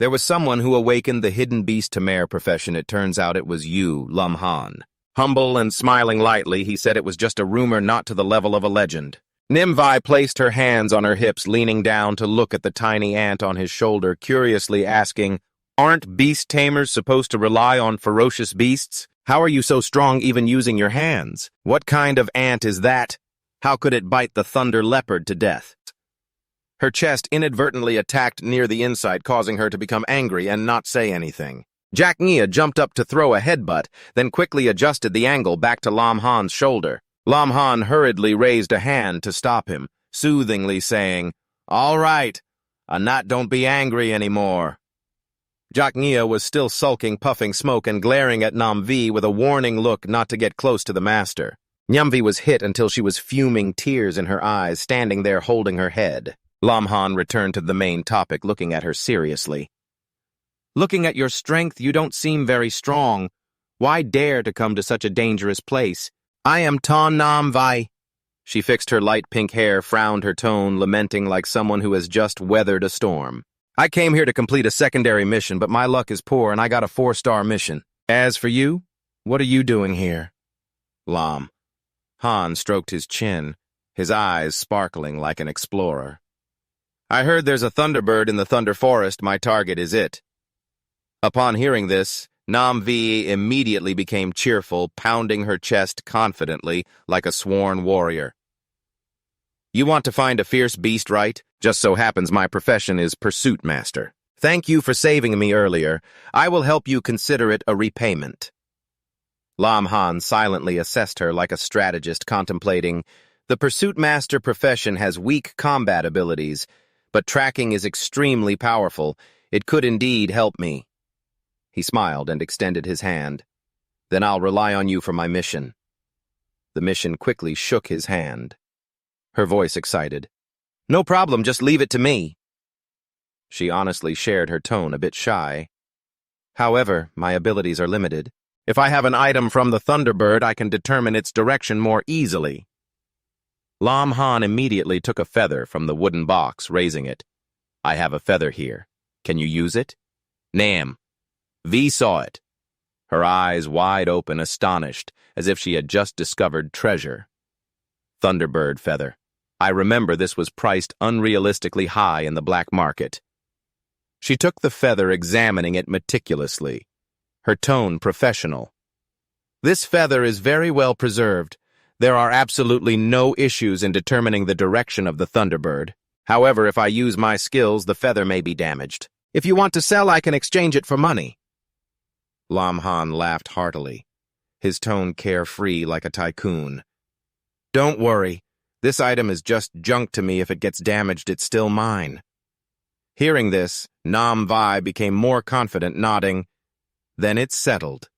There was someone who awakened the hidden beast Tamer profession. It turns out it was you, Lam Han. Humble and smiling lightly, he said it was just a rumor, not to the level of a legend. Nimvi placed her hands on her hips, leaning down to look at the tiny ant on his shoulder, curiously asking, "Aren't beast tamers supposed to rely on ferocious beasts? How are you so strong even using your hands? What kind of ant is that? How could it bite the thunder leopard to death?" Her chest inadvertently attacked near the inside, causing her to become angry and not say anything. Jack Nia jumped up to throw a headbutt, then quickly adjusted the angle back to Lam Han's shoulder. Lam Han hurriedly raised a hand to stop him, soothingly saying, "All right, Anat, don't be angry anymore." Jack Nia was still sulking, puffing smoke, and glaring at Nimvi with a warning look not to get close to the master. Nimvi was hit until she was fuming, tears in her eyes, standing there holding her head. Lam Han returned to the main topic, looking at her seriously. "Looking at your strength, you don't seem very strong. Why dare to come to such a dangerous place? I am Ton Nam Vi." She fixed her light pink hair, frowned her tone, lamenting like someone who has just weathered a storm. "I came here to complete a secondary mission, but my luck is poor and I got a 4-star mission. As for you, what are you doing here?" Lam Han stroked his chin, his eyes sparkling like an explorer. "I heard there's a thunderbird in the Thunder Forest. My target is it." Upon hearing this, Nimvi immediately became cheerful, pounding her chest confidently like a sworn warrior. "You want to find a fierce beast, right? Just so happens my profession is pursuit master. Thank you for saving me earlier. I will help you consider it a repayment." Lam Han silently assessed her like a strategist contemplating, "The pursuit master profession has weak combat abilities, but tracking is extremely powerful. It could indeed help me." He smiled and extended his hand. "Then I'll rely on you for my mission." The mission quickly shook his hand. Her voice excited. "No problem, just leave it to me." She honestly shared her tone, a bit shy. "However, my abilities are limited. If I have an item from the thunderbird, I can determine its direction more easily." Lam Han immediately took a feather from the wooden box, raising it. "I have a feather here. Can you use it?" "Nam." V saw it, her eyes wide open, astonished, as if she had just discovered treasure. "Thunderbird feather. I remember this was priced unrealistically high in the black market." She took the feather, examining it meticulously, her tone professional. "This feather is very well preserved. There are absolutely no issues in determining the direction of the thunderbird. However, if I use my skills, the feather may be damaged. If you want to sell, I can exchange it for money." Lam Han laughed heartily, his tone carefree like a tycoon. "Don't worry. This item is just junk to me. If it gets damaged, it's still mine." Hearing this, Nam Vi became more confident, nodding. "Then it's settled."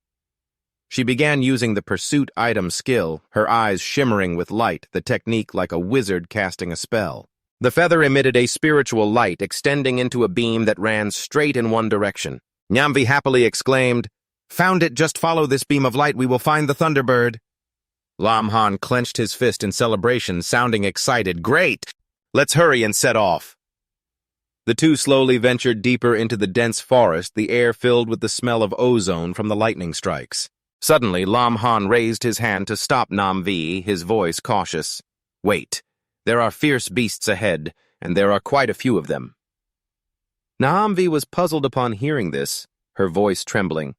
She began using the pursuit item skill, her eyes shimmering with light, the technique like a wizard casting a spell. The feather emitted a spiritual light, extending into a beam that ran straight in one direction. Nimvi happily exclaimed, Found it, just follow this beam of light, we will find the thunderbird. Lam Han clenched his fist in celebration, sounding excited. Great! Let's hurry and set off. The two slowly ventured deeper into the dense forest, the air filled with the smell of ozone from the lightning strikes. Suddenly, Lam Han raised his hand to stop Nam Vi, his voice cautious. Wait, there are fierce beasts ahead, and there are quite a few of them. Nam Vi was puzzled upon hearing this, her voice trembling.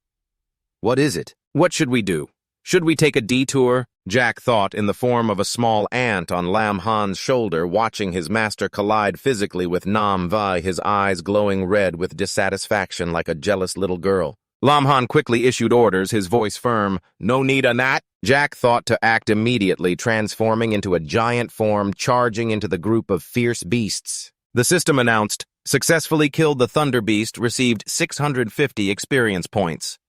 What is it? What should we do? Should we take a detour? Jack thought, in the form of a small ant on Lam Han's shoulder, watching his master collide physically with Nam Vi, his eyes glowing red with dissatisfaction like a jealous little girl. Lam Han quickly issued orders, his voice firm. No need on that. Jack thought to act immediately, transforming into a giant form, charging into the group of fierce beasts. The system announced, successfully killed the Thunder Beast, received 650 experience points.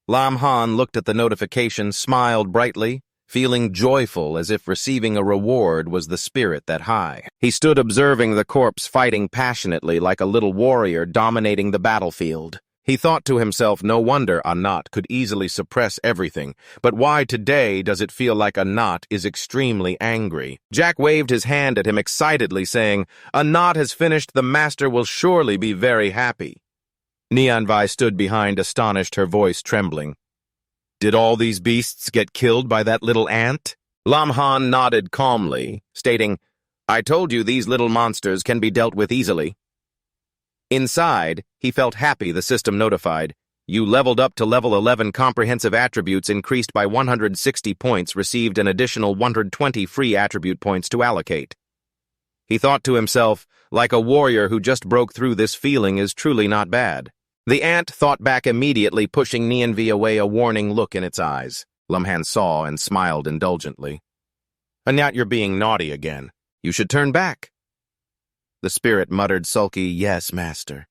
Lam Han looked at the notification, smiled brightly, feeling joyful as if receiving a reward was the spirit that high. He stood observing the corpse fighting passionately like a little warrior dominating the battlefield. He thought to himself, no wonder Anat could easily suppress everything, but why today does it feel like Anat is extremely angry? Jack waved his hand at him excitedly, saying, Anat has finished, the master will surely be very happy. Nianvi stood behind, astonished, her voice trembling. Did all these beasts get killed by that little ant? Lam Han nodded calmly, stating, I told you these little monsters can be dealt with easily. Inside, he felt happy. The system notified, you leveled up to level 11, comprehensive attributes increased by 160 points, received an additional 120 free attribute points to allocate. He thought to himself, like a warrior who just broke through, this feeling is truly not bad. The ant thought back immediately, pushing Nianvi away, a warning look in its eyes. Lam Han saw and smiled indulgently. Anat, you're being naughty again. You should turn back. The spirit muttered sulky, yes, master.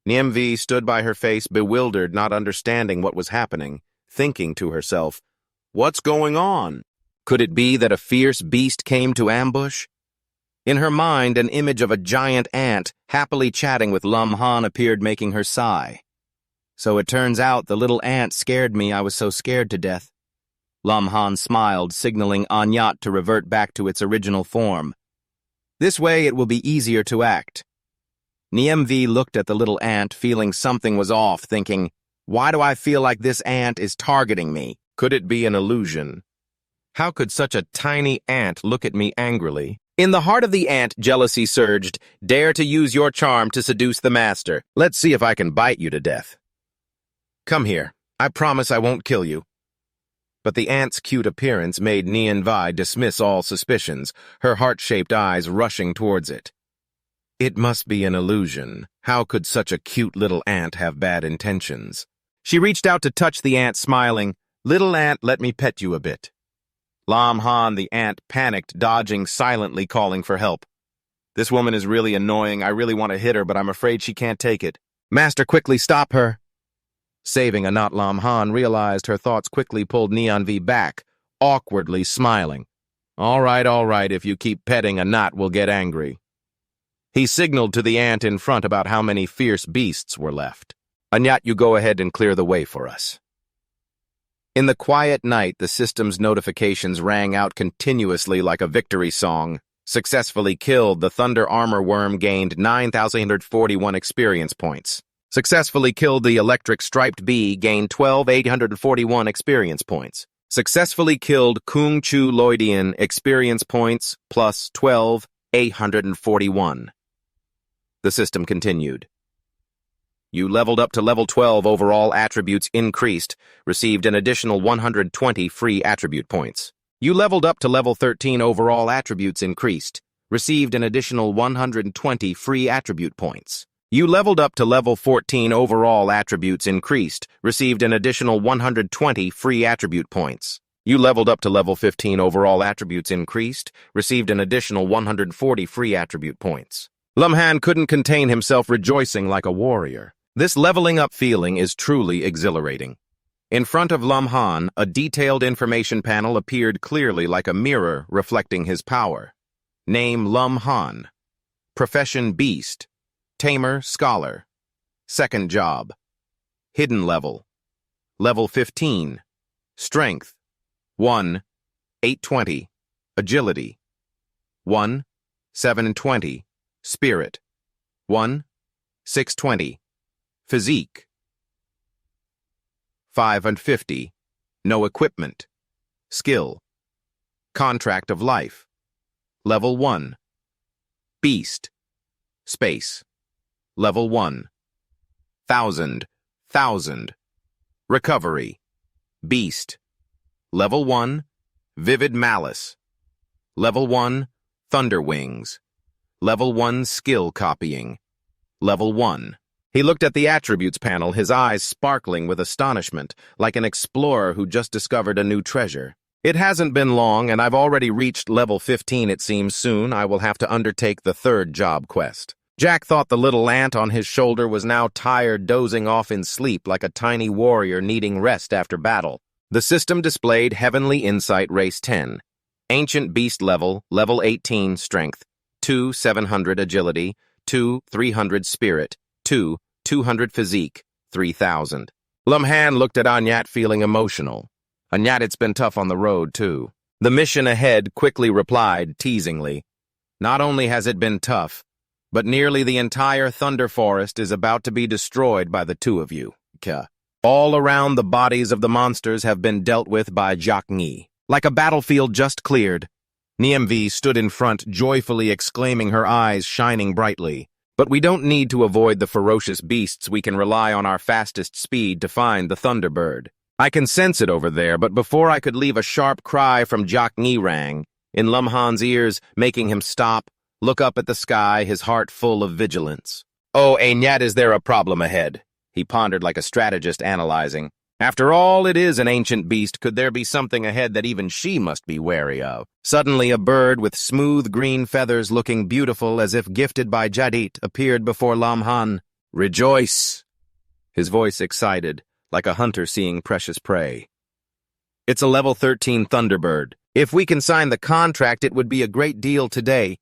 Nianvi stood by her face, bewildered, not understanding what was happening, thinking to herself, what's going on? Could it be that a fierce beast came to ambush? In her mind, an image of a giant ant happily chatting with Lam Han appeared, making her sigh. So it turns out the little ant scared me. I was so scared to death. Lam Han smiled, signaling Anyat to revert back to its original form. This way it will be easier to act. Nianvi looked at the little ant, feeling something was off, thinking, why do I feel like this ant is targeting me? Could it be an illusion? How could such a tiny ant look at me angrily? In the heart of the ant, jealousy surged. Dare to use your charm to seduce the master. Let's see if I can bite you to death. Come here. I promise I won't kill you. But the ant's cute appearance made Nianvi dismiss all suspicions, her heart-shaped eyes rushing towards it. It must be an illusion. How could such a cute little ant have bad intentions? She reached out to touch the ant, smiling. Little ant, let me pet you a bit. Lam Han, the ant, panicked, dodging silently, calling for help. This woman is really annoying. I really want to hit her, but I'm afraid she can't take it. Master, quickly stop her. Saving Anat, Lam Han realized her thoughts, quickly pulled Nianvi back, awkwardly smiling. All right, if you keep petting, Anat will get angry. He signaled to the ant in front about how many fierce beasts were left. Anyat, you go ahead and clear the way for us. In the quiet night, the system's notifications rang out continuously like a victory song. Successfully killed, the Thunder Armor Worm gained 9,841 experience points. Successfully killed, the Electric Striped Bee gained 12,841 experience points. Successfully killed, Kung Chu Loidian experience points plus 12,841. The system continued. You leveled up to level 12, overall attributes increased, received an additional 120 free attribute points. You leveled up to level 13, overall attributes increased, received an additional 120 free attribute points. You leveled up to level 14, overall attributes increased, received an additional 120 free attribute points. You leveled up to level 15, overall attributes increased, received an additional 140 free attribute points. Lam Han couldn't contain himself, rejoicing like a warrior. This leveling up feeling is truly exhilarating. In front of Lam Han, a detailed information panel appeared clearly like a mirror reflecting his power. Name Lam Han. Profession Beast. Tamer Scholar. Second job. hidden level. Level 15, strength. 1, 820, agility. 1, 720, spirit. 1, 620, physique. 550, no equipment. Skill. Contract of life. Level 1. Beast. Space. Level 1. Thousand. Recovery. Beast. Level 1. Vivid malice. Level 1. Thunder wings. Level 1. Skill copying. Level 1. He looked at the attributes panel, his eyes sparkling with astonishment, like an explorer who just discovered a new treasure. It hasn't been long, and I've already reached level 15, it seems. Soon I will have to undertake the third job quest. Jack thought the little ant on his shoulder was now tired, dozing off in sleep like a tiny warrior needing rest after battle. The system displayed Heavenly Insight Race 10. Ancient Beast level, level 18 Strength, 2, 700 Agility, 2, 300 Spirit, 2, 200 Physique, 3,000. Lumhan looked at Anyat feeling emotional. Anyat, it's been tough on the road, too. The mission ahead quickly replied, teasingly. Not only has it been tough, but nearly the entire Thunder Forest is about to be destroyed by the two of you. All around the bodies of the monsters have been dealt with by Jacques. Like a battlefield just cleared, Niamv stood in front, joyfully exclaiming, her eyes shining brightly. But we don't need to avoid the ferocious beasts. We can rely on our fastest speed to find the thunderbird. I can sense it over there, but before I could leave, a sharp cry from Jacques rang in Lumhan's ears, making him stop, look up at the sky, his heart full of vigilance. Oh, Anyat, is there a problem ahead? He pondered like a strategist analyzing. After all, it is an ancient beast. Could there be something ahead that even she must be wary of? Suddenly, a bird with smooth green feathers looking beautiful as if gifted by Jadit appeared before Lumhan. Rejoice! His voice excited, like a hunter seeing precious prey. It's a level 13 thunderbird. If we can sign the contract, it would be a great deal today.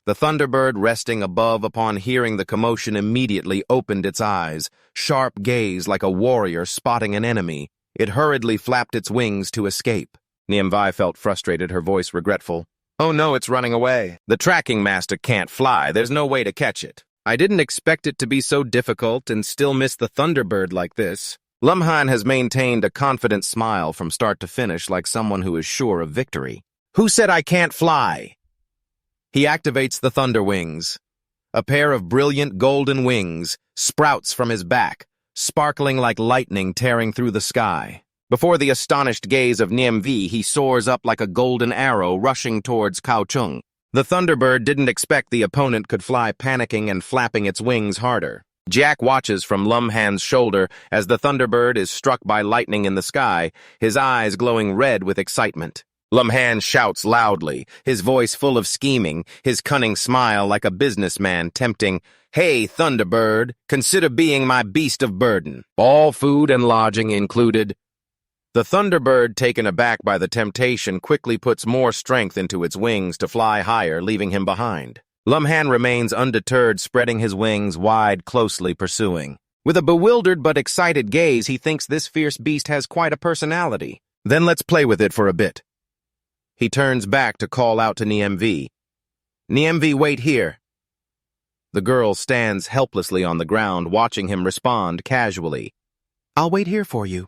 The thunderbird, resting above upon hearing the commotion, immediately opened its eyes, sharp gaze like a warrior spotting an enemy. It hurriedly flapped its wings to escape. Niamv felt frustrated, her voice regretful. Oh no, it's running away. The tracking master can't fly. There's no way to catch it. I didn't expect it to be so difficult and still miss the thunderbird like this. Lumhan has maintained a confident smile from start to finish, like someone who is sure of victory. Who said I can't fly? He activates the thunder wings. A pair of brilliant golden wings sprouts from his back, sparkling like lightning tearing through the sky. Before the astonished gaze of Niamv, he soars up like a golden arrow rushing towards Kaohsiung. The thunderbird didn't expect the opponent could fly, panicking and flapping its wings harder. Jack watches from Lumhan's shoulder as the thunderbird is struck by lightning in the sky, his eyes glowing red with excitement. Lumhan shouts loudly, his voice full of scheming, his cunning smile like a businessman tempting. Hey, Thunderbird, consider being my beast of burden. All food and lodging included. The Thunderbird, taken aback by the temptation, quickly puts more strength into its wings to fly higher, leaving him behind. Lumhan remains undeterred, spreading his wings wide, closely pursuing. With a bewildered but excited gaze, he thinks this fierce beast has quite a personality. Then let's play with it for a bit. He turns back to call out to Niamv. Niamv, wait here. The girl stands helplessly on the ground, watching him respond casually. I'll wait here for you.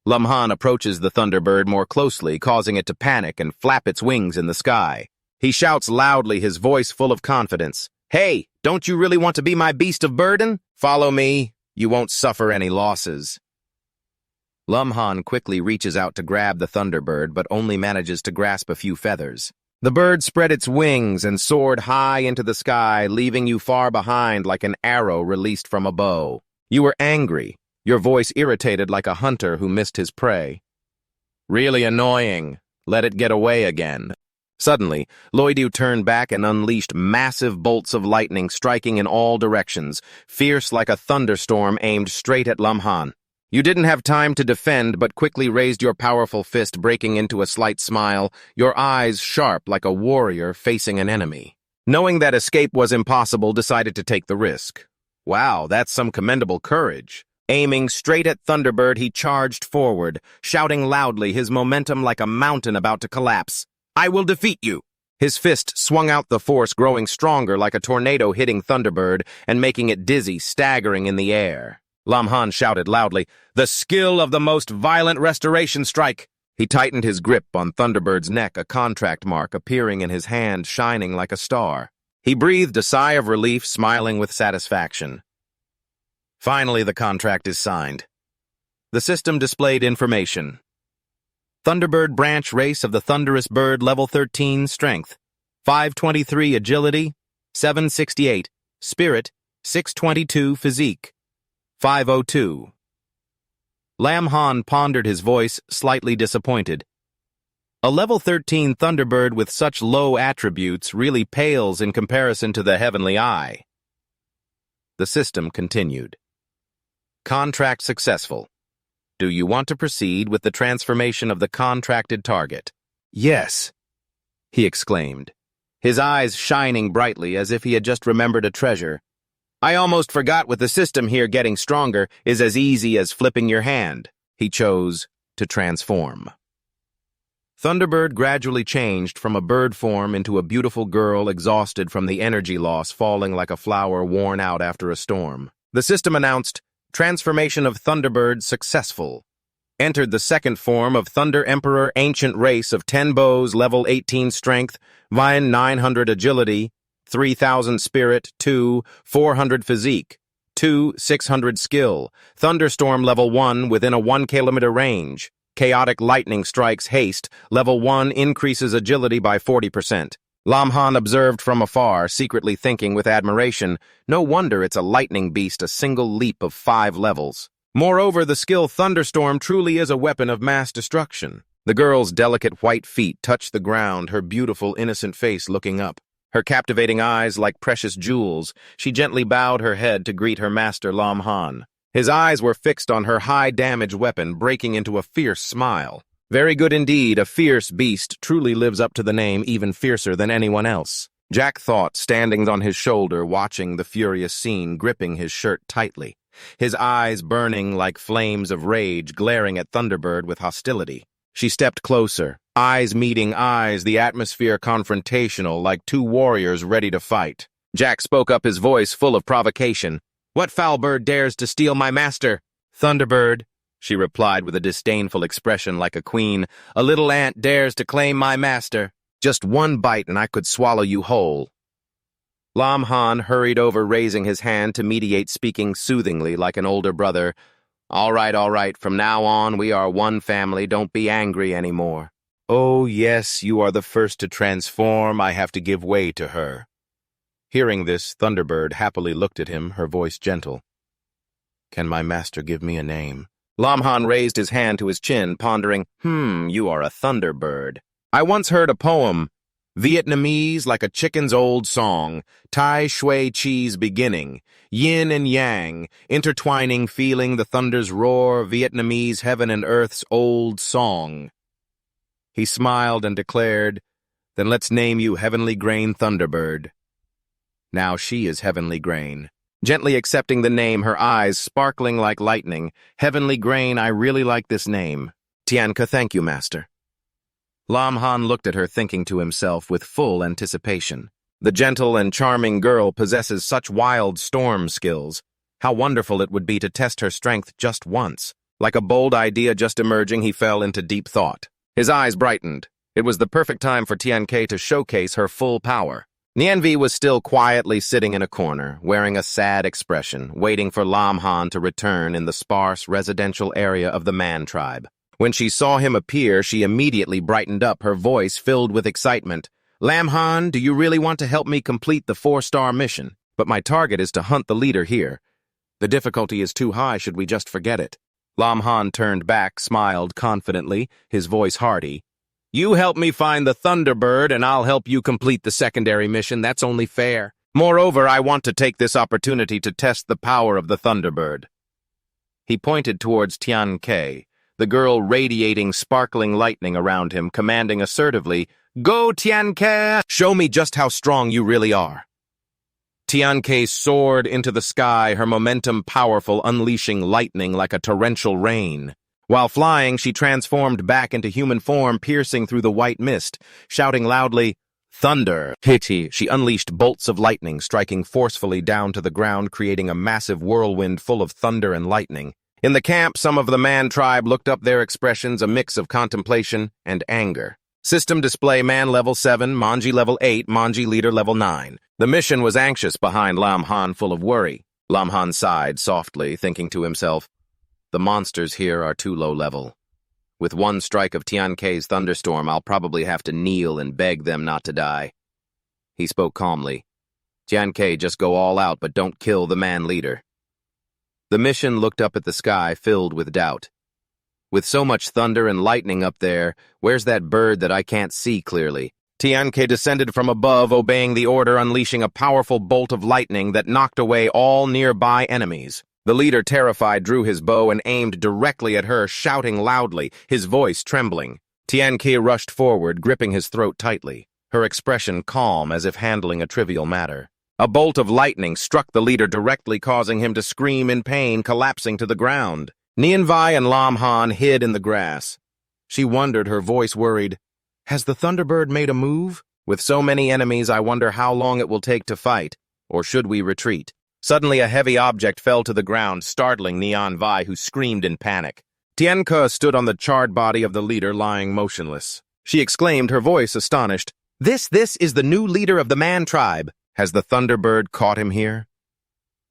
Lumhan approaches the thunderbird more closely, causing it to panic and flap its wings in the sky. He shouts loudly, his voice full of confidence. Hey, don't you really want to be my beast of burden? Follow me. You won't suffer any losses. Lumhan quickly reaches out to grab the thunderbird, but only manages to grasp a few feathers. The bird spread its wings and soared high into the sky, leaving you far behind like an arrow released from a bow. You were angry, your voice irritated like a hunter who missed his prey. Really annoying. Let it get away again. Suddenly, Loidu turned back and unleashed massive bolts of lightning, striking in all directions, fierce like a thunderstorm aimed straight at Lumhan. You didn't have time to defend, but quickly raised your powerful fist, breaking into a slight smile, your eyes sharp like a warrior facing an enemy. Knowing that escape was impossible, decided to take the risk. Wow, that's some commendable courage. Aiming straight at Thunderbird, he charged forward, shouting loudly, his momentum like a mountain about to collapse. I will defeat you! His fist swung out, the force growing stronger like a tornado hitting Thunderbird and making it dizzy, staggering in the air. Lam Han shouted loudly, the skill of the most violent restoration strike! He tightened his grip on Thunderbird's neck, a contract mark appearing in his hand, shining like a star. He breathed a sigh of relief, smiling with satisfaction. Finally, the contract is signed. The system displayed information. Thunderbird branch race of the thunderous bird, level 13, strength, 523 agility, 768, spirit, 622 physique, 502. Lam Han pondered, his voice slightly disappointed. A level 13 Thunderbird with such low attributes really pales in comparison to the heavenly eye. The system continued. Contract successful. Do you want to proceed with the transformation of the contracted target? Yes, he exclaimed, his eyes shining brightly as if he had just remembered a treasure. I almost forgot, with the system here getting stronger is as easy as flipping your hand. He chose to transform. Thunderbird gradually changed from a bird form into a beautiful girl, exhausted from the energy loss, falling like a flower worn out after a storm. The system announced, transformation of Thunderbird successful. Entered the second form of Thunder Emperor, ancient race of 10 bows, level 18 strength, 900 agility, 3000 spirit, 400 physique, 600 skill, Thunderstorm level 1 within a 1 kilometer range, Chaotic Lightning strikes haste, level 1 increases agility by 40%. Lam Han observed from afar, secretly thinking with admiration, no wonder it's a lightning beast, a single leap of 5 levels. Moreover, the skill Thunderstorm truly is a weapon of mass destruction. The girl's delicate white feet touched the ground, her beautiful, innocent face looking up. Her captivating eyes like precious jewels, she gently bowed her head to greet her master Lam Han. His eyes were fixed on her high-damage weapon, breaking into a fierce smile. Very good indeed, a fierce beast truly lives up to the name, even fiercer than anyone else. Jack thought, standing on his shoulder, watching the furious scene, gripping his shirt tightly, his eyes burning like flames of rage, glaring at Thunderbird with hostility. She stepped closer, eyes meeting eyes, the atmosphere confrontational, like two warriors ready to fight. Jack spoke up, his voice full of provocation. What foul bird dares to steal my master? Thunderbird, she replied with a disdainful expression like a queen. A little ant dares to claim my master. Just one bite and I could swallow you whole. Lam Han hurried over, raising his hand to mediate, speaking soothingly like an older brother. All right, from now on we are one family, don't be angry anymore. Oh yes, you are the first to transform, I have to give way to her. Hearing this, Thunderbird happily looked at him, her voice gentle. Can my master give me a name? Lam Han raised his hand to his chin, pondering, you are a Thunderbird. I once heard a poem, Vietnamese like a chicken's old song, Tai Shui Chi's beginning, yin and yang, intertwining, feeling the thunder's roar, Vietnamese heaven and earth's old song. He smiled and declared, then let's name you Heavenly Grain Thunderbird. Now she is Heavenly Grain. Gently accepting the name, her eyes sparkling like lightning. Heavenly Grain, I really like this name. Tianka, thank you, master. Lam Han looked at her, thinking to himself with full anticipation. The gentle and charming girl possesses such wild storm skills. How wonderful it would be to test her strength just once. Like a bold idea just emerging, he fell into deep thought. His eyes brightened. It was the perfect time for Tianka to showcase her full power. Nianvi was still quietly sitting in a corner, wearing a sad expression, waiting for Lam Han to return in the sparse residential area of the Man tribe. When she saw him appear, she immediately brightened up, her voice filled with excitement. Lam Han, do you really want to help me complete the 4-star mission? But my target is to hunt the leader here. The difficulty is too high, should we just forget it? Lam Han turned back, smiled confidently, his voice hearty. You help me find the Thunderbird, and I'll help you complete the secondary mission. That's only fair. Moreover, I want to take this opportunity to test the power of the Thunderbird. He pointed towards Tianka, the girl radiating sparkling lightning around him, commanding assertively, Go, Tianka! Show me just how strong you really are. Tianke soared into the sky, her momentum powerful, unleashing lightning like a torrential rain. While flying, she transformed back into human form, piercing through the white mist, shouting loudly, "Thunder!" Hitty! She unleashed bolts of lightning, striking forcefully down to the ground, creating a massive whirlwind full of thunder and lightning. In the camp, some of the man tribe looked up, their expressions a mix of contemplation and anger. System display: man level 7, Manji level 8, Manji leader level 9. The mission was anxious behind Lam Han, full of worry. Lam Han sighed softly, thinking to himself, the monsters here are too low level. With one strike of Tianke's thunderstorm, I'll probably have to kneel and beg them not to die. He spoke calmly. Tianke, just go all out, but don't kill the man leader. The mission looked up at the sky, filled with doubt. With so much thunder and lightning up there, where's that bird that I can't see clearly? Tianke descended from above, obeying the order, unleashing a powerful bolt of lightning that knocked away all nearby enemies. The leader, terrified, drew his bow and aimed directly at her, shouting loudly, his voice trembling. Tianke rushed forward, gripping his throat tightly, her expression calm as if handling a trivial matter. A bolt of lightning struck the leader directly, causing him to scream in pain, collapsing to the ground. Nianvai and Lam Han hid in the grass. She wondered, her voice worried, has the Thunderbird made a move? With so many enemies, I wonder how long it will take to fight, or should we retreat? Suddenly, a heavy object fell to the ground, startling Nianvai, who screamed in panic. Tianke stood on the charred body of the leader, lying motionless. She exclaimed, her voice astonished, This is the new leader of the man tribe. Has the Thunderbird caught him here?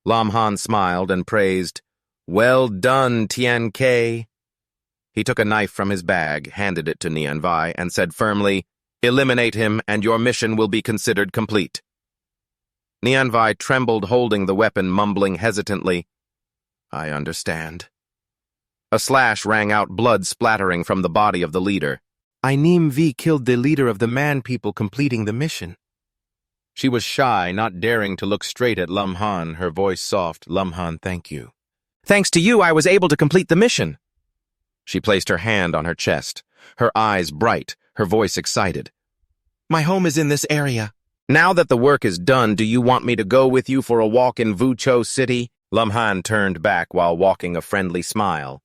Lam Han smiled and praised, Well done, Tianke. He took a knife from his bag, handed it to Nianvai, and said firmly, Eliminate him, and your mission will be considered complete. Nianvai trembled, holding the weapon, mumbling hesitantly, I understand. A slash rang out, blood splattering from the body of the leader. Nimv killed the leader of the man people, completing the mission. She was shy, not daring to look straight at Lam Han, her voice soft. Lam Han, thank you. Thanks to you, I was able to complete the mission. She placed her hand on her chest, her eyes bright, her voice excited. My home is in this area. Now that the work is done, do you want me to go with you for a walk in Wuchou City? Lam Han turned back while walking a friendly smile.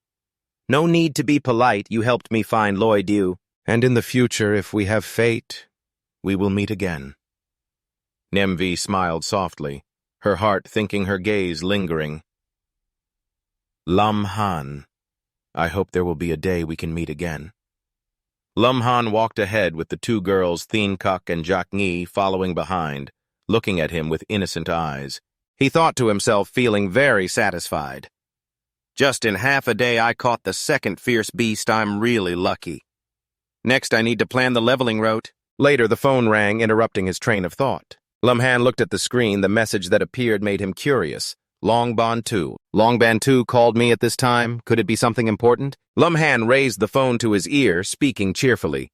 No need to be polite, you helped me find Loi Diu. And in the future, if we have fate, we will meet again. Nimv smiled softly, her heart thinking, her gaze lingering. Lam Han, I hope there will be a day we can meet again. Lam Han walked ahead with the two girls, Thien Cuc and Jacques Nhi, following behind, looking at him with innocent eyes. He thought to himself, feeling very satisfied. Just in half a day I caught the second fierce beast. I'm really lucky. Next I need to plan the leveling route. Later the phone rang, interrupting his train of thought. Lam Han looked at the screen. The message that appeared made him curious. Long Ban Tu. Long Ban Tu called me at this time. Could it be something important? Lam Han raised the phone to his ear, speaking cheerfully.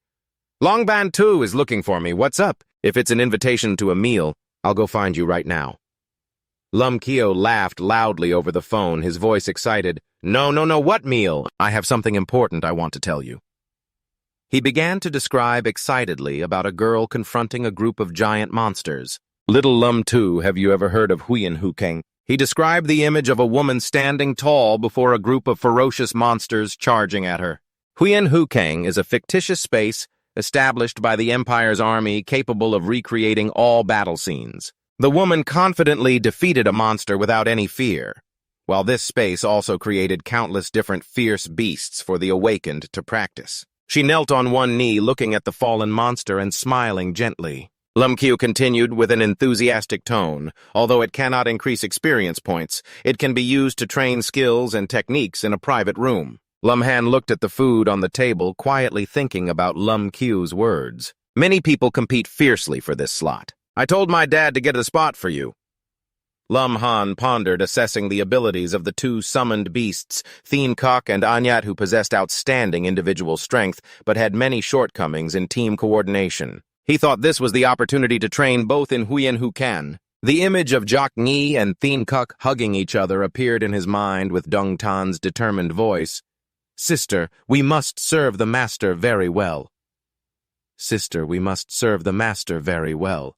Long Ban Tu is looking for me. What's up? If it's an invitation to a meal, I'll go find you right now. Lam Kio laughed loudly over the phone, his voice excited. No, what meal? I have something important I want to tell you. He began to describe excitedly about a girl confronting a group of giant monsters. Little Lam Tu, have you ever heard of Huyen Hukeng? He described the image of a woman standing tall before a group of ferocious monsters charging at her. Huyen Hukeng is a fictitious space established by the Empire's army capable of recreating all battle scenes. The woman confidently defeated a monster without any fear, while this space also created countless different fierce beasts for the awakened to practice. She knelt on one knee, looking at the fallen monster and smiling gently. Lam Qiu continued with an enthusiastic tone. Although it cannot increase experience points, it can be used to train skills and techniques in a private room. Lam Han looked at the food on the table, quietly thinking about Lam Qiu's words. Many people compete fiercely for this slot. I told my dad to get a spot for you. Lam Han pondered, assessing the abilities of the two summoned beasts, Thien Cuc and Anyat, who possessed outstanding individual strength, but had many shortcomings in team coordination. He thought this was the opportunity to train both in Huyen Hucan. The image of Jacques Nhi and Thien Cuc hugging each other appeared in his mind with Dung Tan's determined voice. Sister, we must serve the master very well. Sister, we must serve the master very well.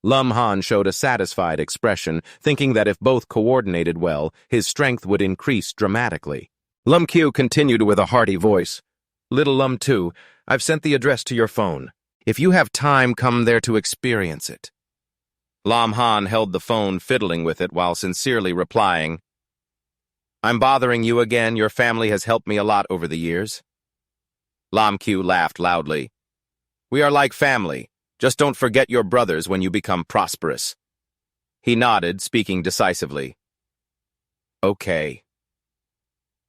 Lam Han showed a satisfied expression, thinking that if both coordinated well, his strength would increase dramatically. Lum Q continued with a hearty voice. Little Lum 2, I've sent the address to your phone. If you have time, come there to experience it. Lam Han held the phone, fiddling with it while sincerely replying, I'm bothering you again. Your family has helped me a lot over the years. Lam Q laughed loudly. We are like family. Just don't forget your brothers when you become prosperous. He nodded, speaking decisively. Okay.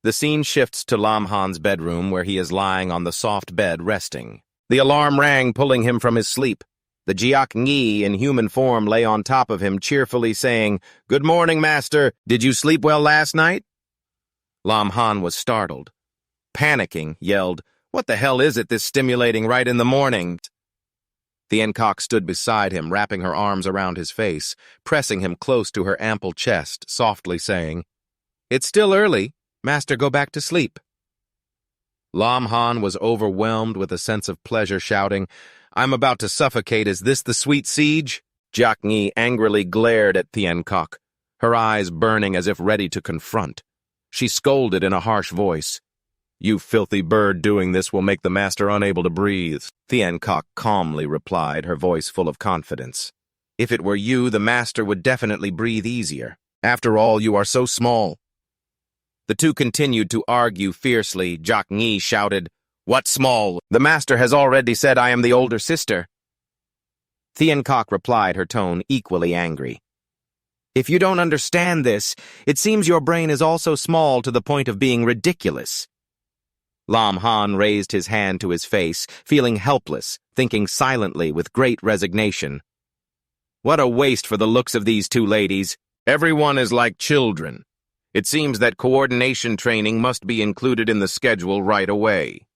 The scene shifts to Lam Han's bedroom, where he is lying on the soft bed resting. The alarm rang, pulling him from his sleep. The Jiak Ngi in human form lay on top of him, cheerfully saying, Good morning, master. Did you sleep well last night? Lam Han was startled. Panicking, yelled, What the hell is it this stimulating right in the morning? The Encock stood beside him, wrapping her arms around his face, pressing him close to her ample chest, softly saying, It's still early. Master, go back to sleep. Lam Han was overwhelmed with a sense of pleasure, shouting, I'm about to suffocate. Is this the sweet siege? Jiak Ngi angrily glared at Tien Kok, her eyes burning as if ready to confront. She scolded in a harsh voice. You filthy bird, doing this will make the master unable to breathe. Tien Kok calmly replied, her voice full of confidence. If it were you, the master would definitely breathe easier. After all, you are so small. The two continued to argue fiercely. Jiak Ngi shouted, What small? The master has already said I am the older sister. Tien Kok replied, her tone equally angry. If you don't understand this, it seems your brain is also small to the point of being ridiculous. Lam Han raised his hand to his face, feeling helpless, thinking silently with great resignation. What a waste for the looks of these two ladies. Everyone is like children. It seems that coordination training must be included in the schedule right away.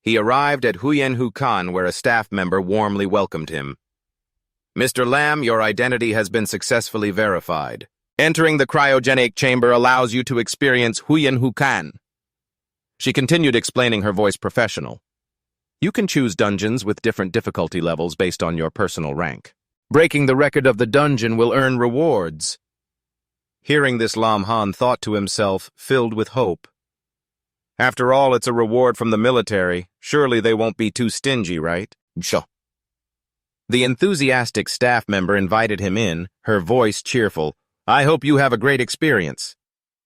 He arrived at Huyen Hukan, where a staff member warmly welcomed him. Mr. Lam, your identity has been successfully verified. Entering the cryogenic chamber allows you to experience Huyen Hukan. She continued, explaining, her voice professional. You can choose dungeons with different difficulty levels based on your personal rank. Breaking the record of the dungeon will earn rewards. Hearing this, Lam Han thought to himself, filled with hope. After all, it's a reward from the military. Surely they won't be too stingy, right? Sure. The enthusiastic staff member invited him in, her voice cheerful. I hope you have a great experience.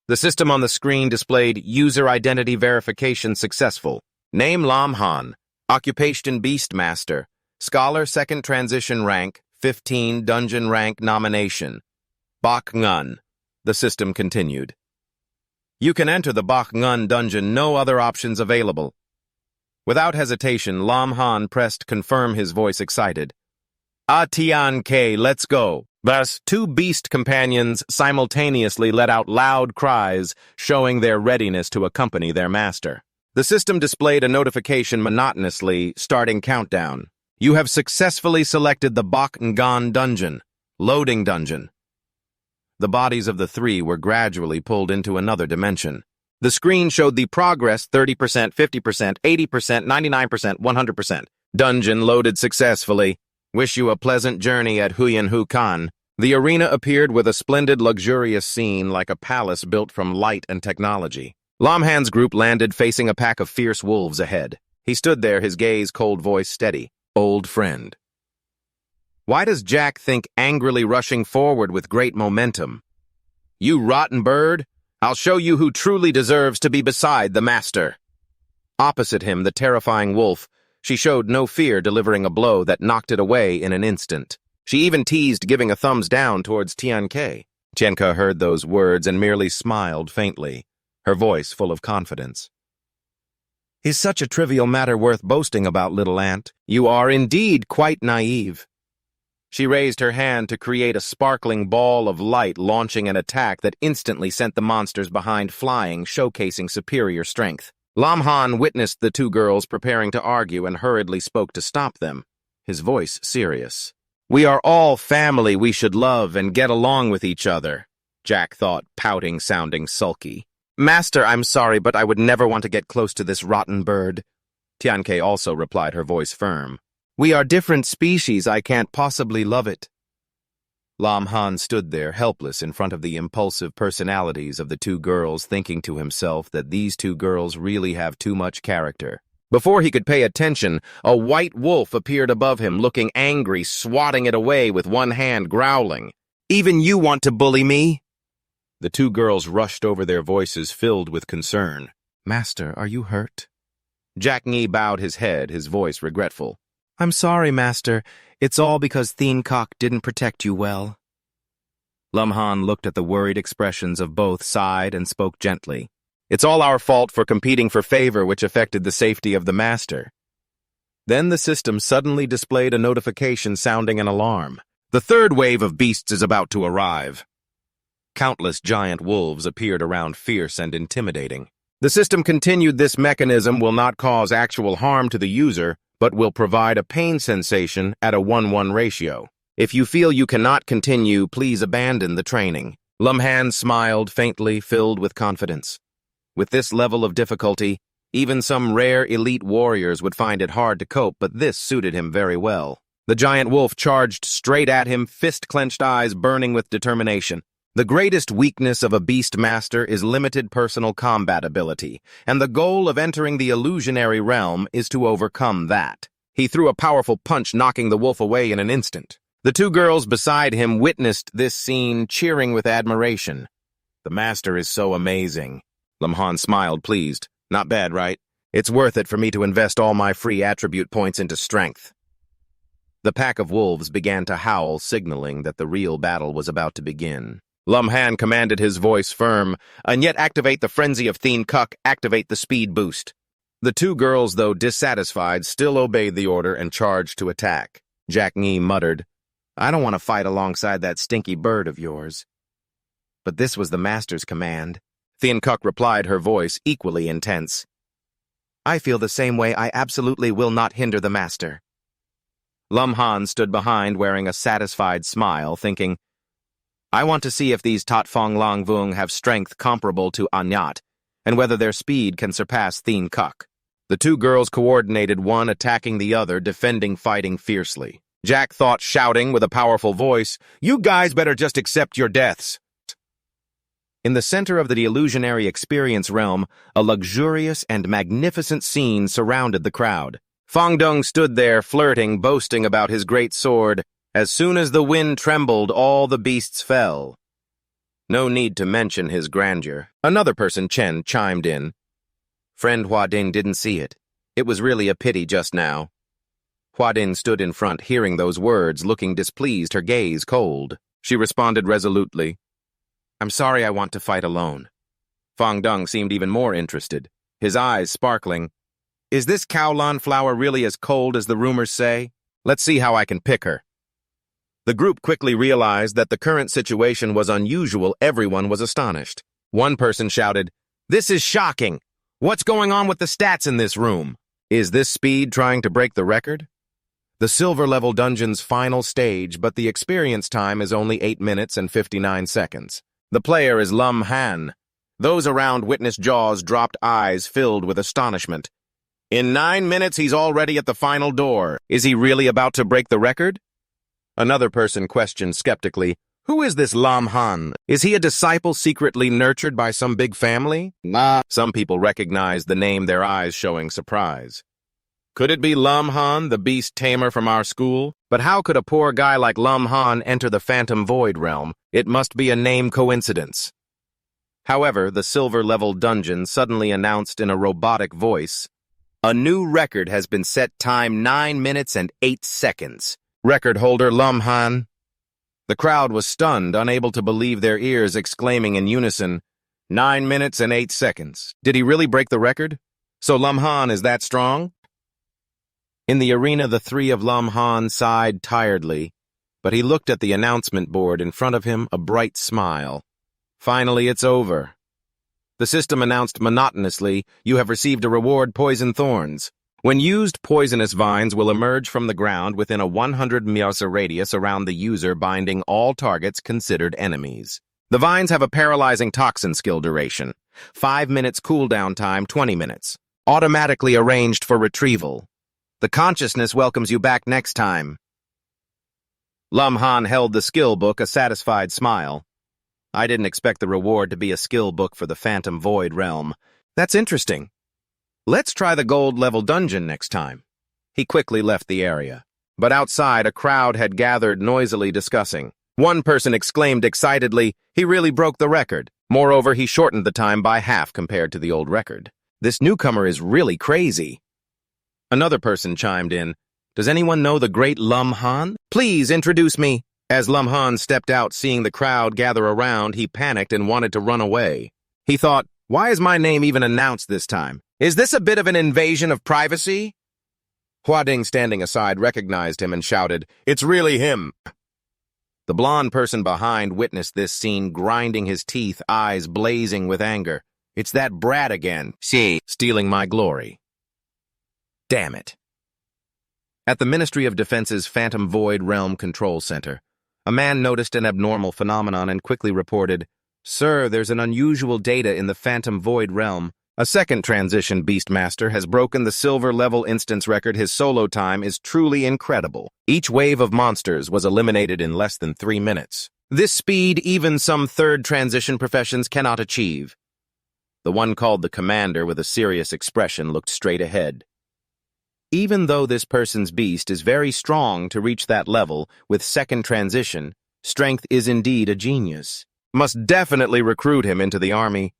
The system on the screen displayed user identity verification successful. Name Lam Han. Occupation Beastmaster. Scholar 2nd transition rank, 15 dungeon rank nomination. Bak Ngun. The system continued. You can enter the Bak Ngun dungeon, no other options available. Without hesitation, Lam Han pressed confirm, his voice excited. Tian K, let's go. Thus, two beast companions simultaneously let out loud cries, showing their readiness to accompany their master. The system displayed a notification monotonously, starting countdown. You have successfully selected the Bak Ngun dungeon. Loading dungeon. The bodies of the three were gradually pulled into another dimension. The screen showed the progress 30%, 50%, 80%, 99%, 100%. Dungeon loaded successfully. Wish you a pleasant journey at Huyen Hukan. The arena appeared with a splendid, luxurious scene like a palace built from light and technology. Lam Han's group landed, facing a pack of fierce wolves ahead. He stood there, his gaze, cold voice steady. Old friend. Why does Jack think angrily, rushing forward with great momentum? You rotten bird! I'll show you who truly deserves to be beside the master. Opposite him, the terrifying wolf. She showed no fear, delivering a blow that knocked it away in an instant. She even teased, giving a thumbs down towards Tian Ke. Tianke heard those words and merely smiled faintly, her voice full of confidence. Is such a trivial matter worth boasting about, little ant? You are indeed quite naive. She raised her hand to create a sparkling ball of light, launching an attack that instantly sent the monsters behind flying, showcasing superior strength. Lam Han witnessed the two girls preparing to argue and hurriedly spoke to stop them, his voice serious. We are all family. We should love and get along with each other, Jack thought, pouting, sounding sulky. Master, I'm sorry, but I would never want to get close to this rotten bird. Tianke also replied, her voice firm. We are different species. I can't possibly love it. Lam Han stood there, helpless in front of the impulsive personalities of the two girls, thinking to himself that these two girls really have too much character. Before he could pay attention, a white wolf appeared above him, looking angry, swatting it away with one hand, growling. "Even you want to bully me?" The two girls rushed over, their voices filled with concern. "Master, are you hurt?" Jack Nghi bowed his head, his voice regretful. "I'm sorry, Master. It's all because Thien Kok didn't protect you well." Lam Han looked at the worried expressions of both, sighed, and spoke gently. "It's all our fault for competing for favor, which affected the safety of the Master." Then the system suddenly displayed a notification sounding an alarm. "The third wave of beasts is about to arrive." Countless giant wolves appeared around, fierce and intimidating. The system continued, "This mechanism will not cause actual harm to the user, but will provide a pain sensation at a 1:1 ratio. If you feel you cannot continue, please abandon the training." Lam Han smiled faintly, filled with confidence. With this level of difficulty, even some rare elite warriors would find it hard to cope, but this suited him very well. The giant wolf charged straight at him, fist-clenched eyes burning with determination. The greatest weakness of a beast master is limited personal combat ability, and the goal of entering the illusionary realm is to overcome that. He threw a powerful punch, knocking the wolf away in an instant. The two girls beside him witnessed this scene, cheering with admiration. "The master is so amazing." Lam Han smiled, pleased. "Not bad, right? It's worth it for me to invest all my free attribute points into strength." The pack of wolves began to howl, signaling that the real battle was about to begin. Lam Han commanded, his voice firm, "And yet activate the frenzy of Thien Kok, activate the speed boost." The two girls, though dissatisfied, still obeyed the order and charged to attack. Jack Nghi muttered, "I don't want to fight alongside that stinky bird of yours." But this was the master's command. Thien Kok replied, her voice equally intense. "I feel the same way. I absolutely will not hinder the master." Lam Han stood behind, wearing a satisfied smile, thinking, "I want to see if these Tot Fong Long Vung have strength comparable to Anyat, and whether their speed can surpass Thien Kok." The two girls coordinated, one attacking the other, defending, fighting fiercely. Jack thought, shouting with a powerful voice, "You guys better just accept your deaths." In the center of the illusionary experience realm, a luxurious and magnificent scene surrounded the crowd. Fong Dong stood there, flirting, boasting about his great sword. As soon as the wind trembled, all the beasts fell. No need to mention his grandeur. Another person, Chen, chimed in. Friend Hua Ding didn't see it. It was really a pity just now. Hua Ding stood in front, hearing those words, looking displeased, her gaze cold. She responded resolutely, "I'm sorry, I want to fight alone." Fong Dong seemed even more interested, his eyes sparkling. "Is this Kowloon flower really as cold as the rumors say? Let's see how I can pick her." The group quickly realized that the current situation was unusual. Everyone was astonished. One person shouted, "This is shocking! What's going on with the stats in this room? Is this speed trying to break the record?" The silver level dungeon's final stage, but the experience time is only 8 minutes and 59 seconds. The player is Lam Han. Those around witnessed jaws dropped, eyes filled with astonishment. In 9 minutes, he's already at the final door. Is he really about to break the record? Another person questioned skeptically, "Who is this Lam Han? Is he a disciple secretly nurtured by some big family?" Nah. Some people recognized the name, their eyes showing surprise. Could it be Lam Han, the beast Tamer from our school? But how could a poor guy like Lam Han enter the Phantom Void realm? It must be a name coincidence. However, the silver-level dungeon suddenly announced in a robotic voice, "A new record has been set, time 9 minutes and 8 seconds. Record holder Lam Han." The crowd was stunned, unable to believe their ears, exclaiming in unison, 9 minutes and 8 seconds. Did he really break the record? So Lam Han is that strong? In the arena, the three of Lam Han sighed tiredly, but he looked at the announcement board in front of him, a bright smile. Finally, it's over. The system announced monotonously, "You have received a reward, poison thorns. When used, poisonous vines will emerge from the ground within a 100 meters radius around the user, binding all targets considered enemies. The vines have a paralyzing toxin skill duration. 5 minutes cooldown time, 20 minutes. Automatically arranged for retrieval. The consciousness welcomes you back next time." Lam Han held the skill book, a satisfied smile. I didn't expect the reward to be a skill book for the Phantom Void realm. That's interesting. Let's try the gold-level dungeon next time. He quickly left the area. But outside, a crowd had gathered noisily discussing. One person exclaimed excitedly, "He really broke the record." Moreover, he shortened the time by half compared to the old record. "This newcomer is really crazy." Another person chimed in, "Does anyone know the great Lam Han? Please introduce me." As Lam Han stepped out, seeing the crowd gather around, he panicked and wanted to run away. He thought, "Why is my name even announced this time? Is this a bit of an invasion of privacy?" Hua Ding, standing aside, recognized him and shouted, "It's really him." The blonde person behind witnessed this scene, grinding his teeth, eyes blazing with anger. "It's that brat again. She stealing my glory. Damn it." At the Ministry of Defense's Phantom Void Realm Control Center, a man noticed an abnormal phenomenon and quickly reported, "Sir, there's an unusual data in the Phantom Void Realm. A second transition Beastmaster has broken the silver-level instance record. His solo time is truly incredible. Each wave of monsters was eliminated in less than 3 minutes. This speed even some third transition professions cannot achieve." The one called the Commander, with a serious expression, looked straight ahead. Even though this person's beast is very strong to reach that level with second transition, strength is indeed a genius. Must definitely recruit him into the army.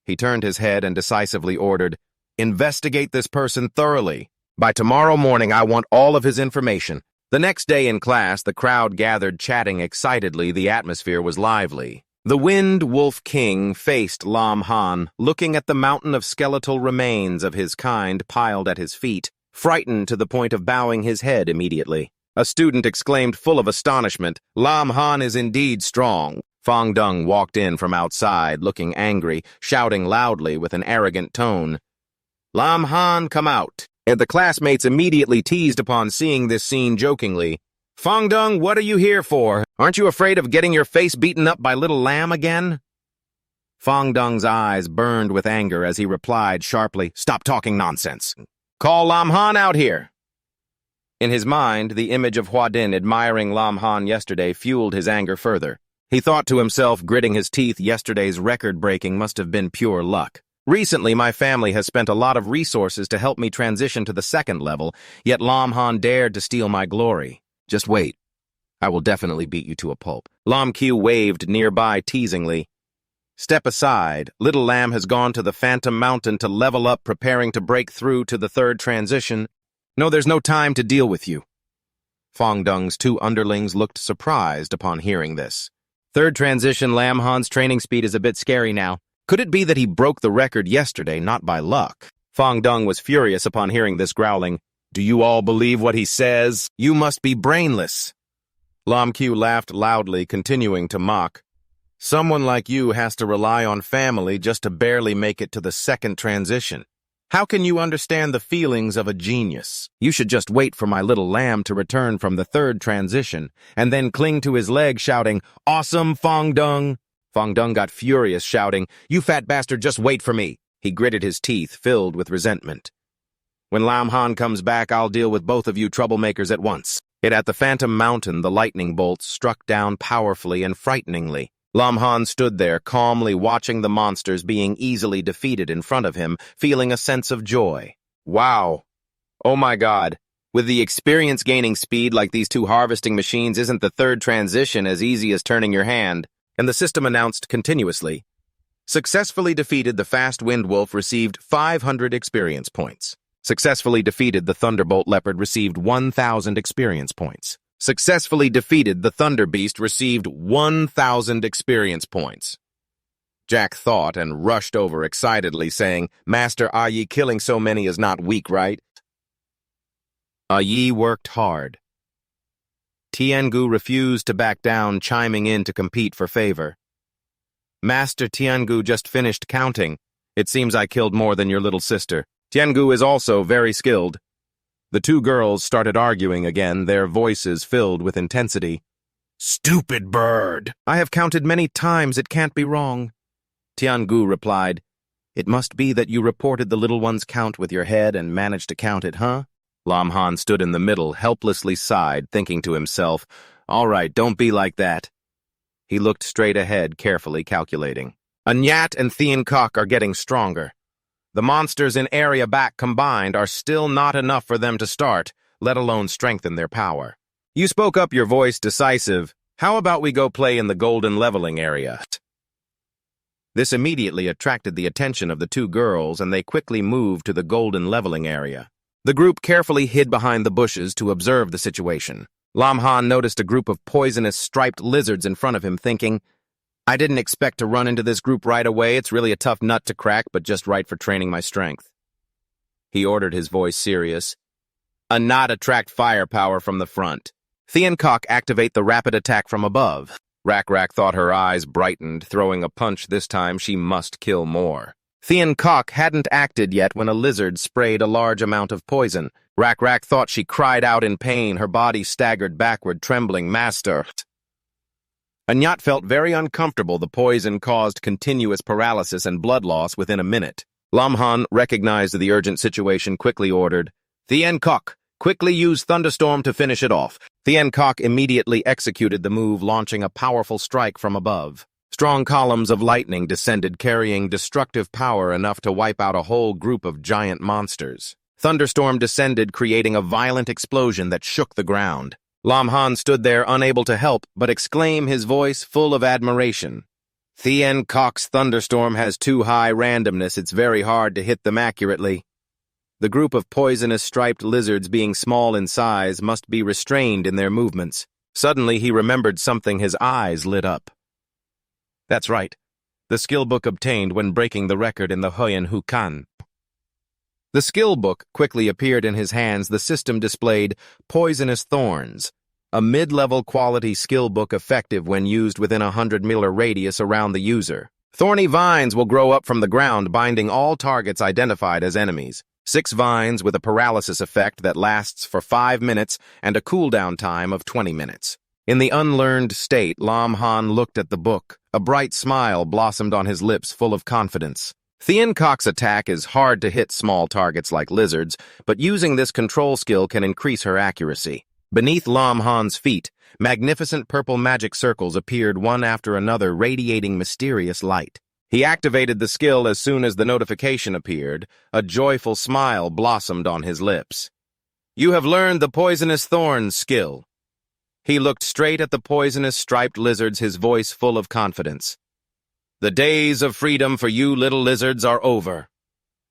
He turned his head and decisively ordered, "Investigate this person thoroughly. By tomorrow morning, I want all of his information." The next day in class, the crowd gathered, chatting excitedly. The atmosphere was lively. The Wind Wolf King faced Lam Han, looking at the mountain of skeletal remains of his kind piled at his feet, frightened to the point of bowing his head immediately. A student exclaimed, full of astonishment, "Lam Han is indeed strong." Fong Dung walked in from outside, looking angry, shouting loudly with an arrogant tone, "Lam Han, come out." And the classmates immediately teased upon seeing this scene jokingly. "Fong Dung, what are you here for? Aren't you afraid of getting your face beaten up by little lamb again?" Fong Dung's eyes burned with anger as he replied sharply, "Stop talking nonsense. Call Lam Han out here." In his mind, the image of Hua Din admiring Lam Han yesterday fueled his anger further. He thought to himself, gritting his teeth, yesterday's record-breaking must have been pure luck. Recently, my family has spent a lot of resources to help me transition to the second level, yet Lam Han dared to steal my glory. Just wait. I will definitely beat you to a pulp. Lam Q waved nearby teasingly. Step aside. Little Lamb has gone to the Phantom Mountain to level up, preparing to break through to the third transition. No, there's no time to deal with you. Fong Dung's two underlings looked surprised upon hearing this. Third transition Lam Han's training speed is a bit scary now. Could it be that he broke the record yesterday, not by luck? Fong Dung was furious upon hearing this, growling, "Do you all believe what he says? You must be brainless." Lam Q laughed loudly, continuing to mock. "Someone like you has to rely on family just to barely make it to the second transition. How can you understand the feelings of a genius? You should just wait for my little lamb to return from the third transition, and then cling to his leg, shouting, 'Awesome, Fong Dung!'" Fong Dung got furious, shouting, "You fat bastard, just wait for me." He gritted his teeth, filled with resentment. "When Lam Han comes back, I'll deal with both of you troublemakers at once." At the Phantom Mountain, the lightning bolts struck down powerfully and frighteningly. Lam Han stood there, calmly watching the monsters being easily defeated in front of him, feeling a sense of joy. Wow. Oh my God. With the experience gaining speed like these two harvesting machines, isn't the third transition as easy as turning your hand? And the system announced continuously. Successfully defeated the Fast Wind Wolf, received 500 experience points. Successfully defeated the Thunderbolt Leopard, received 1,000 experience points. Successfully defeated the Thunder Beast, received 1,000 experience points. Jack thought and rushed over excitedly, saying, "Master Yi, killing so many is not weak, right?" Yi worked hard. Tiangu refused to back down, chiming in to compete for favor. "Master Tiangu just finished counting. It seems I killed more than your little sister. Tiangu is also very skilled." The two girls started arguing again, their voices filled with intensity. "Stupid bird! I have counted many times, it can't be wrong." Tiangu replied, "It must be that you reported the little one's count with your head and managed to count it, huh?" Lam Han stood in the middle, helplessly sighed, thinking to himself, All right, don't be like that. He looked straight ahead, carefully calculating. A Nyat and Theankok are getting stronger. The monsters in area back combined are still not enough for them to start, let alone strengthen their power. You spoke up, your voice decisive. How about we go play in the golden leveling area? This immediately attracted the attention of the two girls, and they quickly moved to the golden leveling area. The group carefully hid behind the bushes to observe the situation. Lam Han noticed a group of poisonous striped lizards in front of him, thinking, I didn't expect to run into this group right away. It's really a tough nut to crack, but just right for training my strength. He ordered, his voice serious. A knot attract firepower from the front. Theankok activate the rapid attack from above. Rak thought, her eyes brightened, throwing a punch this time. She must kill more. Theankok hadn't acted yet when a lizard sprayed a large amount of poison. Rak thought she cried out in pain, her body staggered backward, trembling. Master. Anyat felt very uncomfortable. The poison caused continuous paralysis and blood loss within a minute. Lam Han recognized the urgent situation, quickly ordered, Theankok, quickly use Thunderstorm to finish it off. Theankok immediately executed the move, launching a powerful strike from above. Strong columns of lightning descended, carrying destructive power enough to wipe out a whole group of giant monsters. Thunderstorm descended, creating a violent explosion that shook the ground. Lam Han stood there, unable to help, but exclaim, his voice full of admiration. Theankok's Thunderstorm has too high randomness. It's very hard to hit them accurately. The group of poisonous striped lizards, being small in size, must be restrained in their movements. Suddenly he remembered something. His eyes lit up. That's right. The skill book obtained when breaking the record in the Huyan Hukan. The skill book quickly appeared in his hands. The system displayed Poisonous Thorns, a mid-level quality skill book effective when used within a 100-meter radius around the user. Thorny vines will grow up from the ground, binding all targets identified as enemies. 6 vines with a paralysis effect that lasts for 5 minutes and a cooldown time of 20 minutes. In the unlearned state, Lam Han looked at the book. A bright smile blossomed on his lips, full of confidence. Theankok's attack is hard to hit small targets like lizards, but using this control skill can increase her accuracy. Beneath Lam Han's feet, magnificent purple magic circles appeared one after another, radiating mysterious light. He activated the skill as soon as the notification appeared. A joyful smile blossomed on his lips. You have learned the Poisonous Thorns skill. He looked straight at the poisonous striped lizards, his voice full of confidence. The days of freedom for you little lizards are over.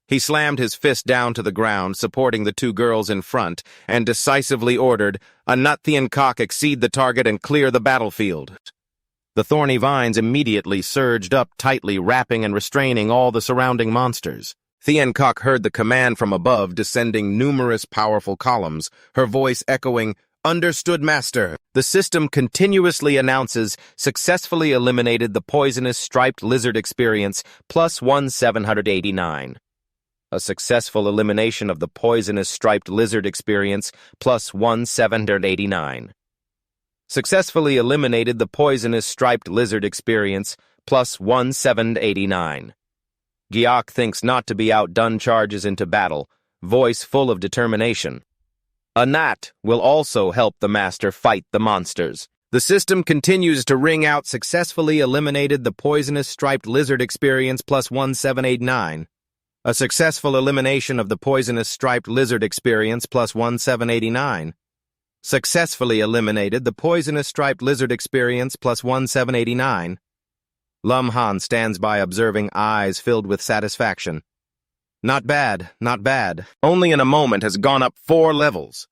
He slammed his fist down to the ground, supporting the two girls in front, and decisively ordered, a nut Theankok exceed the target and clear the battlefield. The thorny vines immediately surged up tightly, wrapping and restraining all the surrounding monsters. Theankok heard the command from above, descending numerous powerful columns, her voice echoing, Understood, Master. The system continuously announces, successfully eliminated the poisonous striped lizard experience, plus 1,789. A successful elimination of the poisonous striped lizard experience, plus 1,789. Successfully eliminated the poisonous striped lizard experience, plus 1,789. Gyok thinks not to be outdone, charges into battle, voice full of determination. A gnat will also help the master fight the monsters. The system continues to ring out, successfully eliminated the poisonous striped lizard experience, plus 1,789. A successful elimination of the poisonous striped lizard experience, plus 1,789. Successfully eliminated the poisonous striped lizard experience, plus 1,789. Lam Han stands by, observing, eyes filled with satisfaction. Not bad, not bad. Only in a moment has gone up 4 levels.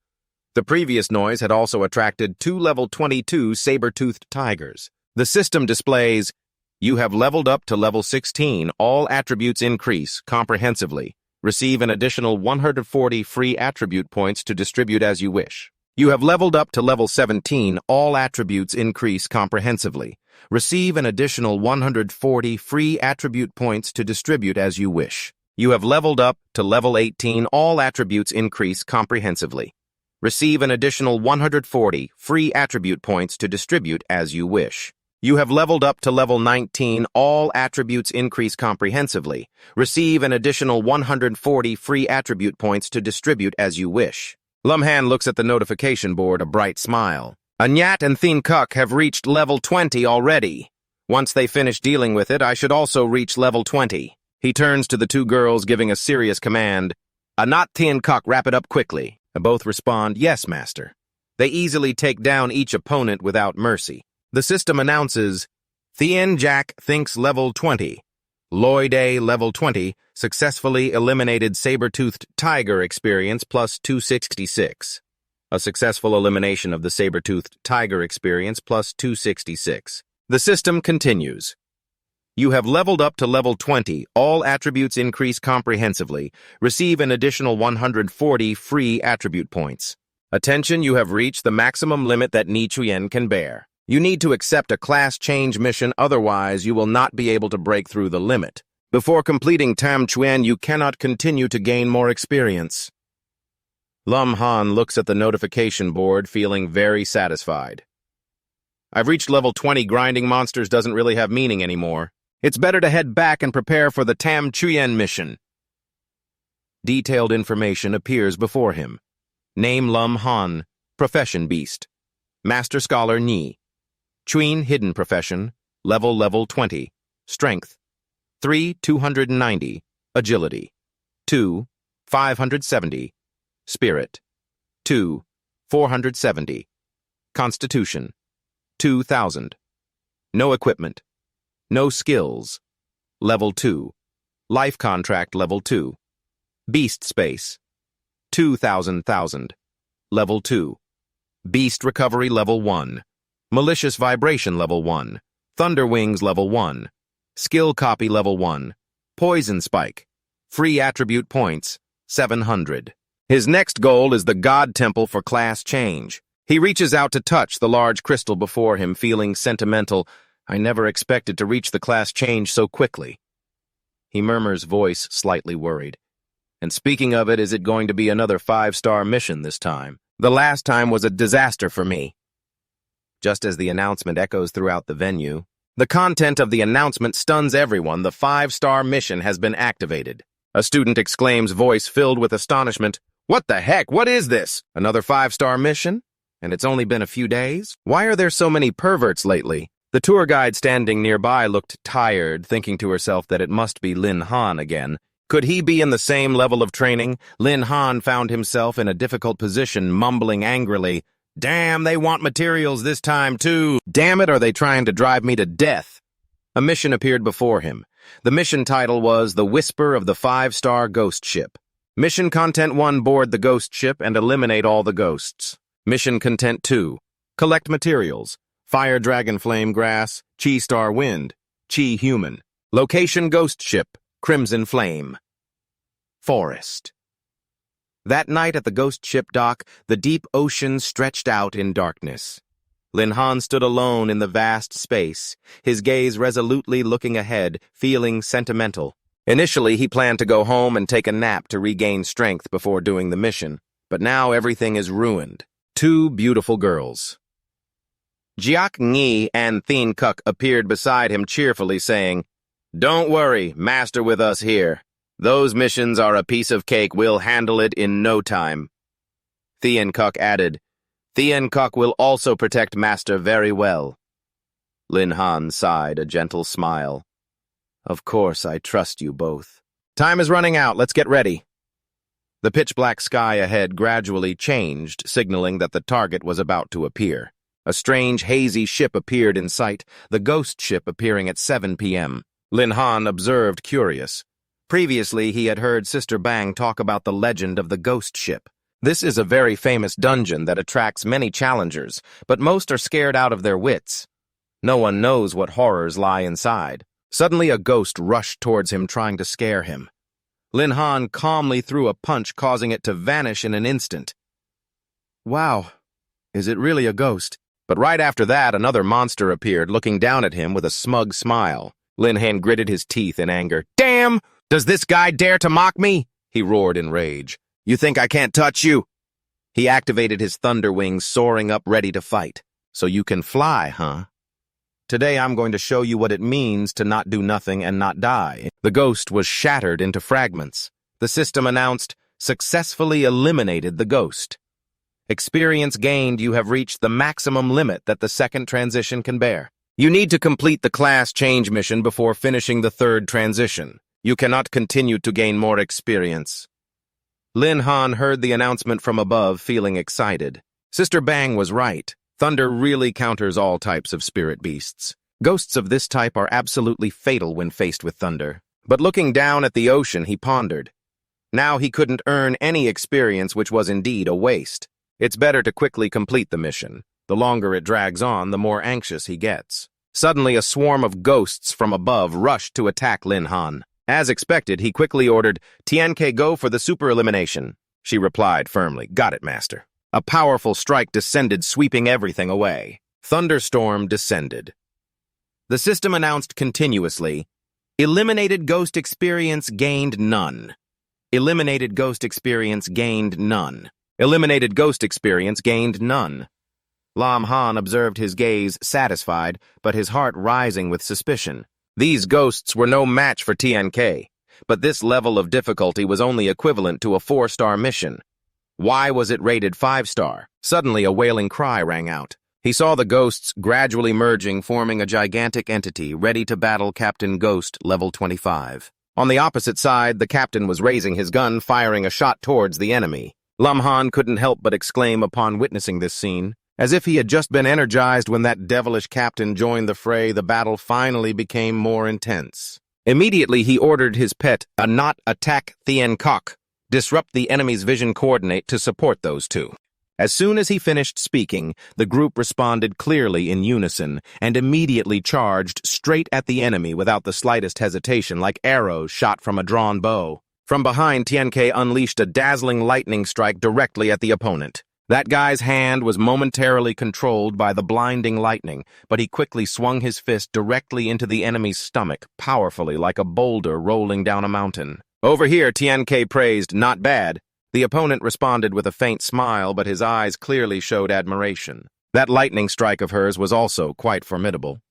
The previous noise had also attracted 2 level 22 saber-toothed tigers. The system displays, you have leveled up to level 16. All attributes increase comprehensively. Receive an additional 140 free attribute points to distribute as you wish. You have leveled up to level 17. All attributes increase comprehensively. Receive an additional 140 free attribute points to distribute as you wish. You have leveled up to level 18. All attributes increase comprehensively. Receive an additional 140 free attribute points to distribute as you wish. You have leveled up to level 19. All attributes increase comprehensively. Receive an additional 140 free attribute points to distribute as you wish. Lam Han looks at the notification board, a bright smile. Anyat and Thien Kuk have reached level 20 already. Once they finish dealing with it, I should also reach level 20. He turns to the two girls, giving a serious command. Anat, Thien Kuk, wrap it up quickly. Both respond, yes, master. They easily take down each opponent without mercy. The system announces, Thien Jack thinks level 20. Lloyd A, level 20, successfully eliminated saber-toothed tiger experience plus 266. A successful elimination of the saber-toothed tiger experience plus 266. The system continues. You have leveled up to level 20. All attributes increase comprehensively. Receive an additional 140 free attribute points. Attention, you have reached the maximum limit that Ni Chuyen can bear. You need to accept a class change mission, otherwise you will not be able to break through the limit. Before completing Tam Chuyen, you cannot continue to gain more experience. Lum Han looks at the notification board, feeling very satisfied. I've reached level 20. Grinding monsters doesn't really have meaning anymore. It's better to head back and prepare for the Tam Chuyen mission. Detailed information appears before him. Name Lum Han. Profession Beast. Master Scholar Ni. Chuyen Hidden Profession. Level 20. Strength 3, 290. Agility 2, 570. Spirit 2, 470. Constitution 2,000. No equipment. No skills. Level 2. Life contract level 2. Beast space 2,000. Level 2. Beast recovery level 1. Malicious vibration level 1. Thunder wings level 1. Skill copy level 1. Poison spike. Free attribute points 700. His next goal is the God Temple for class change. He reaches out to touch the large crystal before him, feeling sentimental. I never expected to reach the class change so quickly. He murmurs, voice slightly worried. And speaking of it, is it going to be another 5-star mission this time? The last time was a disaster for me. Just as the announcement echoes throughout the venue, the content of the announcement stuns everyone. The 5-star mission has been activated. A student exclaims, voice filled with astonishment. What the heck? What is this? Another 5-star mission? And it's only been a few days? Why are there so many perverts lately? The tour guide standing nearby looked tired, thinking to herself that it must be Lin Han again. Could he be in the same level of training? Lin Han found himself in a difficult position, mumbling angrily, Damn, they want materials this time too. Damn it, are they trying to drive me to death? A mission appeared before him. The mission title was The Whisper of the 5-Star Ghost Ship. Mission Content 1, board the ghost ship and eliminate all the ghosts. Mission Content 2, collect materials. Fire Dragon Flame Grass, Chi Star Wind, Chi Human. Location Ghost Ship, Crimson Flame. Forest. That night at the ghost ship dock, the deep ocean stretched out in darkness. Lin Han stood alone in the vast space, his gaze resolutely looking ahead, feeling sentimental. Initially, he planned to go home and take a nap to regain strength before doing the mission, but now everything is ruined. 2 beautiful girls. Jiak Ngi and Thien Kuk appeared beside him cheerfully, saying, Don't worry, master with us here. Those missions are a piece of cake. We'll handle it in no time. Thien Kuk added, Thien Kuk will also protect master very well. Lin Han sighed, a gentle smile. Of course, I trust you both. Time is running out. Let's get ready. The pitch-black sky ahead gradually changed, signaling that the target was about to appear. A strange, hazy ship appeared in sight, the ghost ship appearing at 7 p.m. Lin Han observed, curious. Previously, he had heard Sister Bang talk about the legend of the ghost ship. This is a very famous dungeon that attracts many challengers, but most are scared out of their wits. No one knows what horrors lie inside. Suddenly, a ghost rushed towards him, trying to scare him. Lin Han calmly threw a punch, causing it to vanish in an instant. Wow, is it really a ghost? But right after that, another monster appeared, looking down at him with a smug smile. Lin Han gritted his teeth in anger. Damn! Does this guy dare to mock me? He roared in rage. You think I can't touch you? He activated his thunder wings, soaring up ready to fight. So you can fly, huh? Today I'm going to show you what it means to not do nothing and not die. The ghost was shattered into fragments. The system announced, successfully eliminated the ghost. Experience gained, you have reached the maximum limit that the second transition can bear. You need to complete the class change mission before finishing the third transition. You cannot continue to gain more experience. Lin Han heard the announcement from above, feeling excited. Sister Bang was right. Thunder really counters all types of spirit beasts. Ghosts of this type are absolutely fatal when faced with thunder. But looking down at the ocean, he pondered. Now he couldn't earn any experience, which was indeed a waste. It's better to quickly complete the mission. The longer it drags on, the more anxious he gets. Suddenly, a swarm of ghosts from above rushed to attack Lin Han. As expected, he quickly ordered, "Tianke, go for the super elimination." She replied firmly, "Got it, master." A powerful strike descended, sweeping everything away. Thunderstorm descended. The system announced continuously, "Eliminated ghost experience gained none. Eliminated ghost experience gained none. Eliminated ghost experience gained none." Lam Han observed, his gaze satisfied, but his heart rising with suspicion. These ghosts were no match for TNK, but this level of difficulty was only equivalent to a 4-star mission. Why was it rated 5-star? Suddenly a wailing cry rang out. He saw the ghosts gradually merging, forming a gigantic entity ready to battle Captain Ghost, level 25. On the opposite side, the captain was raising his gun, firing a shot towards the enemy. Lam Han couldn't help but exclaim upon witnessing this scene. As if he had just been energized when that devilish captain joined the fray, the battle finally became more intense. Immediately, he ordered his pet, a not attack Thien Kok, disrupt the enemy's vision coordinate to support those two. As soon as he finished speaking, the group responded clearly in unison and immediately charged straight at the enemy without the slightest hesitation, like arrows shot from a drawn bow. From behind, Tianke unleashed a dazzling lightning strike directly at the opponent. That guy's hand was momentarily controlled by the blinding lightning, but he quickly swung his fist directly into the enemy's stomach, powerfully like a boulder rolling down a mountain. Over here, Tianke praised, "Not bad." The opponent responded with a faint smile, but his eyes clearly showed admiration. That lightning strike of hers was also quite formidable.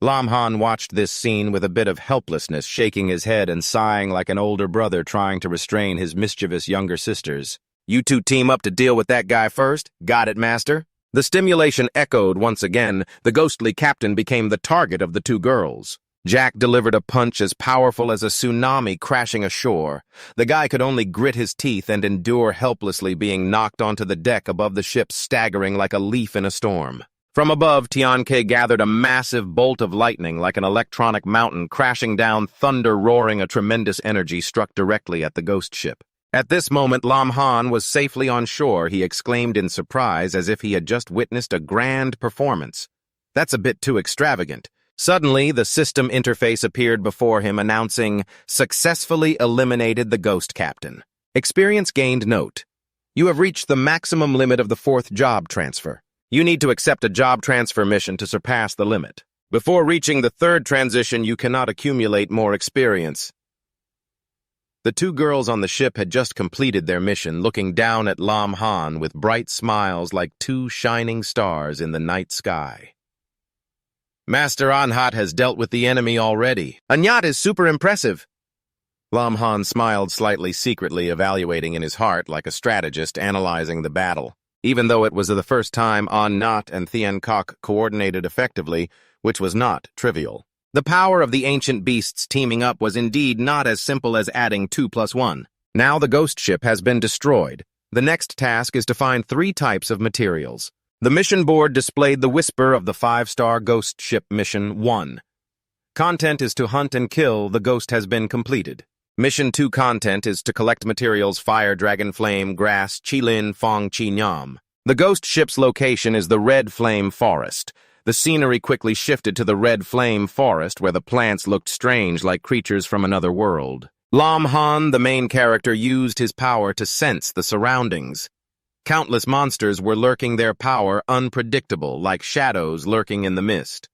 Lam Han watched this scene with a bit of helplessness, shaking his head and sighing like an older brother trying to restrain his mischievous younger sisters. "You two team up to deal with that guy first? Got it, master?" The stimulation echoed once again. The ghostly captain became the target of the two girls. Jack delivered a punch as powerful as a tsunami crashing ashore. The guy could only grit his teeth and endure helplessly being knocked onto the deck above the ship, staggering like a leaf in a storm. From above, Tianke gathered a massive bolt of lightning like an electronic mountain, crashing down, thunder roaring. A tremendous energy struck directly at the ghost ship. At this moment, Lam Han was safely on shore. He exclaimed in surprise, as if he had just witnessed a grand performance. "That's a bit too extravagant." Suddenly, the system interface appeared before him, announcing, "Successfully eliminated the ghost captain. Experience gained note. You have reached the maximum limit of the 4th job transfer. You need to accept a job transfer mission to surpass the limit. Before reaching the 3rd transition, you cannot accumulate more experience." The two girls on the ship had just completed their mission, looking down at Lam Han with bright smiles like two shining stars in the night sky. "Master Anhat has dealt with the enemy already. Anyat is super impressive." Lam Han smiled slightly, secretly evaluating in his heart like a strategist analyzing the battle. Even though it was the first time Annat and Thien Kok coordinated effectively, which was not trivial. The power of the ancient beasts teaming up was indeed not as simple as adding 2 + 1. Now the ghost ship has been destroyed. The next task is to find 3 types of materials. The mission board displayed the whisper of the 5-star ghost ship mission 1. Content is to hunt and kill. The ghost has been completed. Mission 2 content is to collect materials: fire, dragon flame, grass, chilin, fong, chi nyam. The ghost ship's location is the Red Flame Forest. The scenery quickly shifted to the Red Flame Forest, where the plants looked strange, like creatures from another world. Lam Han, the main character, used his power to sense the surroundings. Countless monsters were lurking, their power unpredictable, like shadows lurking in the mist.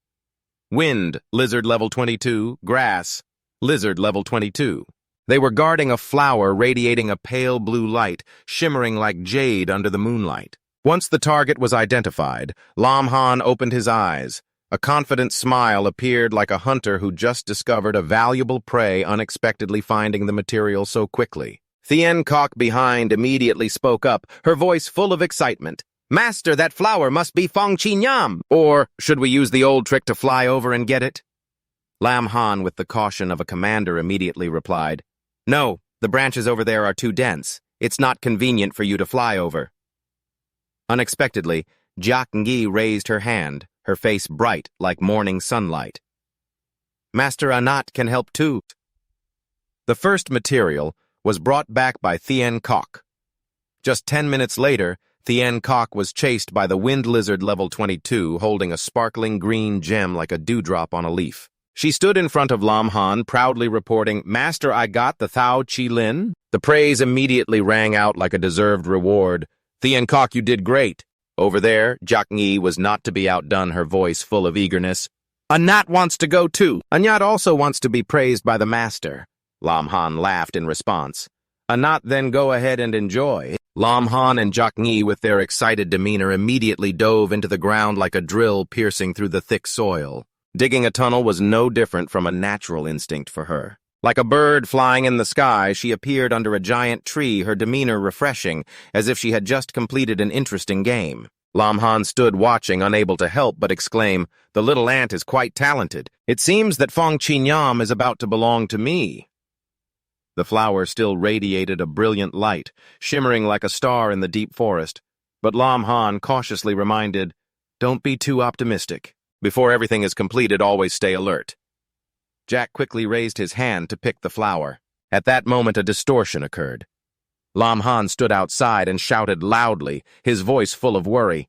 Wind, lizard level 22, grass, lizard level 22. They were guarding a flower radiating a pale blue light, shimmering like jade under the moonlight. Once the target was identified, Lam Han opened his eyes. A confident smile appeared, like a hunter who just discovered a valuable prey, unexpectedly finding the material so quickly. Thien Kok behind immediately spoke up, her voice full of excitement. Master, that flower must be Fong Chi Nyam! Or should we use the old trick to fly over and get it? Lam Han, with the caution of a commander, immediately replied, No, the branches over there are too dense. It's not convenient for you to fly over. Unexpectedly, Jiak Ngi raised her hand, her face bright like morning sunlight. Master Anat can help too. The first material was brought back by Thien Kok. Just 10 minutes later, Thien Kok was chased by the wind lizard level 22, holding a sparkling green gem like a dewdrop on a leaf. She stood in front of Lam Han, proudly reporting, Master, I got the Thao Chi Lin. The praise immediately rang out like a deserved reward. Thien Kok, you did great. Over there, Jiak Ngi was not to be outdone, her voice full of eagerness. Anat wants to go too. Anat also wants to be praised by the master. Lam Han laughed in response. Anat, then go ahead and enjoy. Lam Han and Jiak Ngi, with their excited demeanor, immediately dove into the ground like a drill piercing through the thick soil. Digging a tunnel was no different from a natural instinct for her. Like a bird flying in the sky, she appeared under a giant tree, her demeanor refreshing, as if she had just completed an interesting game. Lam Han stood watching, unable to help but exclaim, The little ant is quite talented. It seems that Fong Chi Nyam is about to belong to me. The flower still radiated a brilliant light, shimmering like a star in the deep forest. But Lam Han cautiously reminded, Don't be too optimistic. Before everything is completed, always stay alert. Jack quickly raised his hand to pick the flower. At that moment, a distortion occurred. Lam Han stood outside and shouted loudly, his voice full of worry.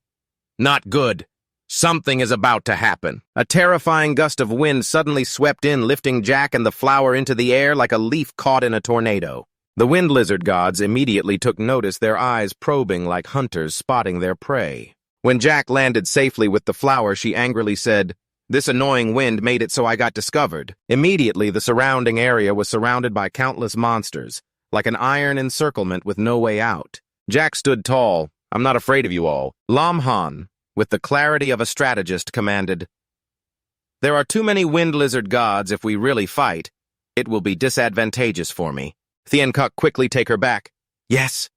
Not good. Something is about to happen. A terrifying gust of wind suddenly swept in, lifting Jack and the flower into the air like a leaf caught in a tornado. The wind lizard gods immediately took notice, their eyes probing like hunters spotting their prey. When Jack landed safely with the flower, she angrily said, This annoying wind made it so I got discovered. Immediately, the surrounding area was surrounded by countless monsters, like an iron encirclement with no way out. Jack stood tall. I'm not afraid of you all. Lam Han, with the clarity of a strategist, commanded, There are too many wind lizard gods. If we really fight, it will be disadvantageous for me. Thien Kok, quickly take her back. Yes.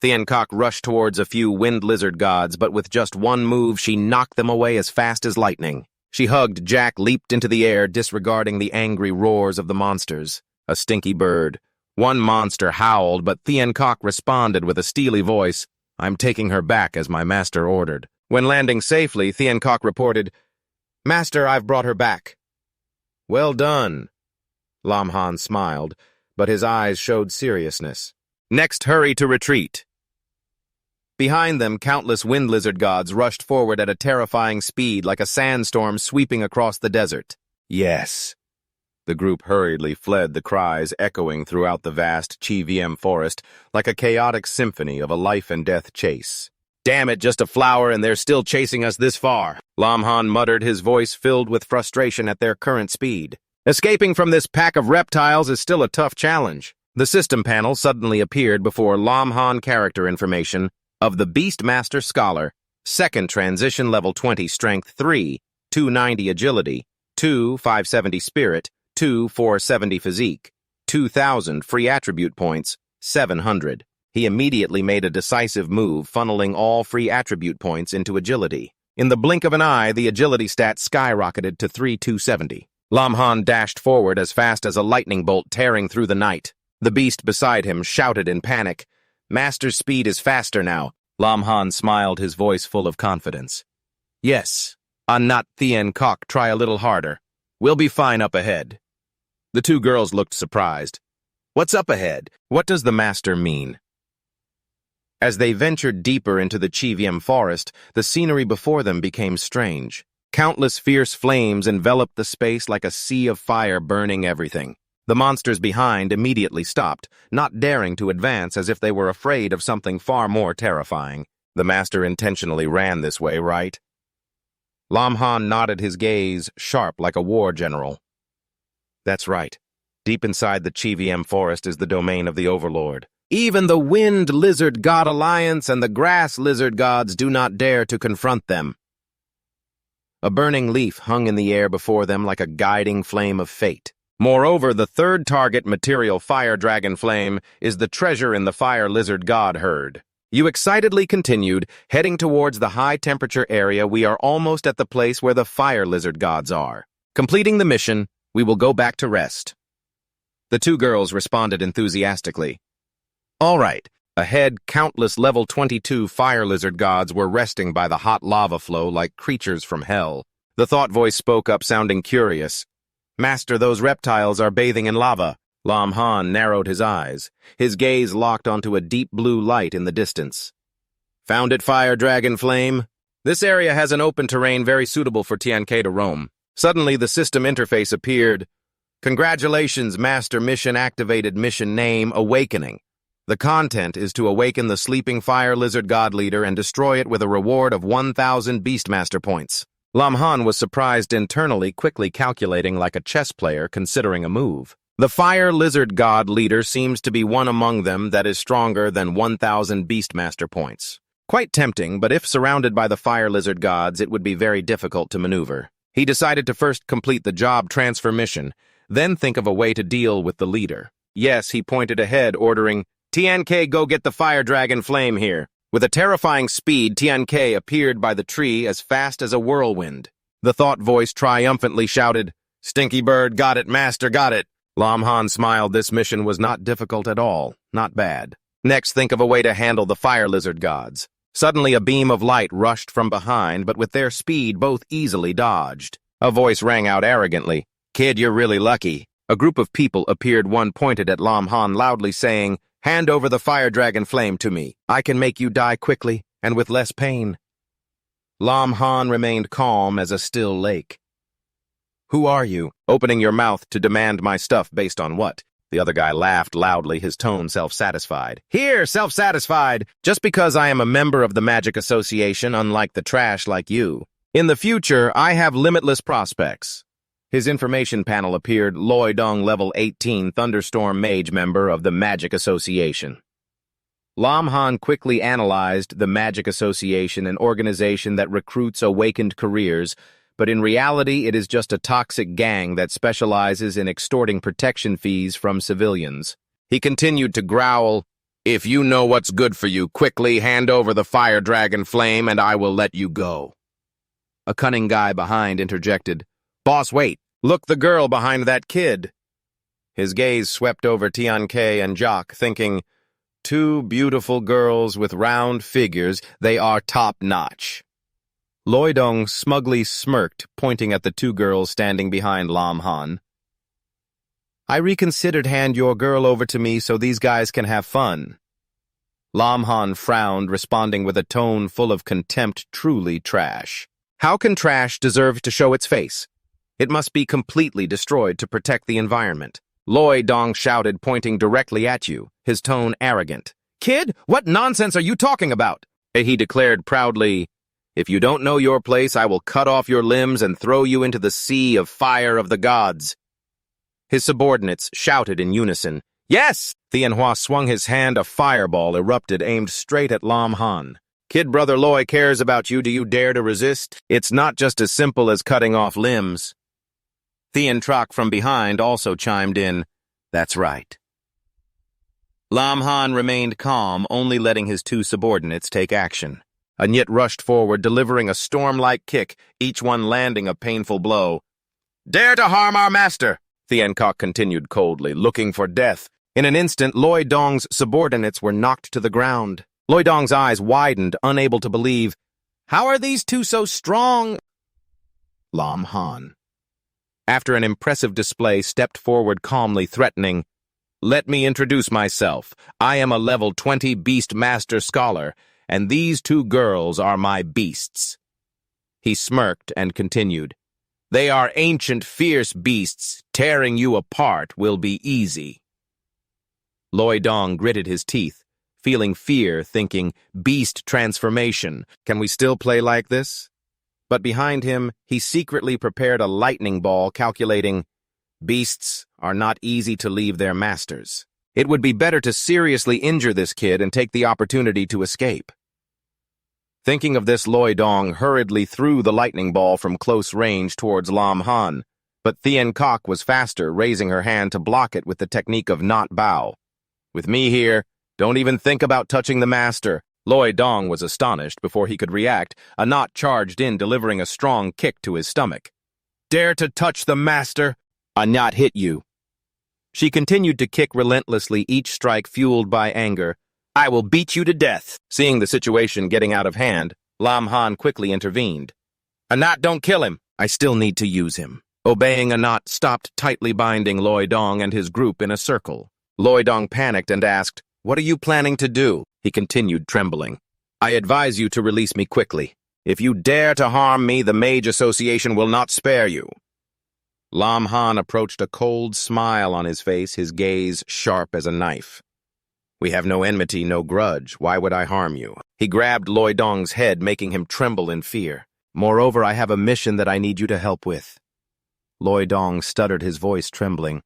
Thien Kok rushed towards a few wind lizard gods, but with just one move, she knocked them away as fast as lightning. She hugged Jack, leaped into the air, disregarding the angry roars of the monsters. A stinky bird. One monster howled, but Thien Kok responded with a steely voice, I'm taking her back as my master ordered. When landing safely, Thien Kok reported, Master, I've brought her back. Well done. Lam Han smiled, but his eyes showed seriousness. Next, hurry to retreat. Behind them, countless wind lizard gods rushed forward at a terrifying speed like a sandstorm sweeping across the desert. Yes. The group hurriedly fled, the cries echoing throughout the vast Chi-VM forest like a chaotic symphony of a life-and-death chase. Damn it, just a flower and they're still chasing us this far. Lam Han muttered, his voice filled with frustration at their current speed. Escaping from this pack of reptiles is still a tough challenge. The system panel suddenly appeared before Lam Han character information of the Beastmaster Scholar, 2nd transition level 20 strength 3, 290 agility, 570 spirit, 470 physique, 2,000 free attribute points, 700. He immediately made a decisive move, funneling all free attribute points into agility. In the blink of an eye, the agility stat skyrocketed to 3,270. Lam Han dashed forward as fast as a lightning bolt tearing through the night. The beast beside him shouted in panic, Master's speed is faster now. Lam Han smiled, his voice full of confidence. Yes, Anat Thien Kok, try a little harder. We'll be fine up ahead. The two girls looked surprised. What's up ahead? What does the master mean? As they ventured deeper into the Chi-VM forest, the scenery before them became strange. Countless fierce flames enveloped the space like a sea of fire, burning everything. The monsters behind immediately stopped, not daring to advance, as if they were afraid of something far more terrifying. The master intentionally ran this way, right? Lam Han nodded, his gaze sharp like a war general. That's right. Deep inside the Chi-VM forest is the domain of the Overlord. Even the Wind Lizard God Alliance and the Grass Lizard Gods do not dare to confront them. A burning leaf hung in the air before them like a guiding flame of fate. Moreover, the third target material fire dragon flame is the treasure in the fire lizard god herd. You excitedly continued, heading towards the high-temperature area. We are almost at the place where the fire lizard gods are. Completing the mission, we will go back to rest. The two girls responded enthusiastically. All right. Ahead, countless level 22 fire lizard gods were resting by the hot lava flow like creatures from hell. The thought voice spoke up, sounding curious. Master, those reptiles are bathing in lava. Lam Han narrowed his eyes. His gaze locked onto a deep blue light in the distance. Found it, fire dragon flame? This area has an open terrain very suitable for TNK to roam. Suddenly, the system interface appeared. Congratulations, Master. Mission activated. Mission name, Awakening. The content is to awaken the sleeping fire lizard god leader and destroy it with a reward of 1,000 Beastmaster points. Lam Han was surprised internally, quickly calculating like a chess player considering a move. The fire lizard god leader seems to be one among them that is stronger than 1,000 Beastmaster points. Quite tempting, but if surrounded by the fire lizard gods, it would be very difficult to maneuver. He decided to first complete the job transfer mission, then think of a way to deal with the leader. Yes, he pointed ahead, ordering, TNK, go get the fire dragon flame here. With a terrifying speed, TNK appeared by the tree as fast as a whirlwind. The thought voice triumphantly shouted, Stinky bird, got it, master, got it. Lam Han smiled. This mission was not difficult at all. Not bad. Next, think of a way to handle the fire lizard gods. Suddenly, a beam of light rushed from behind, but with their speed, both easily dodged. A voice rang out arrogantly, Kid, you're really lucky. A group of people appeared. One pointed at Lam Han loudly saying, Hand over the fire dragon flame to me. I can make you die quickly and with less pain. Lam Han remained calm as a still lake. Who are you, opening your mouth to demand my stuff based on what? The other guy laughed loudly, his tone self-satisfied. Here, self-satisfied, just because I am a member of the Magic Association, unlike the trash like you. In the future, I have limitless prospects. His information panel appeared, Loi Dong, level 18, Thunderstorm Mage member of the Magic Association. Lam Han quickly analyzed the Magic Association, an organization that recruits awakened careers, but in reality it is just a toxic gang that specializes in extorting protection fees from civilians. He continued to growl, If you know what's good for you, quickly hand over the fire dragon flame and I will let you go. A cunning guy behind interjected, Boss, wait. Look, the girl behind that kid. His gaze swept over TNK and Jock, thinking, Two beautiful girls with round figures, they are top-notch. Loi Dong smugly smirked, pointing at the two girls standing behind Lam Han. I reconsidered. Hand your girl over to me so these guys can have fun. Lam Han frowned, responding with a tone full of contempt. Truly trash. How can trash deserve to show its face? It must be completely destroyed to protect the environment. Loi Dong shouted, pointing directly at you, his tone arrogant. Kid, what nonsense are you talking about? He declared proudly, If you don't know your place, I will cut off your limbs and throw you into the sea of fire of the gods. His subordinates shouted in unison. Yes! Tianhua swung his hand. A fireball erupted, aimed straight at Lam Han. Kid brother Loi cares about you. Do you dare to resist? It's not just as simple as cutting off limbs. Thien Troc from behind also chimed in, That's right. Lam Han remained calm, only letting his two subordinates take action. Anyit rushed forward, delivering a storm-like kick, each one landing a painful blow. Dare to harm our master! Thien Troc continued coldly, looking for death. In an instant, Loi Dong's subordinates were knocked to the ground. Loi Dong's eyes widened, unable to believe. How are these two so strong? Lam Han, after an impressive display, stepped forward calmly, threatening, Let me introduce myself. I am a level 20 Beast Master Scholar, and these two girls are my beasts. He smirked and continued, They are ancient, fierce beasts. Tearing you apart will be easy. Loi Dong gritted his teeth, feeling fear, thinking, Beast transformation. Can we still play like this? But behind him, he secretly prepared a lightning ball, calculating, Beasts are not easy to leave their masters. It would be better to seriously injure this kid and take the opportunity to escape. Thinking of this, Loi Dong hurriedly threw the lightning ball from close range towards Lam Han, but Thien Kok was faster, raising her hand to block it with the technique of not bow. With me here, don't even think about touching the master. Loi Dong was astonished before he could react. A knot charged in, delivering a strong kick to his stomach. Dare to touch the master? A knot hit you. She continued to kick relentlessly, each strike fueled by anger. I will beat you to death. Seeing the situation getting out of hand, Lam Han quickly intervened. A knot don't kill him. I still need to use him. Obeying, a knot stopped tightly binding Loi Dong and his group in a circle. Loi Dong panicked and asked, What are you planning to do? He continued, trembling. I advise you to release me quickly. If you dare to harm me, the Mage Association will not spare you. Lam Han approached, a cold smile on his face, his gaze sharp as a knife. We have no enmity, no grudge. Why would I harm you? He grabbed Loi Dong's head, making him tremble in fear. Moreover, I have a mission that I need you to help with. Loi Dong stuttered, his voice trembling.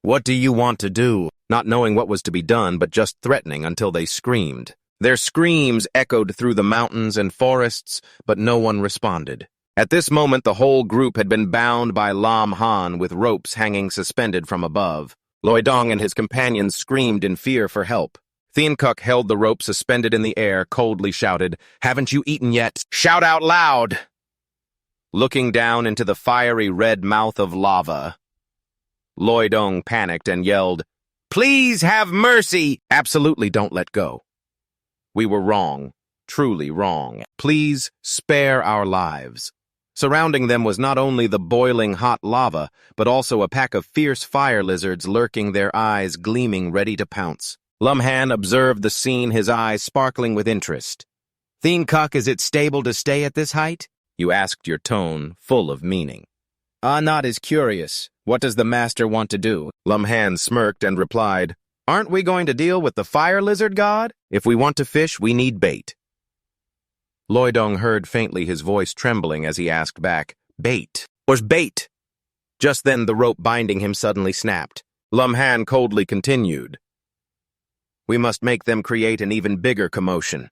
What do you want to do? Not knowing what was to be done, but just threatening until they screamed. Their screams echoed through the mountains and forests, but no one responded. At this moment, the whole group had been bound by Lam Han with ropes hanging suspended from above. Loi Dong and his companions screamed in fear for help. Thien Kok held the rope suspended in the air, coldly shouted, Haven't you eaten yet? Shout out loud! Looking down into the fiery red mouth of lava, Loi Dong panicked and yelled, Please have mercy! Absolutely don't let go. We were wrong, truly wrong. Please spare our lives. Surrounding them was not only the boiling hot lava, but also a pack of fierce fire lizards lurking, their eyes gleaming, ready to pounce. Lam Han observed the scene, his eyes sparkling with interest. Thien Kok, is it stable to stay at this height? You asked, your tone full of meaning. Not is curious. What does the master want to do? Lam Han smirked and replied, Aren't we going to deal with the fire lizard god? If we want to fish, we need bait. Loi Dong heard faintly, his voice trembling as he asked back, Bait? Where's bait? Just then the rope binding him suddenly snapped. Lam Han coldly continued, We must make them create an even bigger commotion.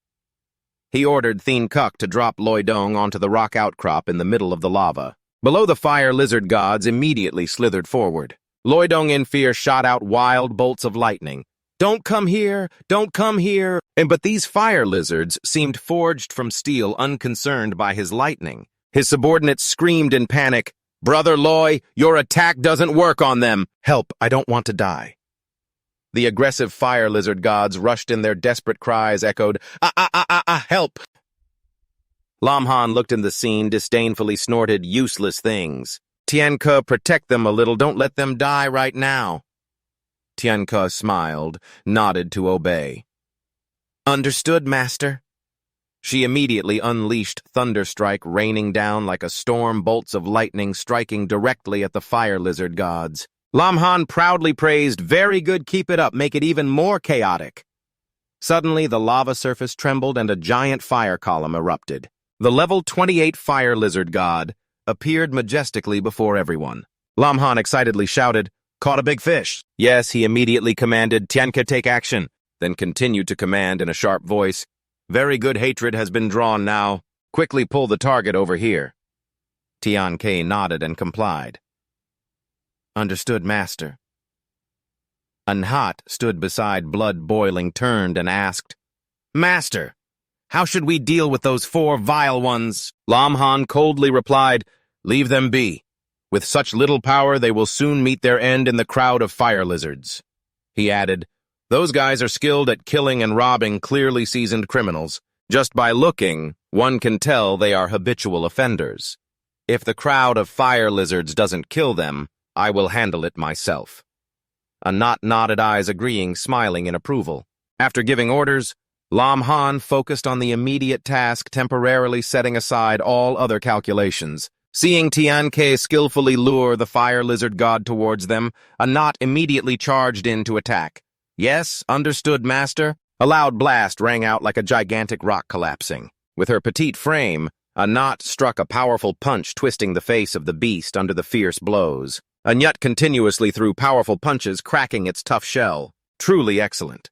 He ordered Thien Kok to drop Loi Dong onto the rock outcrop in the middle of the lava. Below, the fire lizard gods immediately slithered forward. Loi Dong in fear shot out wild bolts of lightning. Don't come here! Don't come here! But these fire lizards seemed forged from steel, unconcerned by his lightning. His subordinates screamed in panic, Brother Loi, your attack doesn't work on them! Help, I don't want to die. The aggressive fire lizard gods rushed in, their desperate cries echoed, help! Lam Han looked in the scene, disdainfully snorted, Useless things. Thien Kok, protect them a little, don't let them die right now. Thien Kok smiled, nodded to obey. Understood, master. She immediately unleashed thunderstrike, raining down like a storm, bolts of lightning striking directly at the fire lizard gods. Lam Han proudly praised, Very good, keep it up, make it even more chaotic. Suddenly, the lava surface trembled and a giant fire column erupted. The level 28 fire lizard god appeared majestically before everyone. Lam Han excitedly shouted, Caught a big fish. Yes, he immediately commanded, Thien Kok, take action, then continued to command in a sharp voice, Very good, hatred has been drawn now. Quickly pull the target over here. Thien Kok nodded and complied. Understood, master. Anhat stood beside, blood boiling, turned and asked, Master, how should we deal with those 4 vile ones? Lam Han coldly replied, Leave them be. With such little power, they will soon meet their end in the crowd of fire lizards. He added, Those guys are skilled at killing and robbing clearly seasoned criminals. Just by looking, one can tell they are habitual offenders. If the crowd of fire lizards doesn't kill them, I will handle it myself. Anat nodded, eyes agreeing, smiling in approval. After giving orders, Lam Han focused on the immediate task, temporarily setting aside all other calculations. Seeing Thien Kok skillfully lure the fire lizard god towards them, Anat immediately charged in to attack. Yes, understood, master. A loud blast rang out like a gigantic rock collapsing. With her petite frame, Anat struck a powerful punch, twisting the face of the beast under the fierce blows. Anyut continuously threw powerful punches, cracking its tough shell. Truly excellent.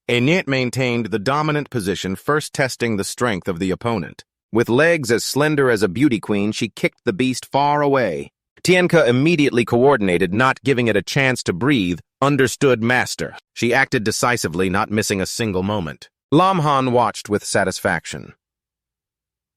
Anyut maintained the dominant position, first testing the strength of the opponent. With legs as slender as a beauty queen, she kicked the beast far away. Tianke immediately coordinated, not giving it a chance to breathe. Understood, master. She acted decisively, not missing a single moment. Lam Han watched with satisfaction.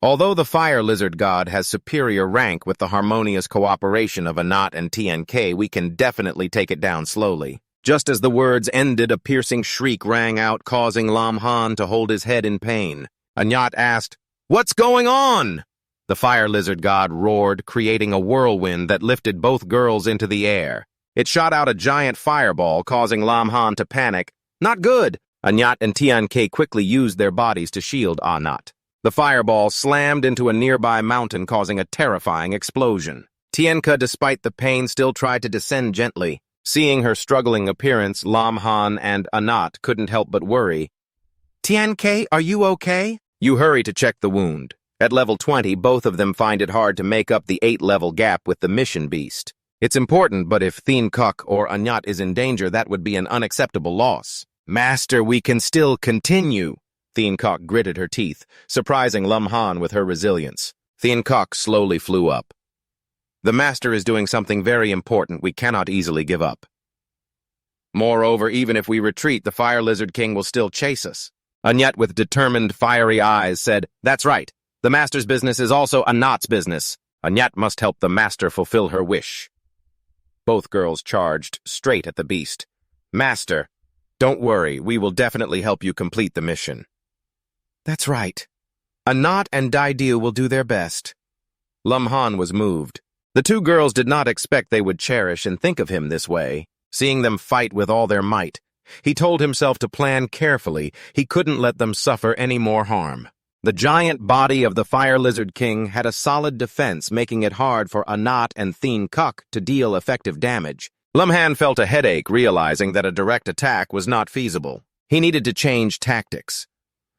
Although the fire lizard god has superior rank with the harmonious cooperation of Anat and Tianke, we can definitely take it down slowly. Just as the words ended, a piercing shriek rang out, causing Lam Han to hold his head in pain. Anat asked, "What's going on?" The fire lizard god roared, creating a whirlwind that lifted both girls into the air. It shot out a giant fireball, causing Lam Han to panic. Not good! Anat and Tianke quickly used their bodies to shield Anat. The fireball slammed into a nearby mountain, causing a terrifying explosion. Tianke, despite the pain, still tried to descend gently. Seeing her struggling appearance, Lam Han and Anat couldn't help but worry. "Tianke, are you okay?" You hurry to check the wound. At level 20, both of them find it hard to make up the 8-level gap with the mission beast. It's important, but if Thien Kuk or Anat is in danger, that would be an unacceptable loss. "Master, we can still continue." Thien Kuk gritted her teeth, surprising Lam Han with her resilience. Thien Kuk slowly flew up. "The master is doing something very important. We cannot easily give up. Moreover, even if we retreat, the Fire Lizard King will still chase us." Anat, with determined, fiery eyes, said, "That's right. The master's business is also Anat's business. Anat must help the master fulfill her wish." Both girls charged straight at the beast. "Master, don't worry. We will definitely help you complete the mission." "That's right. Anat and Daidiu will do their best." Lam Han was moved. The two girls did not expect they would cherish and think of him this way, seeing them fight with all their might. He told himself to plan carefully. He couldn't let them suffer any more harm. The giant body of the Fire Lizard King had a solid defense, making it hard for Anat and Thien Kuk to deal effective damage. Lam Han felt a headache, realizing that a direct attack was not feasible. He needed to change tactics.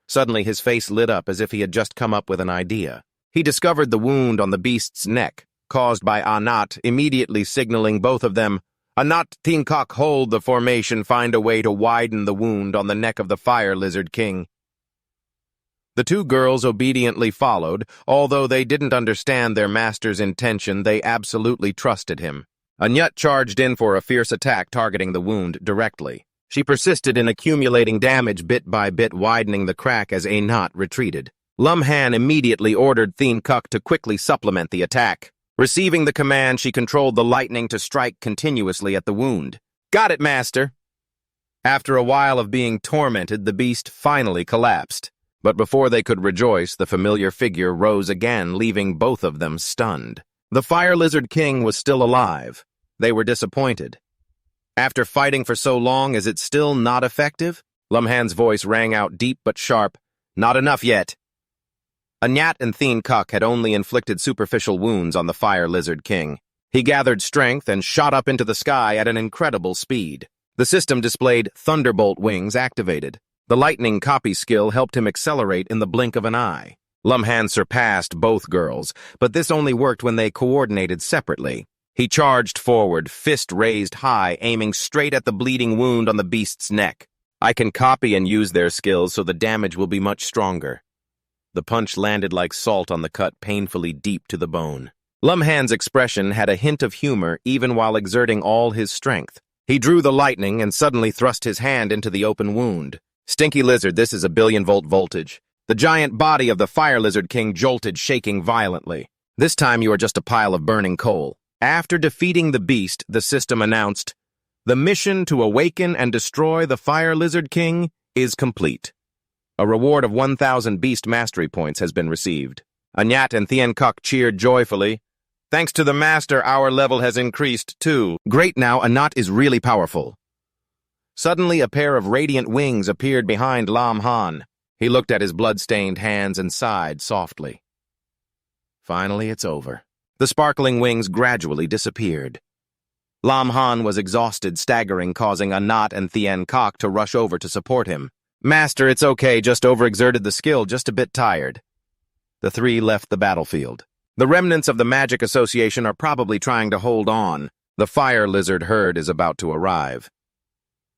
Suddenly his face lit up as if he had just come up with an idea. He discovered the wound on the beast's neck, caused by Anat, immediately signaling both of them. "Anat, Thien Kuk, hold the formation, find a way to widen the wound on the neck of the Fire Lizard King." The two girls obediently followed. Although they didn't understand their master's intention, they absolutely trusted him. Anat charged in for a fierce attack, targeting the wound directly. She persisted in accumulating damage bit by bit, widening the crack as Anat retreated. Lam Han immediately ordered Thien Kuk to quickly supplement the attack. Receiving the command, she controlled the lightning to strike continuously at the wound. "Got it, master!" After a while of being tormented, the beast finally collapsed. But before they could rejoice, the familiar figure rose again, leaving both of them stunned. The Fire Lizard King was still alive. They were disappointed. "After fighting for so long, is it still not effective?" Lam Han's voice rang out deep but sharp. "Not enough yet." Anat and Thien Kuk had only inflicted superficial wounds on the Fire Lizard King. He gathered strength and shot up into the sky at an incredible speed. The system displayed thunderbolt wings activated. The lightning copy skill helped him accelerate in the blink of an eye. Lam Han surpassed both girls, but this only worked when they coordinated separately. He charged forward, fist raised high, aiming straight at the bleeding wound on the beast's neck. "I can copy and use their skills, so the damage will be much stronger." The punch landed like salt on the cut, painfully deep to the bone. Lam Han's expression had a hint of humor even while exerting all his strength. He drew the lightning and suddenly thrust his hand into the open wound. "Stinky lizard, this is a 1,000,000,000-volt voltage." The giant body of the Fire Lizard King jolted, shaking violently. "This time you are just a pile of burning coal." After defeating the beast, the system announced, "The mission to awaken and destroy the Fire Lizard King is complete. A reward of 1,000 beast mastery points has been received." Anat and Thien Kuk cheered joyfully. "Thanks to the master, our level has increased too." "Great, now Anat is really powerful." Suddenly, a pair of radiant wings appeared behind Lam Han. He looked at his blood-stained hands and sighed softly. Finally, it's over. The sparkling wings gradually disappeared. Lam Han was exhausted, staggering, causing Anat and Thien Kuk to rush over to support him. "Master, it's okay, just overexerted the skill, just a bit tired." The three left the battlefield. The remnants of the Magic Association are probably trying to hold on. The Fire Lizard herd is about to arrive.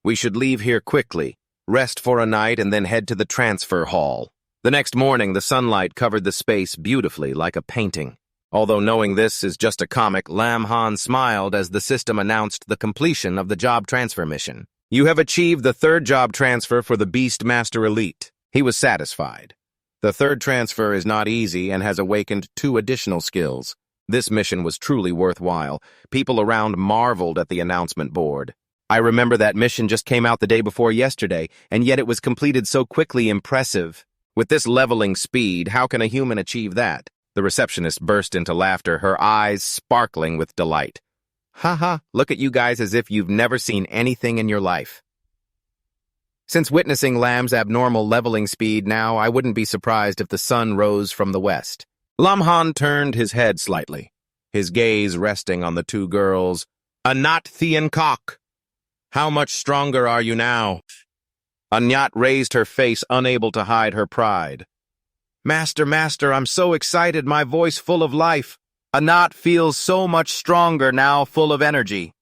"We should leave here quickly, rest for a night, and then head to the transfer hall." The next morning, the sunlight covered the space beautifully like a painting. Although knowing this is just a comic, Lam Han smiled as the system announced the completion of the job transfer mission. You have achieved the third job transfer for the Beastmaster Elite. He was satisfied. The third transfer is not easy and has awakened 2 additional skills. This mission was truly worthwhile. People around marveled at the announcement board. I remember that mission just came out the day before yesterday, and yet it was completed so quickly. Impressive. With this leveling speed, how can a human achieve that? The receptionist burst into laughter, her eyes sparkling with delight. Haha, look at you guys as if you've never seen anything in your life. Since witnessing Lam's abnormal leveling speed now, I wouldn't be surprised if the sun rose from the west. Lam Han turned his head slightly, his gaze resting on the 2 girls. Anat Thienkok, how much stronger are you now? Anyat raised her face, unable to hide her pride. Master, I'm so excited, my voice full of life. Anat feels so much stronger now, full of energy.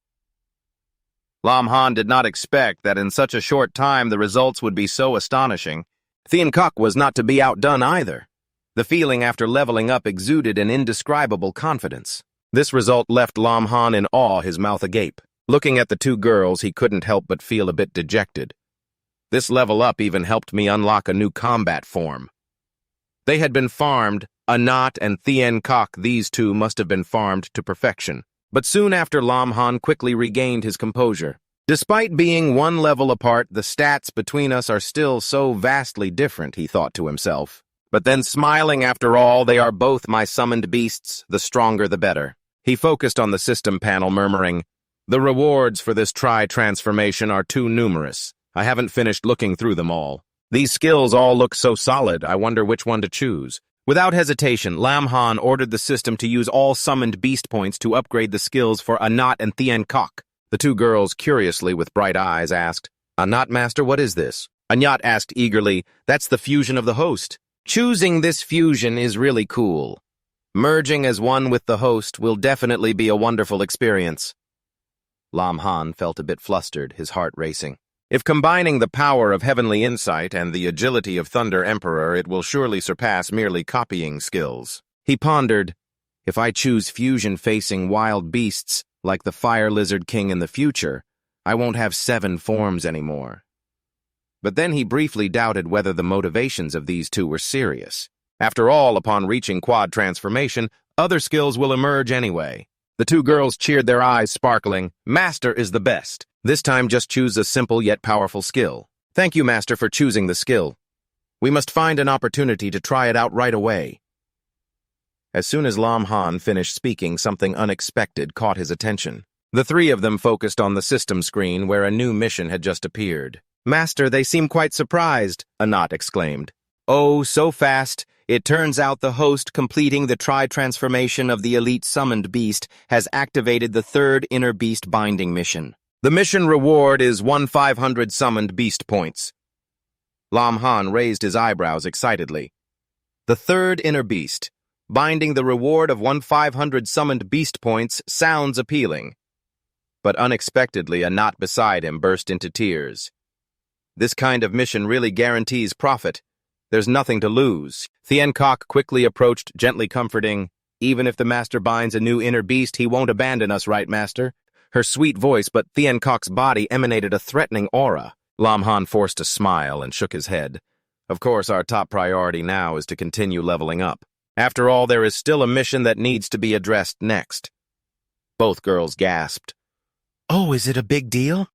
Lam Han did not expect that in such a short time the results would be so astonishing. Thienkok was not to be outdone either. The feeling after leveling up exuded an indescribable confidence. This result left Lam Han in awe, his mouth agape. Looking at the 2 girls, he couldn't help but feel a bit dejected. This level up even helped me unlock a new combat form. They had been farmed, Anat and Thienkok. These 2 must have been farmed to perfection. But soon after, Lam Han quickly regained his composure. Despite being 1 level apart, the stats between us are still so vastly different, he thought to himself. But then smiling, after all, they are both my summoned beasts, the stronger the better. He focused on the system panel, murmuring, the rewards for this transformation are too numerous. I haven't finished looking through them all. These skills all look so solid, I wonder which one to choose. Without hesitation, Lam Han ordered the system to use all summoned beast points to upgrade the skills for Anat and Thienkok. The 2 girls, curiously with bright eyes, asked, Anat, Master, what is this? Anyat asked eagerly, that's the fusion of the host. Choosing this fusion is really cool. Merging as one with the host will definitely be a wonderful experience. Lam Han felt a bit flustered, his heart racing. If combining the power of heavenly insight and the agility of Thunder Emperor, it will surely surpass merely copying skills. He pondered, if I choose fusion facing wild beasts like the Fire Lizard King in the future, I won't have 7 forms anymore. But then he briefly doubted whether the motivations of these 2 were serious. After all, upon reaching quad transformation, other skills will emerge anyway. The 2 girls cheered, their eyes sparkling. Master is the best. This time just choose a simple yet powerful skill. Thank you, Master, for choosing the skill. We must find an opportunity to try it out right away. As soon as Lam Han finished speaking, something unexpected caught his attention. The 3 of them focused on the system screen where a new mission had just appeared. Master, they seem quite surprised, Anat exclaimed. Oh, so fast. It turns out the host completing the transformation of the elite summoned beast has activated the 3rd inner beast binding mission. The mission reward is 1,500 summoned beast points. Lam Han raised his eyebrows excitedly. The 3rd inner beast, binding the reward of 1,500 summoned beast points, sounds appealing. But unexpectedly, a knot beside him burst into tears. This kind of mission really guarantees profit. There's nothing to lose. Thienkok quickly approached, gently comforting. Even if the master binds a new inner beast, he won't abandon us, right, master? Her sweet voice, but Thienkok's body emanated a threatening aura. Lam Han forced a smile and shook his head. Of course, our top priority now is to continue leveling up. After all, there is still a mission that needs to be addressed next. Both girls gasped. Oh, is it a big deal?